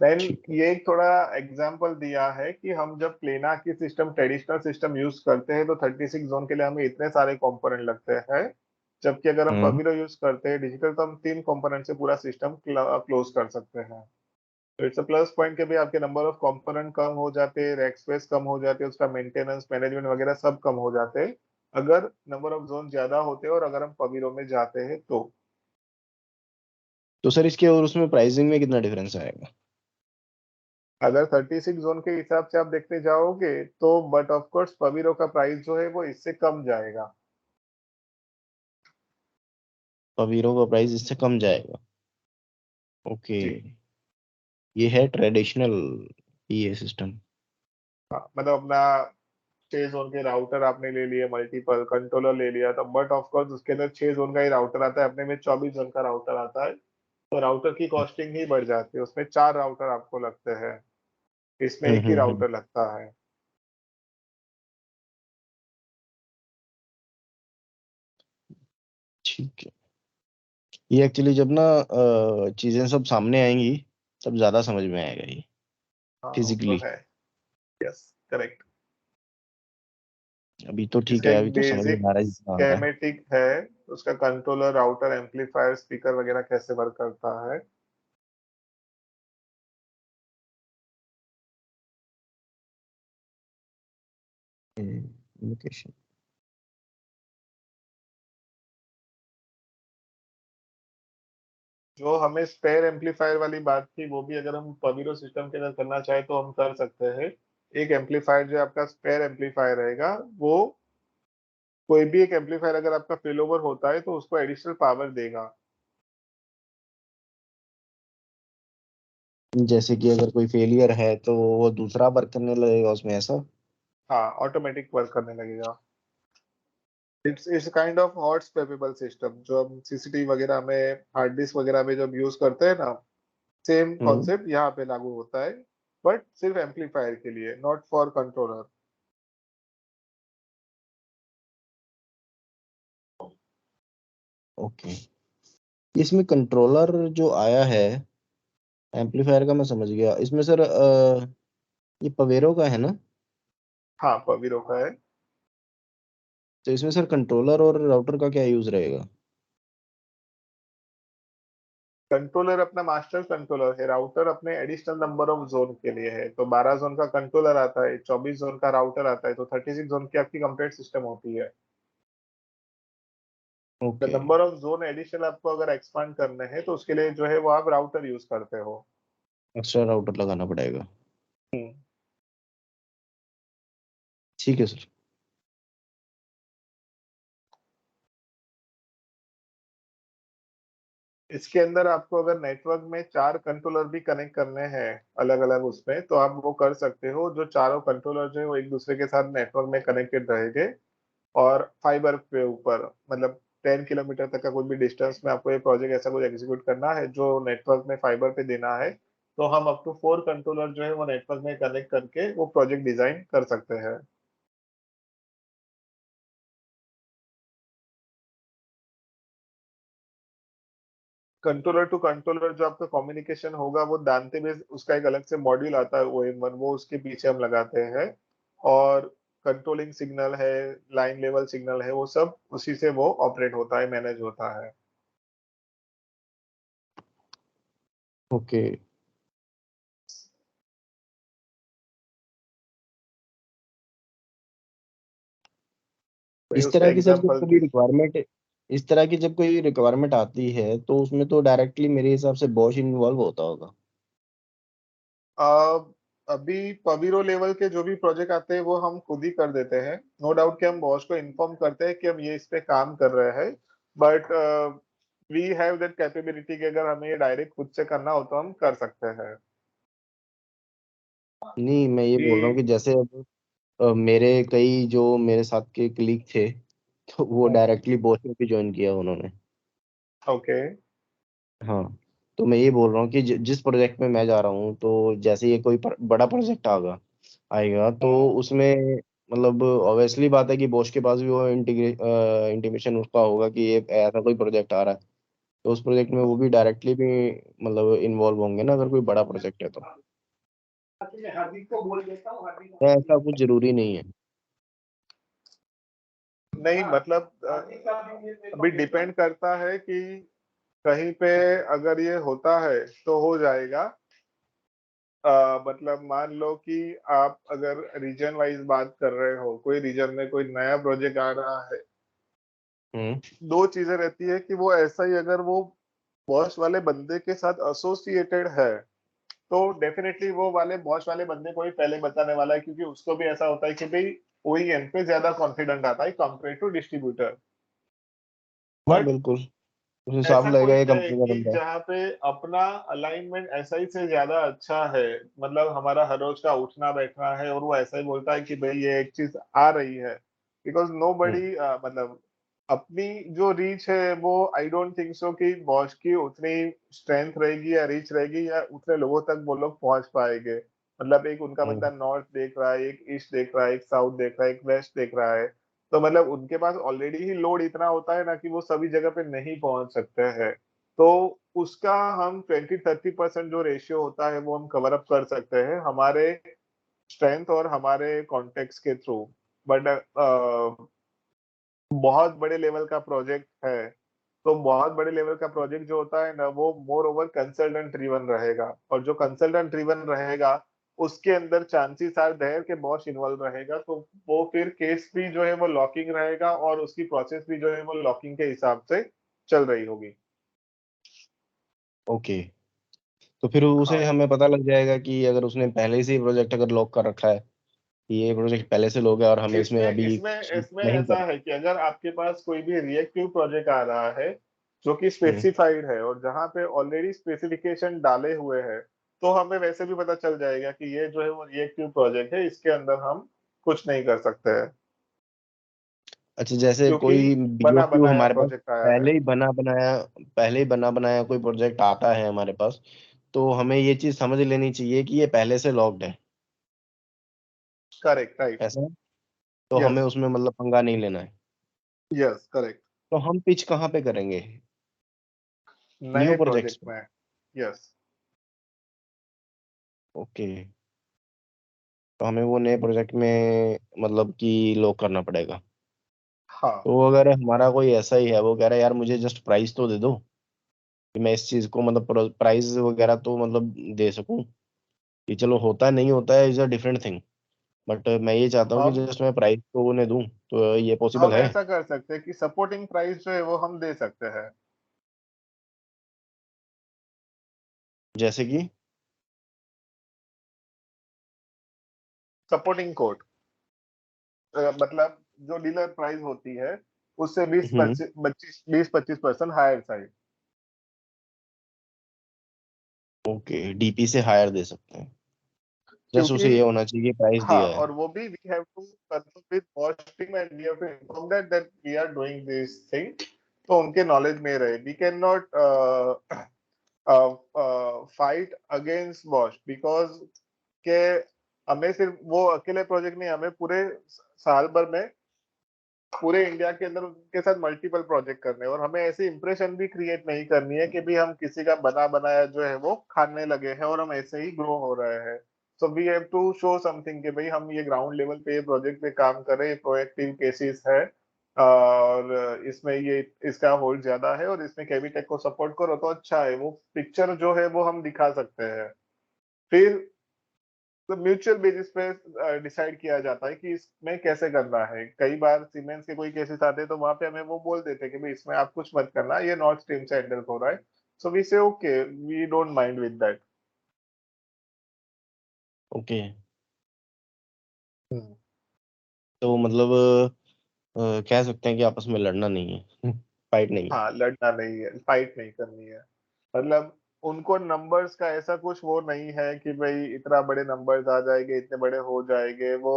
देन ठीक है। ये एक थोड़ा एग्जांपल दिया है कि हम जब प्लेना की सिस्टम, ट्रेडिशनल सिस्टम यूज करते हैं, तो 36 जोन के लिए हमें इतने सारे कंपोनेंट लगते हैं। जबकि अगर हम हम्म। पबीरो यूज करते हैं डिजिटल, तो हम 3 कंपोनेंट से पूरा सिस्टम क्लोज कर सकते हैं। तो इट्स अ प्लस पॉइंट कि भाई आपके नंबर ऑफ कंपोनेंट कम हो जाते हैं, रैक स्पेस कम हो जाती है, उसका मेंटेनेंस मैनेजमेंट वगैरह सब कम हो जाते हैं, अगर नंबर ऑफ जोन ज्यादा होते हैं और अगर हम पबीरो में जाते हैं तो। तो सर इसके और उसमें प्राइसिंग में कितना डिफरेंस आएगा? अगर 36 जोन के हिसाब से आप देखते जाओगे, तो बट ऑफ कोर्स पवीरो का प्राइस जो है वो इससे कम जाएगा। पवीरो का प्राइस इससे कम जाएगा? ओके। जी। ये है ट्रेडिशनल ये सिस्टम। हाँ, मतलब अपना 6 जोन के राउटर आपने ले लिए, मल्टीपल कंट्रोलर ले लिया, तो बट ऑफ कोर्स उसके अंदर 6 जोन का ही राउटर आता है, अपने में 24 जोन का राउटर आता है, तो राउटर की कॉस्टिंग ही बढ़ जाती है, उसमें 4 राउटर आपको लगते हैं, इसमें एक ही हम्म। राउटर लगता है। ठीक है। ये एक्चुअली जब ना चीजें सब सामने आएंगी तब ज्यादा समझ में आएगा ये, हाँ, वो तो फिजिकली। है। Yes, correct. अभी तो ठीक इसका है, एक अभी तो समझ में बेसिक आ रहा है जितना आ रहा स्केमेटिक है, उसका कंट्रोलर, राउटर, एम्पलीफायर, स्पीकर वगैरह कैसे वर्क करता है। है। लोकेशन। जो हमें स्पेयर एम्पलीफायर वाली बात थी, वो भी अगर हम पवीरो सिस्टम के अंदर करना चाहे तो हम कर सकते हैं। एक एम्पलीफायर जो आपका स्पेयर एम्पलीफायर रहेगा, वो कोई भी एक एम्पलीफायर अगर आपका फेल ओवर होता है तो उसको एडिशनल पावर देगा। जैसे कि अगर कोई फेलियर है तो वो दूसरा वर्क करने लगेगा उसमें, ऐसा? हाँ ऑटोमेटिक वर्क करने लगेगा। It's kind of hot swappable system, जो हम सीसीटीवी वगैरह में, हार्ड डिस्क वगैरह में जब यूज करते हैं ना, सेम हम्म। कॉन्सेप्ट यहाँ पे लागू होता है, बट सिर्फ एम्पलीफायर के लिए, नॉट फॉर कंट्रोलर। ओके, इसमें कंट्रोलर जो आया है एम्पलीफायर का मैं समझ गया। इसमें सर ये पवेरो का है ना? हाँ पवीरो का है। तो इसमें सर कंट्रोलर और राउटर का क्या यूज रहेगा? कंट्रोलर अपना मास्टर कंट्रोलर है, राउटर अपने एडिशनल नंबर ऑफ जोन के लिए है। तो 12 जोन का कंट्रोलर आता है, 24 जोन का राउटर आता है, तो 36 जोन की आपकी कंप्लीट सिस्टम होती है। The okay. Number of zone addition आपको अगर एक्सपांड करने हैं तो उसके लिए जो है वो आप राउटर यूज करते हो। एक्स्ट्रा राउटर लगाना पड़ेगा। हम्म। ठीक है सर। इसके अंदर आपको अगर नेटवर्क में 4 कंट्रोलर भी कनेक्ट करने हैं अलग अलग उसमें, तो आप वो कर सकते हो। जो चारों कंट्रोलर जो है वो एक दूसरे के साथ नेटवर्क में कनेक्टेड रहेंगे, और फाइबर पे ऊपर, मतलब 10 किलोमीटर तक का कोई भी डिस्टेंस में आपको ये प्रोजेक्ट ऐसा कुछ एग्जीक्यूट करना है जो नेटवर्क में फाइबर पे देना है, तो हम अप टू 4 कंट्रोलर जो है वो नेटवर्क में कनेक्ट करके वो प्रोजेक्ट डिजाइन कर सकते हैं। कंट्रोलर टू कंट्रोलर जो आपका कम्युनिकेशन होगा वो दांते बेस, उसका एक अलग से मॉड्यूल आता है OM1, वो उसके पीछे हम लगाते हैं। और कंट्रोलिंग सिग्नल है, लाइन लेवल सिग्नल है, वो सब उसी से वो ऑपरेट होता है, मैनेज होता है। ओके। तो ये इस उसका तरह की सर जब एग्जाम्पल कभी थी। रिक्वायरमेंट इस तरह की जब कोई रिक्वायरमेंट आती है तो उसमें तो डायरेक्टली मेरे हिसाब से बॉश इन्वॉल्व होता होगा। अ, अभी पवीरो लेवल के जो भी प्रोजेक्ट आते हैं वो हम खुद ही कर देते हैं। नो डाउट कि हम बॉस को इन्फॉर्म करते हैं कि हम ये इस पे काम कर रहे हैं, but we have that capability कि अगर हमें ये डायरेक्ट खुद से करना हो तो हम कर सकते हैं। नहीं, मैं ये बोल रहा हूँ कि कि जैसे अब मेरे कई जो मेरे साथ के कलीग थे तो वो डायरेक्टली बॉश में भी ज्वाइन किया उन्होंने। ओके। हाँ। तो मैं ये बोल रहा हूँ कि जिस प्रोजेक्ट में मैं जा रहा हूँ तो जैसे ये कोई बड़ा प्रोजेक्ट आएगा आएगा तो उसमें मतलब ऑब्वियसली बात है कि बॉस के पास भी वो इंटीमेशन उसका होगा कि ये ऐसा कोई प्रोजेक्ट आ रहा है। तो उस प्रोजेक्ट में वो भी डायरेक्टली भी मतलब इन्वॉल्व होंगे ना, अगर कोई बड़ा प्रोजेक्ट है तो। ऐसा कुछ जरूरी नहीं है। नहीं मतलब अभी डिपेंड करता है कि कहीं पे अगर ये होता है तो हो जाएगा। मतलब मान लो कि आप अगर रीजन वाइज बात कर रहे हो, कोई रीजन में कोई नया प्रोजेक्ट आ रहा है, हम्म। दो चीजें रहती है कि वो ऐसा ही अगर वो बॉस वाले बंदे के साथ एसोसिएटेड है, तो डेफिनेटली वो वाले बॉस वाले बंदे को ही पहले बताने वाला है, क्योंकि उसको भी ऐसा होता है कि भाई OEM पे ज्यादा कॉन्फिडेंट आता है कंपेयर टू डिस्ट्रीब्यूटर। हाँ बट बिल्कुल, उस हिसाब ऐसा लगेगा कोई ये है कंपनी का कि बंदा है। जहाँ पे अपना अलाइनमेंट SI से ज्यादा अच्छा है, मतलब हमारा हर रोज का उठना बैठना है, और वो ऐसा ही बोलता है कि भाई ये एक चीज आ रही है, बिकॉज नो हम्म। बडी, मतलब अपनी जो रीच है वो आई डोंट थिंक सो कि बॉस की उतनी स्ट्रेंथ रहेगी या रीच रहेगी या उतने लोगों तक वो लोग पहुंच पाएंगे। मतलब एक उनका बंदा हम्म। नॉर्थ देख रहा है, एक ईस्ट देख रहा है, एक साउथ देख रहा है, एक वेस्ट देख रहा है, तो मतलब उनके पास ऑलरेडी ही लोड इतना होता है ना कि वो सभी जगह पे नहीं पहुंच सकते हैं। तो उसका हम 20-30% जो रेशियो होता है वो हम कवर अप कर सकते हैं हमारे स्ट्रेंथ और हमारे कॉन्टेक्ट के थ्रू। बट बहुत बड़े लेवल का प्रोजेक्ट है, तो बहुत बड़े लेवल का प्रोजेक्ट जो होता है ना वो मोर ओवर कंसल्टेंट ड्रिवन रहेगा, और जो कंसल्टेंट ड्रिवन रहेगा उसके अंदर चांसेस आर देयर के बॉस इन्वॉल्व रहेगा, तो वो फिर केस भी जो है वो लॉकिंग रहेगा, और उसकी प्रोसेस भी जो है वो लॉकिंग के हिसाब से चल रही होगी। ओके। तो फिर उसे हाँ हमें पता लग जाएगा कि अगर उसने पहले से ही प्रोजेक्ट अगर लॉक कर रखा है कि ये प्रोजेक्ट पहले से लोग है और हमें इसमें इसमें अभी इसमें कुछ इसमें नहीं ऐसा करना। है कि अगर आपके पास कोई भी रिएक्टिव प्रोजेक्ट आ रहा है जो कि हम्म। स्पेसिफाइड है, और जहाँ पे ऑलरेडी स्पेसिफिकेशन डाले हुए हैं, तो हमें वैसे भी पता चल जाएगा कि ये जो है वो रिएक्टिव प्रोजेक्ट है, इसके अंदर हम कुछ नहीं कर सकते हैं, अच्छा, जैसे क्योंकि कोई बना बीओक्यू बनाया हमारे पास प्रोजेक्ट आया है। पहले ही बना बनाया कोई प्रोजेक्ट आता है हमारे पास, तो हमें ये चीज समझ लेनी चाहिए कि ये पहले से लॉक्ड है, करेक्ट, राइट। ऐसा है? तो हमें यस, उसमें मतलब पंगा नहीं लेना है। Yes, correct. तो हम पिच कहाँ पे करेंगे? न्यू नए प्रोजेक्ट्स प्रोजेक्ट पे? में। यस। ओके। तो हमें वो नए प्रोजेक्ट में मतलब कि लॉक करना पड़ेगा। हाँ, तो अगर हमारा कोई ऐसा ही है, वो कह रहा है यार मुझे जस्ट प्राइस तो दे दो, कि मैं इस चीज को मतलब प्राइस वगैरह तो मतलब दे सकूं, कि चलो होता है नहीं होता है is a different thing, but मैं ये चाहता हूँ कि हम जस्ट मैं प्राइस तो उन्हें दूं, तो ये पॉसिबल हम है? ऐसा कर सकते हैं कि सपोर्टिंग प्राइस जो है वो हम दे सकते हैं। जैसे कि? सपोर्टिंग कोड, मतलब जो डीलर प्राइस होती है उससे बीस हम्म। पच्चीस 20-25% हायर साइड। ओके, डीपी से हायर दे सकते हैं, जस्ट क्योंकि उसे ये होना चाहिए प्राइस हाँ, दिया है। और वो भी we have to consult with watch team and we have to inform that we are doing this thing, तो उनके नॉलेज में रहे। We can not fight against Bosch, because के हमें सिर्फ वो अकेले प्रोजेक्ट नहीं, हमें पूरे साल भर में पूरे इंडिया के अंदर उनके साथ मल्टीपल प्रोजेक्ट करने हैं, और हमें ऐसी इंप्रेशन भी क्रिएट नहीं करनी है कि भी हम किसी का बना बनाया जो है वो खाने लगे हैं और हम ऐसे ही ग्रो हो रहे हैं। So we have to show something कि भाई हम ये ग्राउंड लेवल पे ये प्रोजेक्ट पे काम कर रहे हैं, प्रोएक्टिव केसेस है, और इसमें ये इसका होल्ड ज्यादा है और इसमें केवीटेक को सपोर्ट करो तो अच्छा है, वो पिक्चर जो है वो हम दिखा सकते हैं। फिर तो म्यूचुअल बेसिस पे डिसाइड किया जाता है कि इसमें कैसे करना है। कई बार सीमेंस के कोई केसेस आते हैं तो वहां पे हमें वो बोल देते हैं कि भाई इसमें आप कुछ मत करना, ये नॉर्थ स्ट्रीम से हैंडल हो रहा है। So we say okay, we don't mind with that. Okay. तो मतलब कह सकते हैं कि आपस में लड़ना नहीं है, फाइट नहीं है। हाँ, लड़ना नहीं है, फाइट नहीं करनी है। मतलब उनको नंबर्स का ऐसा कुछ वो नहीं है कि भाई इतना बड़े नंबर्स आ जाएंगे, इतने बड़े हो जाएंगे। वो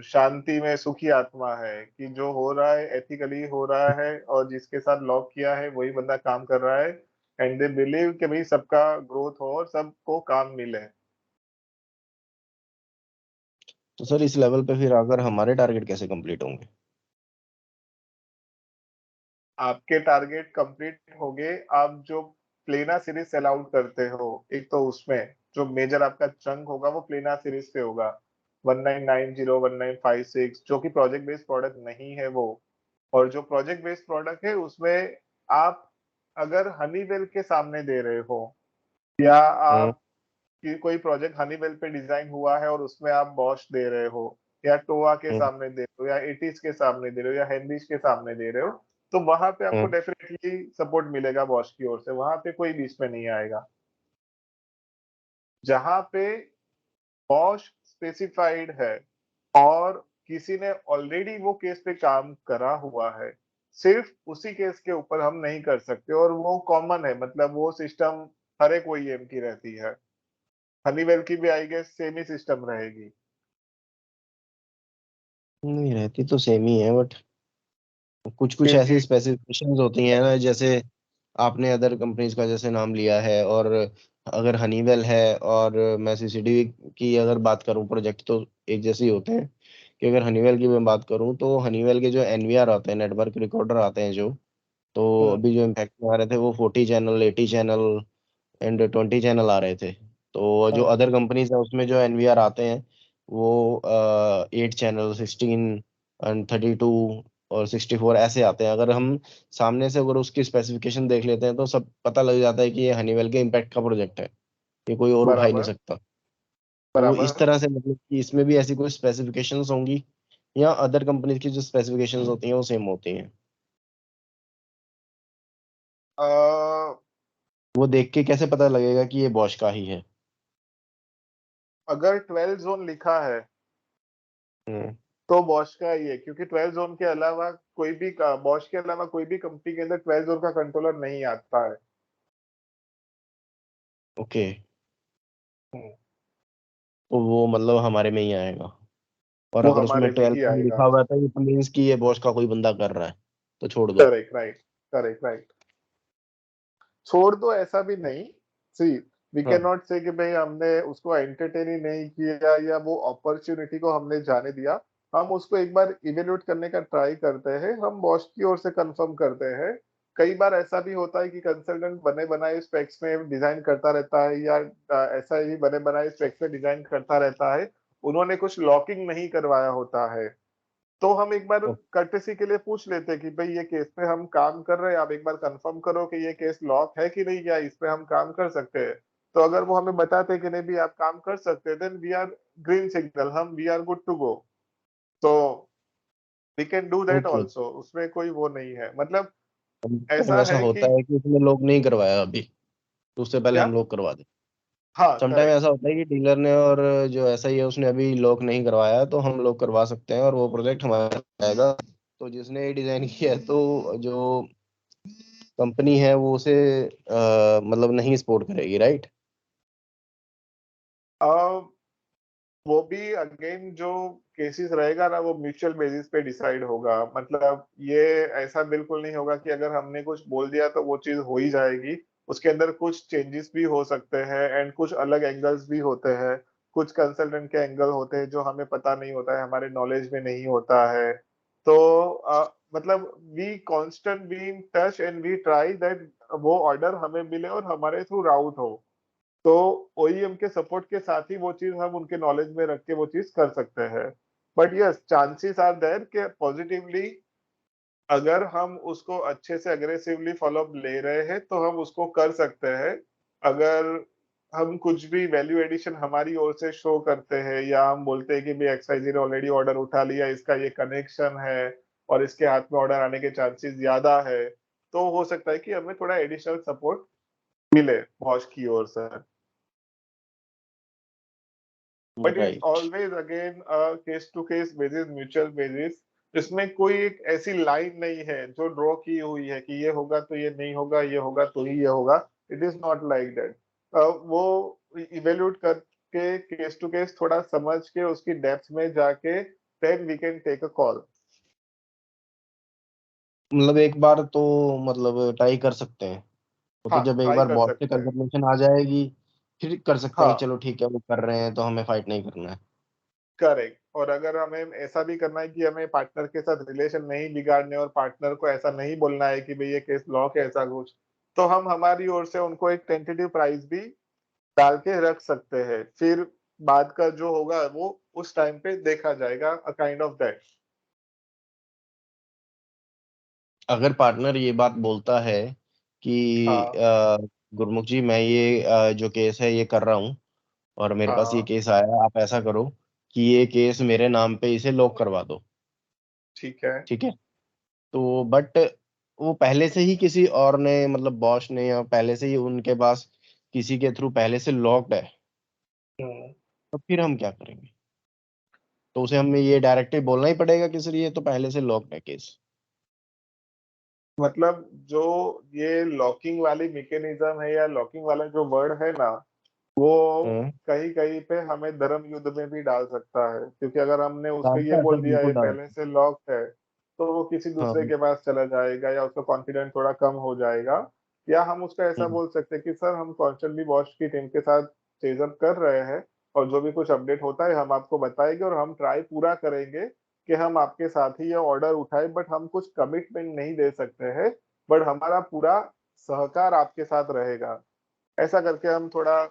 शांति में सुखी आत्मा है कि जो हो रहा है एथिकली हो रहा है, और जिसके साथ लॉक किया है वही बंदा काम कर रहा है। एंड दे बिलीव कि भाई सबका ग्रोथ हो और सबको काम मिले। तो सर इस लेवल पे फिर अगर हमारे टारगेट कैसे कंप्लीट होंगे? आपके टारगेट कंप्लीट होंगे आप जो प्लेना सीरीज सेल आउट करते हो। एक तो उसमें जो मेजर आपका चंक होगा वो प्लेना सीरीज पे होगा, 1990 1956, जो कि प्रोजेक्ट बेस्ड प्रोडक्ट नहीं है वो। और जो प्रोजेक्ट बेस्ड प्रोडक्ट है उसमें आप अगर हनीवेल के सामने दे रहे हो, या हम्म। आप कि कोई प्रोजेक्ट हनीवेल पे डिजाइन हुआ है और उसमें आप बॉश दे रहे हो, या टोआ के हम्म। सामने दे रहे हो, या एटीज के सामने दे रहे हो, या हेनरिच के सामने दे रहे हो, तो वहां पे आपको हम्म। डेफिनेटली सपोर्ट मिलेगा बॉश की ओर से, वहां पे कोई बीच में नहीं आएगा। जहां पे बॉश स्पेसिफाइड है और किसी ने ऑलरेडी वो केस पे काम करा हुआ है, सिर्फ उसी केस के ऊपर हम नहीं कर सकते, और वो कॉमन है, मतलब वो सिस्टम हर एक ओईएम की रहती है। हनीवेल की भी आई गेस सेम ही सिस्टम रहेगी। नहीं, रहती तो सेम ही है, बट कुछ कुछ फिर ऐसी भी स्पेसिफिकेशंस होती हैं ना, जैसे आपने अदर कंपनीज का जैसे नाम लिया है, और अगर हनीवेल है और मैं सीसीटीवी की अगर बात करूं, प्रोजेक्ट तो एक जैसे ही होते हैं, कि अगर हनीवेल की मैं बात करूं तो हनीवेल के जो एनवीआर आते हैं, नेटवर्क रिकॉर्डर आते हैं जो, तो हम्म, अभी जो इम्पैक्ट में आ रहे थे वो 40 चैनल, 80 चैनल एंड 20 चैनल आ रहे थे। तो जो हम्म, अदर कंपनीज है उसमें जो एनवीआर आते हैं वो 8 चैनल, 16 एंड 32 और 64 ऐसे आते हैं। अगर हम सामने से अगर उसकी स्पेसिफिकेशन देख लेते हैं तो सब पता लग जाता है कि ये हनीवेल के इम्पैक्ट का प्रोजेक्ट है, ये कोई और उठा ही नहीं बराबर, सकता। तो इस बराबर। तरह से मतलब कि इसमें भी ऐसी कोई स्पेसिफिकेशंस होंगी, या अदर कंपनीज की जो स्पेसिफिकेशंस होती हैं वो सेम होती हैं? वो देख के कैसे पता लगेगा कि ये बॉश का ही है? अगर 12 जोन लिखा है हम्म। तो बॉश का ही है, क्योंकि 12 जोन के अलावा कोई भी बॉश के अलावा कोई भी कंपनी के अंदर 12 जोन का कंट्रोलर नहीं आता है। ओके। हम्म, तो वो मतलब हमारे में ही आएगा? और वो अगर उसमें हमारे में 12 ही में आएगा। लिखा हुआ था कि मीन्स कि ये बॉस का कोई बंदा कर रहा है, तो छोड़ दो। Correct, right, correct, right. छोड़ दो ऐसा भी नहीं। सी, वी कैन हाँ। नॉट से कि भाई हमने उसको एंटरटेन ही नहीं किया या वो अपॉर्चुनिटी को हमने जाने दिया। हम उसको एक बार इवेल्युएट करने का ट्राई करते हैं, हम बॉस की ओर से कंफर्म करते हैं। कई बार ऐसा भी होता है कि कंसल्टेंट बने बनाए स्पेक्स में डिजाइन करता रहता है, या ऐसा ही बने बनाए स्पेक्स में डिजाइन करता रहता है, उन्होंने कुछ लॉकिंग नहीं करवाया होता है। तो हम एक बार ओ, कर्टेसी के लिए पूछ लेते हैं कि भाई ये केस पे हम काम कर रहे हैं, आप एक बार कंफर्म करो कि ये केस लॉक है कि नहीं, या इस पे हम काम कर सकते हैं। तो अगर वो हमें बताते हैं कि नहीं भी आप काम कर सकते हैं, then we are green signal, हम we are good to go. तो we can do that okay. Also, उसमें कोई वो नहीं है, मतलब तो ऐसा ऐसा है होता कि है कि उसने लॉक नहीं करवाया अभी, तो उससे पहले क्या। हम लॉक करवा दें। हाँ, समटाइम करेक्ट। ऐसा होता है कि डीलर ने और जो ऐसा ही है उसने अभी लॉक नहीं करवाया, तो हम लॉक करवा सकते हैं और वो प्रोजेक्ट हमारा आएगा। तो जिसने ये डिजाइन किया है, तो जो कंपनी है वो उसे मतलब नहीं सपोर्ट करेगी, राइट? वो भी अगेन जो केसेस रहेगा ना, वो म्यूचुअल बेसिस पे डिसाइड होगा। मतलब ये ऐसा बिल्कुल नहीं होगा कि अगर हमने कुछ बोल दिया तो वो चीज हो ही जाएगी। उसके अंदर कुछ चेंजेस भी हो सकते हैं, एंड कुछ अलग एंगल्स भी होते हैं। कुछ कंसल्टेंट के एंगल होते हैं जो हमें पता नहीं होता है, हमारे नॉलेज में नहीं होता है। तो मतलब we constant be in touch and we try that वो ऑर्डर हमें मिले और हमारे थ्रू राउट हो। तो ओईएम के सपोर्ट के साथ ही वो चीज हम उनके नॉलेज में रख के वो चीज कर सकते हैं। But yes, chances are there कि पॉजिटिवली अगर हम उसको अच्छे से अग्रेसिवली फॉलोअप ले रहे हैं तो हम उसको कर सकते हैं। अगर हम कुछ भी वैल्यू एडिशन हमारी ओर से शो करते हैं, या हम बोलते हैं कि भाई एक्सवाईजी ने ऑलरेडी ऑर्डर उठा लिया, इसका ये कनेक्शन है और इसके हाथ में ऑर्डर आने के चांसेस ज्यादा है, तो हो सकता है कि हमें थोड़ा एडिशनल सपोर्ट मिले बॉश की ओर से। But it's right. Always again case to case basis, mutual basis. इसमें कोई एक ऐसी लाइन नहीं है जो ड्रॉ की हुई है कि ये होगा तो ये नहीं होगा, ये होगा तो ही ये होगा। It is not like that. वो इवेल्यूट करके केस टू केस थोड़ा समझ के उसकी डेप्थ में जाके then we can take a call. मतलब एक बार तो मतलब ट्राई कर सकते हैं, वो तो हाँ, जब एक ट्राई बार कर बॉस से सकते हैं। कंफर्मेशन आ जाएगी, फिर कर सकते हैं कि हाँ, चलो ठीक है वो कर रहे हैं तो हमें फाइट नहीं करना है। करेक्ट। और अगर हमें ऐसा भी करना है कि हमें पार्टनर के साथ रिलेशन नहीं बिगाड़ने और पार्टनर को ऐसा नहीं बोलना है कि भाई ये केस लॉक है ऐसा कुछ, तो हम हमारी ओर से उनको एक टेंटेटिव प्राइस भी डाल के रख सकते हैं। फिर बाद का जो होगा वो उस टाइम पे देखा जाएगा, अ काइंड ऑफ दैट। अगर पार्टनर ये बात बोलता है कि हाँ, गुरमुख जी मैं ये जो केस है ये कर रहा हूँ, और मेरे पास ये हाँ, केस आया है, आप ऐसा करो कि ये केस मेरे नाम पे इसे लॉक करवा दो। ठीक है। ठीक है। तो बट वो पहले से ही किसी और ने मतलब बॉस ने या पहले से ही उनके पास किसी के थ्रू पहले से लॉक्ड है, हम्म। तो फिर हम क्या करेंगे? तो उसे हमें ये डायरेक्टली बोलना ही पड़ेगा कि सर ये तो पहले से लॉक्ड है केस। मतलब जो ये लॉकिंग वाली मैकेनिज्म है या लॉकिंग वाला जो वर्ड है ना, वो हम्म। कहीं कहीं पे हमें धर्म युद्ध में भी डाल सकता है, क्योंकि अगर हमने उसको ये डालता है बोल सर, दिया बिल्कुल ये पहले डालता है। से लॉक्ड है, तो वो किसी दूसरे हाँ। के पास चला जाएगा या उसका कॉन्फिडेंस थोड़ा कम हो जाएगा। या हम उसको ऐसा हम्म। बोल सकते हैं कि सर हम कॉन्स्टेंटली वॉच की टीम के साथ चेजअप कर रहे हैं, और जो भी कुछ अपडेट होता है हम आपको बताएंगे, और हम ट्राई पूरा करेंगे कि हम आपके साथ ही ये ऑर्डर उठाए, बट हम कुछ कमिटमेंट नहीं दे सकते हैं। बट हमारा पूरा सहकार आपके साथ रहेगा। ऐसा करके हम थोड़ा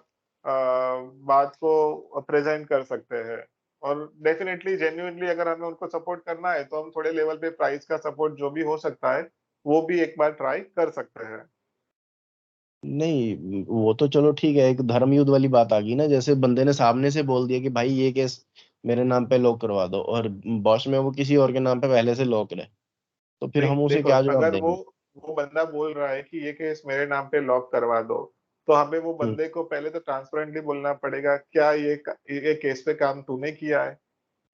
बात को प्रेजेंट कर सकते हैं। और डेफिनेटली जेन्युइनली अगर हमें उनको सपोर्ट करना है तो हम थोड़े लेवल पे प्राइस का सपोर्ट जो भी हो सकता है वो भी एक बार ट्राई कर सकते हैं। नहीं वो तो चलो ठीक है, एक धर्म युद्ध वाली बात आ गई ना, जैसे बंदे ने सामने से बोल दिया कि भाई ये केस मेरे नाम पे लॉक करवा दो, और बॉस में वो किसी और के नाम पे पहले से लॉक है, तो फिर नहीं, हम उसे देखो, क्या जवाब अगर वो देंगे? वो बंदा बोल रहा है कि ये केस मेरे नाम पे लॉक करवा दो, तो हमें वो हम्म। बंदे को पहले तो ट्रांसपेरेंटली बोलना पड़ेगा, क्या ये केस पे काम तूने किया है?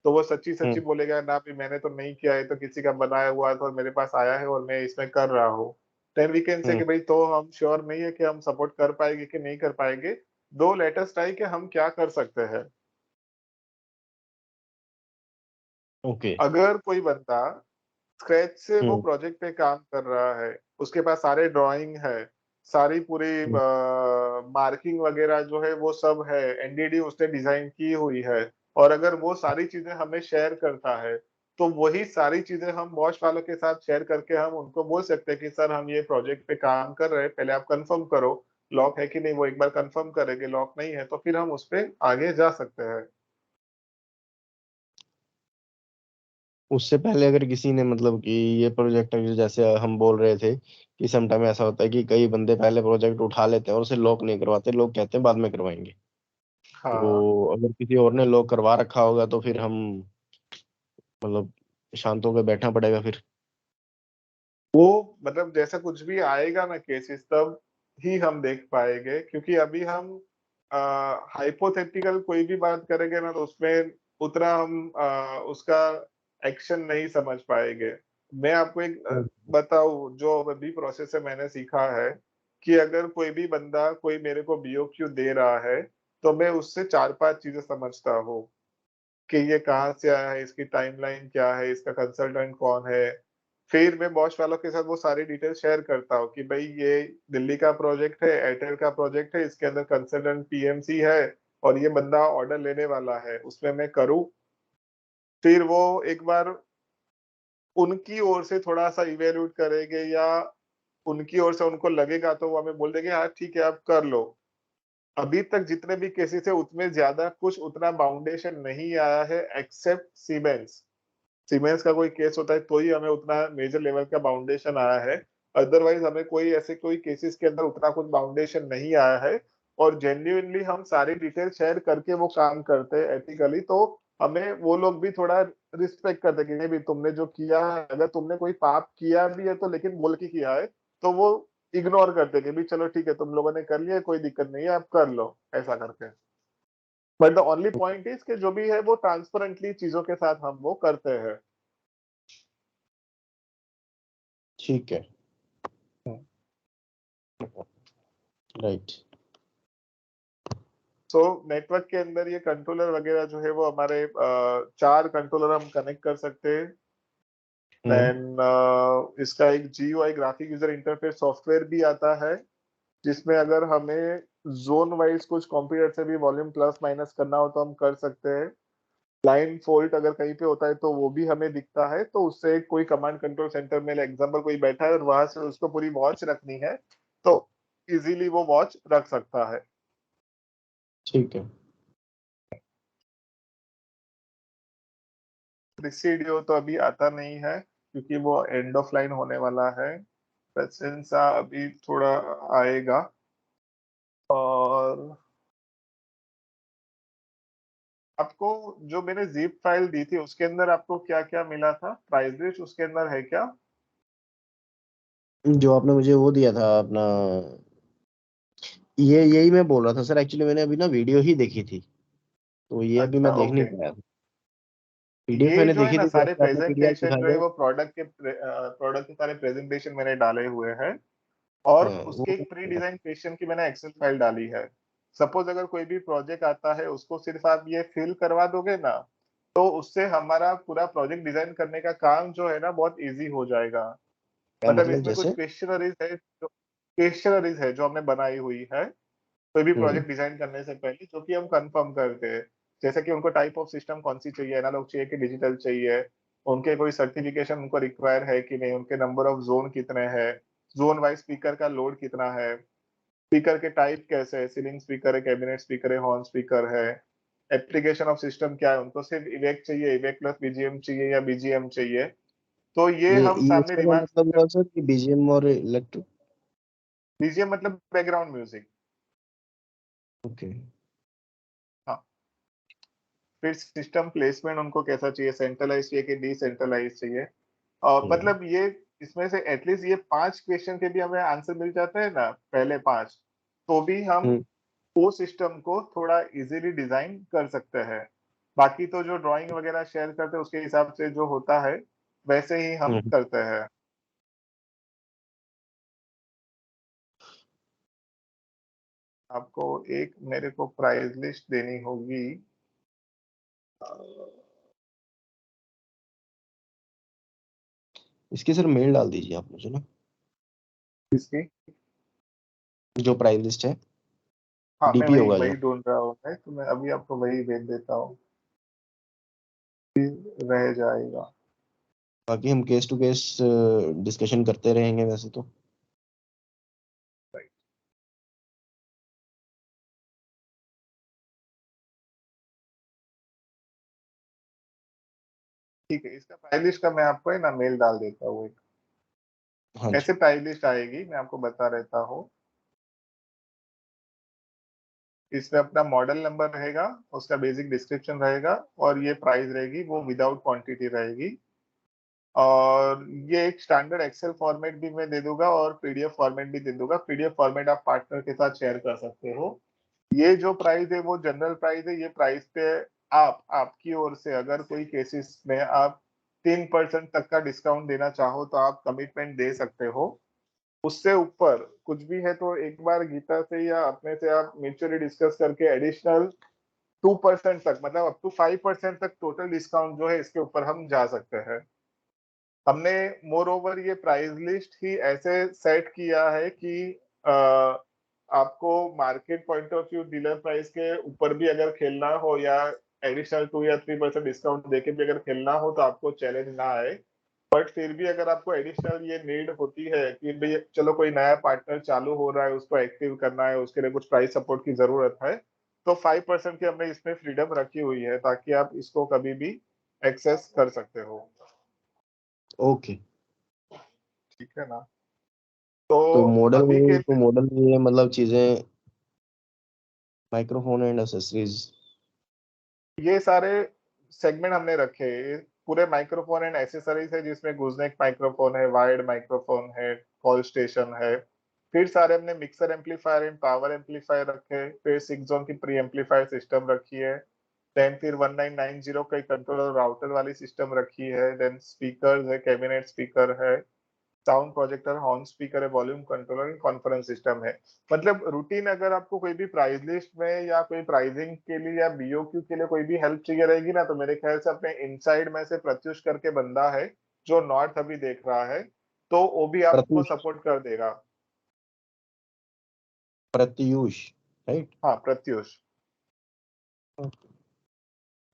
तो वो सच्ची सच्ची हम्म। बोलेगा ना भी मैंने तो नहीं किया है, तो किसी का बनाया हुआ है और मेरे पास आया है और मैं इसमें कर रहा हूँ। देन वी कैन से हम्म। कि भाई तो हम श्योर नहीं है कि हम सपोर्ट कर पाएंगे कि नहीं कर पाएंगे। दो लेटेस्ट आई कि हम क्या कर सकते हैं। ओके। अगर कोई बंदा स्क्रैच से वो हम्म प्रोजेक्ट पे काम कर रहा है, उसके पास सारे ड्राइंग है, सारी पूरी हम्म मार्किंग वगैरह जो है वो सब है, एनडीडी उसने डिजाइन की हुई है, और अगर वो सारी चीजें हमें शेयर करता है, तो वही सारी चीजें हम बॉश वालों के साथ शेयर करके हम उनको बोल सकते हैं कि सर हम ये प्रोजेक्ट पे काम कर रहे हैं, पहले आप कंफर्म करो लॉक है कि नहीं। वो एक बार कंफर्म करेंगे, लॉक नहीं है तो फिर हम उस पे आगे जा सकते हैं। उससे पहले अगर किसी ने मतलब कि ये प्रोजेक्ट, जैसे हम बोल रहे थे कि समटाइम ऐसा होता है कि कई बंदे पहले प्रोजेक्ट उठा लेते हैं और उसे लॉक नहीं करवाते, लोग कहते हैं बाद में करवाएंगे। हाँ, तो अगर किसी और ने लॉक करवा रखा होगा तो फिर हम मतलब शांत होकर बैठना पड़ेगा फिर। वो मतलब जैसा कुछ भी आएगा ना केसेस, तब ही हम देख पाएंगे, क्योंकि अभी हम हाइपोथेटिकल कोई भी बात करेंगे ना तो उसमें उतना हम उसका एक्शन नहीं समझ पाएंगे। मैं आपको एक बताऊं जो अभी प्रोसेस है, मैंने सीखा है कि अगर कोई भी बंदा कोई मेरे को बीओक्यू दे रहा है, तो मैं उससे चार पांच चीजें समझता हूँ कि ये कहाँ से आया है, इसकी टाइमलाइन क्या है, इसका कंसल्टेंट कौन है। फिर मैं बॉश वालों के साथ वो सारी डिटेल शेयर करता हूँ कि भाई ये दिल्ली का प्रोजेक्ट है, एयरटेल का प्रोजेक्ट है, इसके अंदर कंसल्टेंट पीएमसी है, और ये बंदा ऑर्डर लेने वाला है, उसमें मैं करूँ। फिर वो एक बार उनकी ओर से थोड़ा सा इवेल्यूट करेंगे, या उनकी ओर से उनको लगेगा तो वो हमें बोल देंगे हाँ ठीक है आप कर लो। अभी तक जितने भी केसेस है उसमें ज्यादा कुछ उतना बाउंडेशन नहीं आया है, एक्सेप्ट सीमेंस। सीमेंस का कोई केस होता है तो ही हमें उतना मेजर लेवल का बाउंडेशन आया है। अदरवाइज हमें कोई ऐसे कोई केसेस के अंदर उतना कुछ बाउंडेशन नहीं आया है। और जेन्युइनली हम सारी डिटेल शेयर करके वो काम करते हैं एथिकली, तो हमें वो लोग भी थोड़ा रिस्पेक्ट करते हैं कि नहीं भी तुमने जो किया है, अगर तुमने कोई पाप किया भी है तो लेकिन बोल के किया है, तो वो इग्नोर करते हैं कि भी चलो ठीक है तुम लोगों ने कर लिया, कोई दिक्कत नहीं है आप कर लो, ऐसा करके। But the only point is कि जो भी है वो ट्रांसपेरेंटली चीजों के साथ हम वो करते हैं। ठीक है। राइट। सो नेटवर्क के अंदर ये कंट्रोलर वगैरह जो है वो हमारे चार कंट्रोलर हम कनेक्ट कर सकते हैं। हम्म देन इसका एक GUI graphic user interface software भी आता है, जिसमें अगर हमें जोन वाइज कुछ कंप्यूटर से भी वॉल्यूम प्लस माइनस करना हो तो हम कर सकते हैं। लाइन फॉल्ट अगर कहीं पे होता है तो वो भी हमें दिखता है, तो उससे कोई कमांड कंट्रोल सेंटर में एग्जांपल कोई बैठा है और वहां से उसको पूरी वॉच रखनी है, तो इजीली वो वॉच रख सकता है। ठीक है। प्रीसीडियो तो अभी आता नहीं है क्योंकि वो एंड ऑफ लाइन होने वाला है। प्रेसेंसा अभी थोड़ा आएगा। और आपको जो मैंने जिप फाइल दी थी उसके अंदर आपको क्या क्या मिला था, प्राइस लिस्ट उसके अंदर है क्या? जो आपने मुझे वो दिया था अपना, ये यही मैं बोल रहा था सर, एक्चुअली मैंने अभी ना वीडियो ही देखी थी, तो ये अभी अच्छा, मैं देख नहीं ओके। पाया था। पीडीएफ ये मैंने जो है देखी ना थी सारे जैसे आपने पीडीएफ प्रेजेंटेशन जो है दिखाया। वो प्रोडक्ट के सारे प्रेजेंटेशन मैंने डाले हुए हैं, और हाँ वो उसके एक प्री डिजाइन क्वेश्चन की मैंने एक्सेल फाइल डाली है। सपोज अगर कोई भी प्रोजेक्ट आता है उसको सिर्फ आप ये फिल करवा दोगे ना, तो उससे हमारा पूरा प्रोजेक्ट डिजाइन करने का काम जो है ना बहुत इजी हो जाएगा। क्या मतलब मतलब इसमें कुछ जैसे। क्वेश्चनरीज है जो हमने बनाई हुई है कोई भी हम्म प्रोजेक्ट डिजाइन करने से पहले, जो कि हम कंफर्म करते हैं। जैसे कि उनको टाइप ऑफ सिस्टम कौन सी चाहिए, एनालॉग चाहिए कि डिजिटल चाहिए, उनके कोई सर्टिफिकेशन उनको रिक्वायर है कि नहीं, उनके नंबर ऑफ जोन कितने हैं, जोन वाइज स्पीकर का लोड कितना है, स्पीकर के टाइप कैसे है, सीलिंग स्पीकर है, कैबिनेट स्पीकर है, हॉर्न स्पीकर है, एप्लीकेशन ऑफ सिस्टम क्या है, उनको सिर्फ इवेक चाहिए, इवेक प्लस बीजीएम चाहिए या बीजीएम चाहिए। तो ये हम ये सामने इसका क्या रिमार्क्स। मतलब हुआ सर कि बीजीएम और इलेक्ट्रो। बीजीएम मतलब बैकग्राउंड म्यूजिक। ओके। हाँ। फिर सिस्टम प्लेसमेंट उनको कैसा चाहिए, सेंट्रलाइज चाहिए कि डिसेंट्रलाइज चाहिए। हम्म मतलब ये इसमें से एटलीस्ट ये पांच क्वेश्चन के भी हमें आंसर मिल जाते हैं ना, पहले पांच, तो भी हम हम्म वो सिस्टम को थोड़ा इजीली डिजाइन कर सकते हैं। बाकी तो जो ड्राइंग वगैरह शेयर करते हैं उसके हिसाब से जो होता है वैसे ही हम हम्म। करते हैं। आपको एक मेरे को प्राइस लिस्ट देनी होगी। इसकी सर मेल डाल दीजिए आप मुझे ना, इसकी, जो प्राइस लिस्ट है, हाँ मैं डीपी वही होगा वही जो। ढूंढ रहा हूँ, मैं तो मैं अभी आपको वही भेज देता हूँ, रह जाएगा। बाकी हम केस टू केस डिस्कशन करते रहेंगे वैसे तो। ठीक है, इसका प्राइस लिस्ट का मैं आपको है ना मेल डाल देता हूँ। हाँ जी। कैसे प्राइस लिस्ट आएगी मैं आपको बता रहता हूँ। इसमें अपना मॉडल नंबर रहेगा, उसका बेसिक डिस्क्रिप्शन रहेगा, और ये प्राइस रहेगी वो विदाउट क्वांटिटी रहेगी। और ये एक स्टैंडर्ड एक्सेल फॉर्मेट भी मैं दे दूंगा और पीडीएफ फॉर्मेट भी दे दूंगा। पीडीएफ फॉर्मेट आप पार्टनर के साथ शेयर कर सकते हो। ये जो प्राइस है वो जनरल प्राइस है। ये प्राइस पे आप आपकी ओर से अगर कोई केसेस में आप 3% तक का डिस्काउंट देना चाहो तो आप कमिटमेंट दे सकते हो। उससे ऊपर कुछ भी है तो एक बार गीता से या अपने से आप म्यूचुअली डिस्कस करके एडिशनल 2% तक, मतलब अप टू 5% तक टोटल डिस्काउंट जो है इसके ऊपर हम जा सकते हैं। हमने मोर ओवर ये प्राइस लिस्ट ही ऐसे सेट किया है कि आपको market point of view dealer price के ऊपर भी अगर खेलना हो या एडिशनल 2 या 3% डिस्काउंट देके भी अगर खेलना हो तो आपको चैलेंज ना आए। बट फिर भी अगर आपको एडिशनल ये नीड होती है कि भाई चलो कोई नया पार्टनर चालू हो रहा है, उसको एक्टिव करना है, उसके लिए कुछ प्राइस सपोर्ट की जरूरत है, तो 5% की हमने इसमें फ्रीडम रखी हुई है ताकि आप इसको कभी भी एक्सेस कर सकते हो। ओके। ठीक है ना? तो तो मॉडल अभी के तो मॉडल में ये मतलब चीजें, माइक्रोफोन एंड एक्सेसरीज। ये सारे सेगमेंट हमने रखे हैं। ये पूरे माइक्रोफोन एंड एसेसरीज है जिसमें गूजनेक माइक्रोफोन है, वायर्ड माइक्रोफोन है, कॉल स्टेशन है। फिर सारे हमने mixer amplifier and power amplifier रखे। फिर 6 जोन की प्री एम्पलीफायर सिस्टम रखी है। देन फिर 1990 का कंट्रोलर राउटर वाली सिस्टम रखी है। देन स्पीकर है, कैबिनेट स्पीकर है, साउंड प्रोजेक्टर, हॉर्न स्पीकर है, वॉल्यूम कंट्रोलर, कॉन्फ्रेंस सिस्टम है। मतलब रूटीन अगर आपको कोई भी प्राइस लिस्ट में या कोई प्राइसिंग के लिए या बीओक्यू के लिए कोई भी हेल्प चाहिए रहेगी ना, तो मेरे ख्याल से अपने इनसाइड में से प्रत्युष करके बंदा है जो नॉर्थ अभी देख रहा है, तो वो भी आपको प्रत्यूष। सपोर्ट कर देगा। प्रत्यूष, राइट। हाँ, प्रत्युष।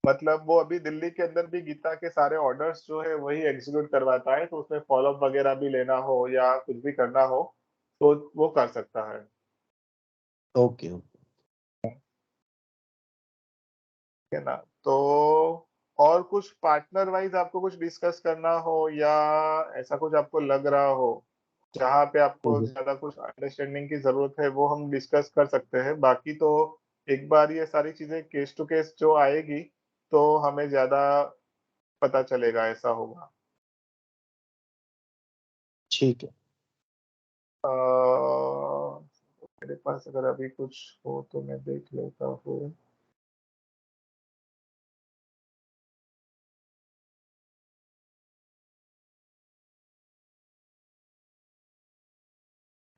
मतलब वो अभी दिल्ली के अंदर भी गीता के सारे ऑर्डर्स जो है वही एग्जीक्यूट करवाता है, तो उसमें फॉलोअप वगैरह भी लेना हो या कुछ भी करना हो तो वो कर सकता है। ओके। है ना? तो और कुछ पार्टनर वाइज आपको कुछ डिस्कस करना हो या ऐसा कुछ आपको लग रहा हो जहाँ पे आपको ओके। ज्यादा कुछ अंडरस्टैंडिंग की जरूरत है, वो हम डिस्कस कर सकते हैं। बाकी तो एक बार ये सारी चीजें केस टू केस जो आएगी तो हमें ज्यादा पता चलेगा, ऐसा होगा। ठीक है। अ, मेरे पास अगर अभी कुछ हो तो मैं देख लेता हूँ।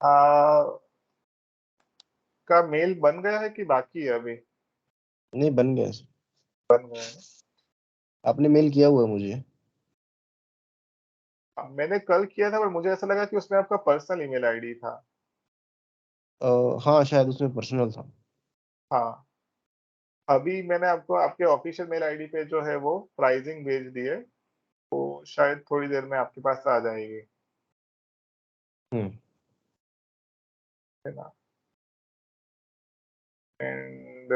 आ, का मेल बन गया है कि बाकी है अभी? नहीं, बन गया सर। बन गया है। आपने मेल किया हुआ है मुझे। मैंने कल किया था पर मुझे ऐसा लगा कि उसमें आपका पर्सनल ईमेल आईडी था। हाँ, शायद उसमें पर्सनल था। हाँ, अभी मैंने आपको आपके ऑफिशियल मेल आईडी पे जो है वो प्राइसिंग भेज दी है, तो शायद थोड़ी देर में आपके पास आ जाएगी। हम्म। है ना? एंड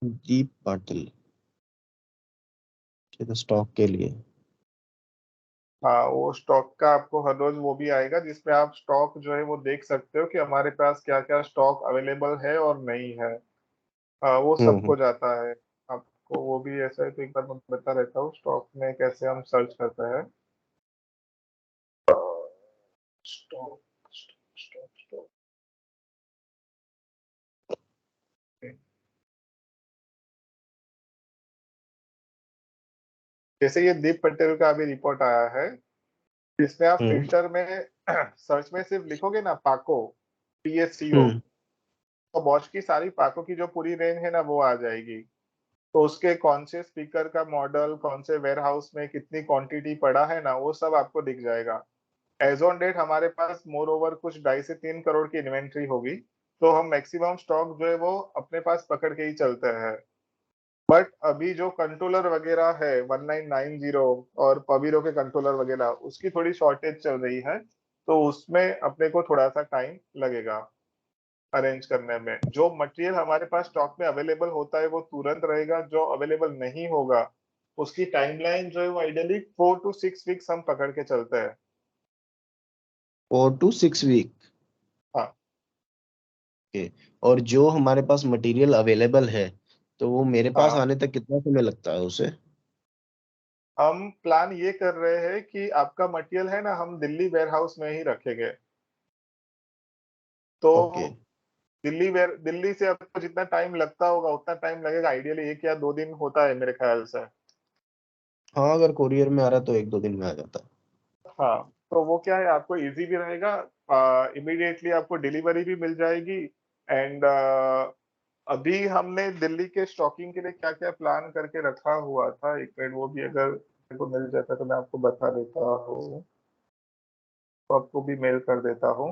दीप पाटिल, ठीक है, स्टॉक के लिए। हाँ, वो स्टॉक का आपको हर रोज वो भी आएगा जिसमें आप स्टॉक जो है वो देख सकते हो कि हमारे पास क्या क्या स्टॉक अवेलेबल है और नहीं है। वो हम्म। सबको जाता है। आपको वो भी ऐसा है तो एक बार मैं बता रहता हूँ स्टॉक में कैसे हम सर्च करते हैं। Stock stock stock stock. जैसे ये दीप पटेल का अभी रिपोर्ट आया है, इसमें आप हम्म। फिल्टर में सर्च में सिर्फ लिखोगे ना पाको, PACO, हम्म। तो बॉश की सारी पाको की जो पूरी रेंज है ना वो आ जाएगी। तो उसके कौन से स्पीकर का मॉडल, कौन से वेयर हाउस में कितनी क्वांटिटी पड़ा है ना, वो सब आपको दिख जाएगा। एज ऑन डेट हमारे पास मोर ओवर कुछ 2.5 से 3 करोड़ की इन्वेंट्री होगी, तो हम मैक्सिमम स्टॉक जो है वो अपने पास पकड़ के ही चलते हैं। बट अभी जो कंट्रोलर वगैरह है 1990 और पवीरो के कंट्रोलर वगैरह, उसकी थोड़ी शॉर्टेज चल रही है, तो उसमें अपने को थोड़ा सा टाइम लगेगा अरेंज करने में। जो मटेरियल हमारे पास स्टॉक में अवेलेबल होता है वो तुरंत रहेगा, जो अवेलेबल नहीं होगा उसकी टाइमलाइन जो है वो आइडियली 4 to 6 वीक्स हम पकड़ के चलते हैं। 4 to 6 वीक। हाँ। ओके। और जो हमारे पास मटेरियल अवेलेबल है, तो वो मेरे पास हाँ, आने तक कितना समय लगता है उसे? हम प्लान ये कर रहे हैं कि आपका मटेरियल है ना, हम दिल्ली वेयर हाउस में ही रखेंगे। तो ओके। दिल्ली से आपको जितना टाइम लगता होगा उतना टाइम लगेगा, आइडियली 1 या 2 दिन होता है मेरे ख्याल से। हाँ, अगर कोरियर में आ रहा है तो 1-2 दिन में आ जाता है। हाँ, तो वो क्या है, आपको इजी भी रहेगा, इमीडिएटली आपको डिलीवरी भी मिल जाएगी। एंड अभी हमने दिल्ली के स्टॉकिंग के लिए क्या क्या प्लान करके रखा हुआ था, एक मिनट, वो भी अगर मेरे को मिल जाता तो मैं आपको बता देता हूँ, तो आपको भी मेल कर देता हूँ।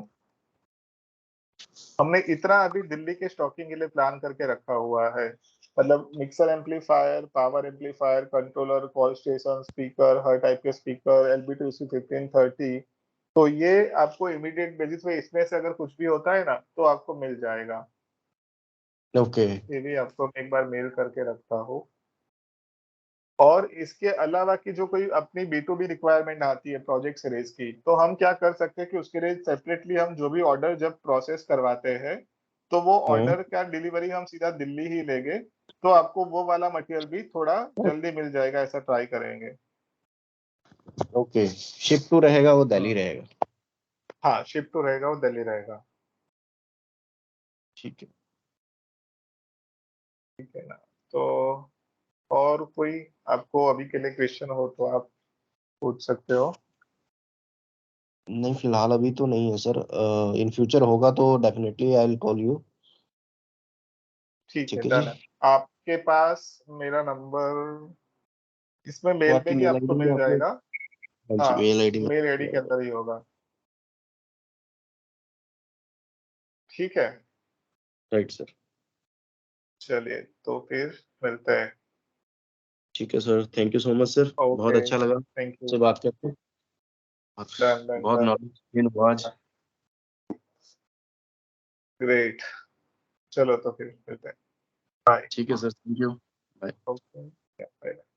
हमने इतना अभी दिल्ली के स्टॉकिंग के लिए प्लान करके रखा हुआ है, मतलब mixer amplifier, power amplifier, controller, call station, speaker, हर टाइप के स्पीकर, LB2C 1530। तो ये आपको इमीडिएट बेसिस पे इसमें से अगर कुछ भी होता है ना तो आपको मिल जाएगा। ओके। ये भी आपको मैं एक बार मेल करके रखता हूँ। और इसके अलावा की जो कोई अपनी B2B रिक्वायरमेंट आती है प्रोजेक्ट सीरीज की, तो हम क्या कर सकते हैं कि उसके लिए सेपरेटली हम जो भी ऑर्डर जब प्रोसेस करवाते हैं, तो वो हम्म। ऑर्डर का डिलीवरी हम सीधा दिल्ली ही लेंगे, तो आपको वो वाला मटेरियल भी थोड़ा जल्दी मिल जाएगा, ऐसा ट्राई करेंगे। ओके, शिप टू रहेगा वो दिल्ली हम्म। रहेगा। हाँ, शिफ्ट तो रहेगा, वो दिल्ली रहेगा। ठीक है। ठीक है ना। तो और कोई आपको अभी के लिए क्वेश्चन हो तो आप पूछ सकते हो। नहीं, फिलहाल अभी तो नहीं है सर। इन फ्यूचर होगा तो definitely I will call you. ठीक है, ठीक है जी। डन है। आपके पास मेरा नंबर इसमें वो मेल में आपकी ही मेल आपको आईडी में मिल आपने? जाएगा। हाँ जी, हाँ, मेल आईडी में। मेल आईडी के अंदर ही होगा। ठीक है। Right sir. चलिए, तो फिर मिलते हैं। ठीक है sir, thank you so much sir. बहुत ओके, अच्छा लगा थैंक से यू। बात करके। बहुत डन डन बहुत डन। नॉलेज गेन हुआ आज। ग्रेट। चलो तो फिर मिलते हैं। बाय। ठीक है सर, थैंक यू। ओके।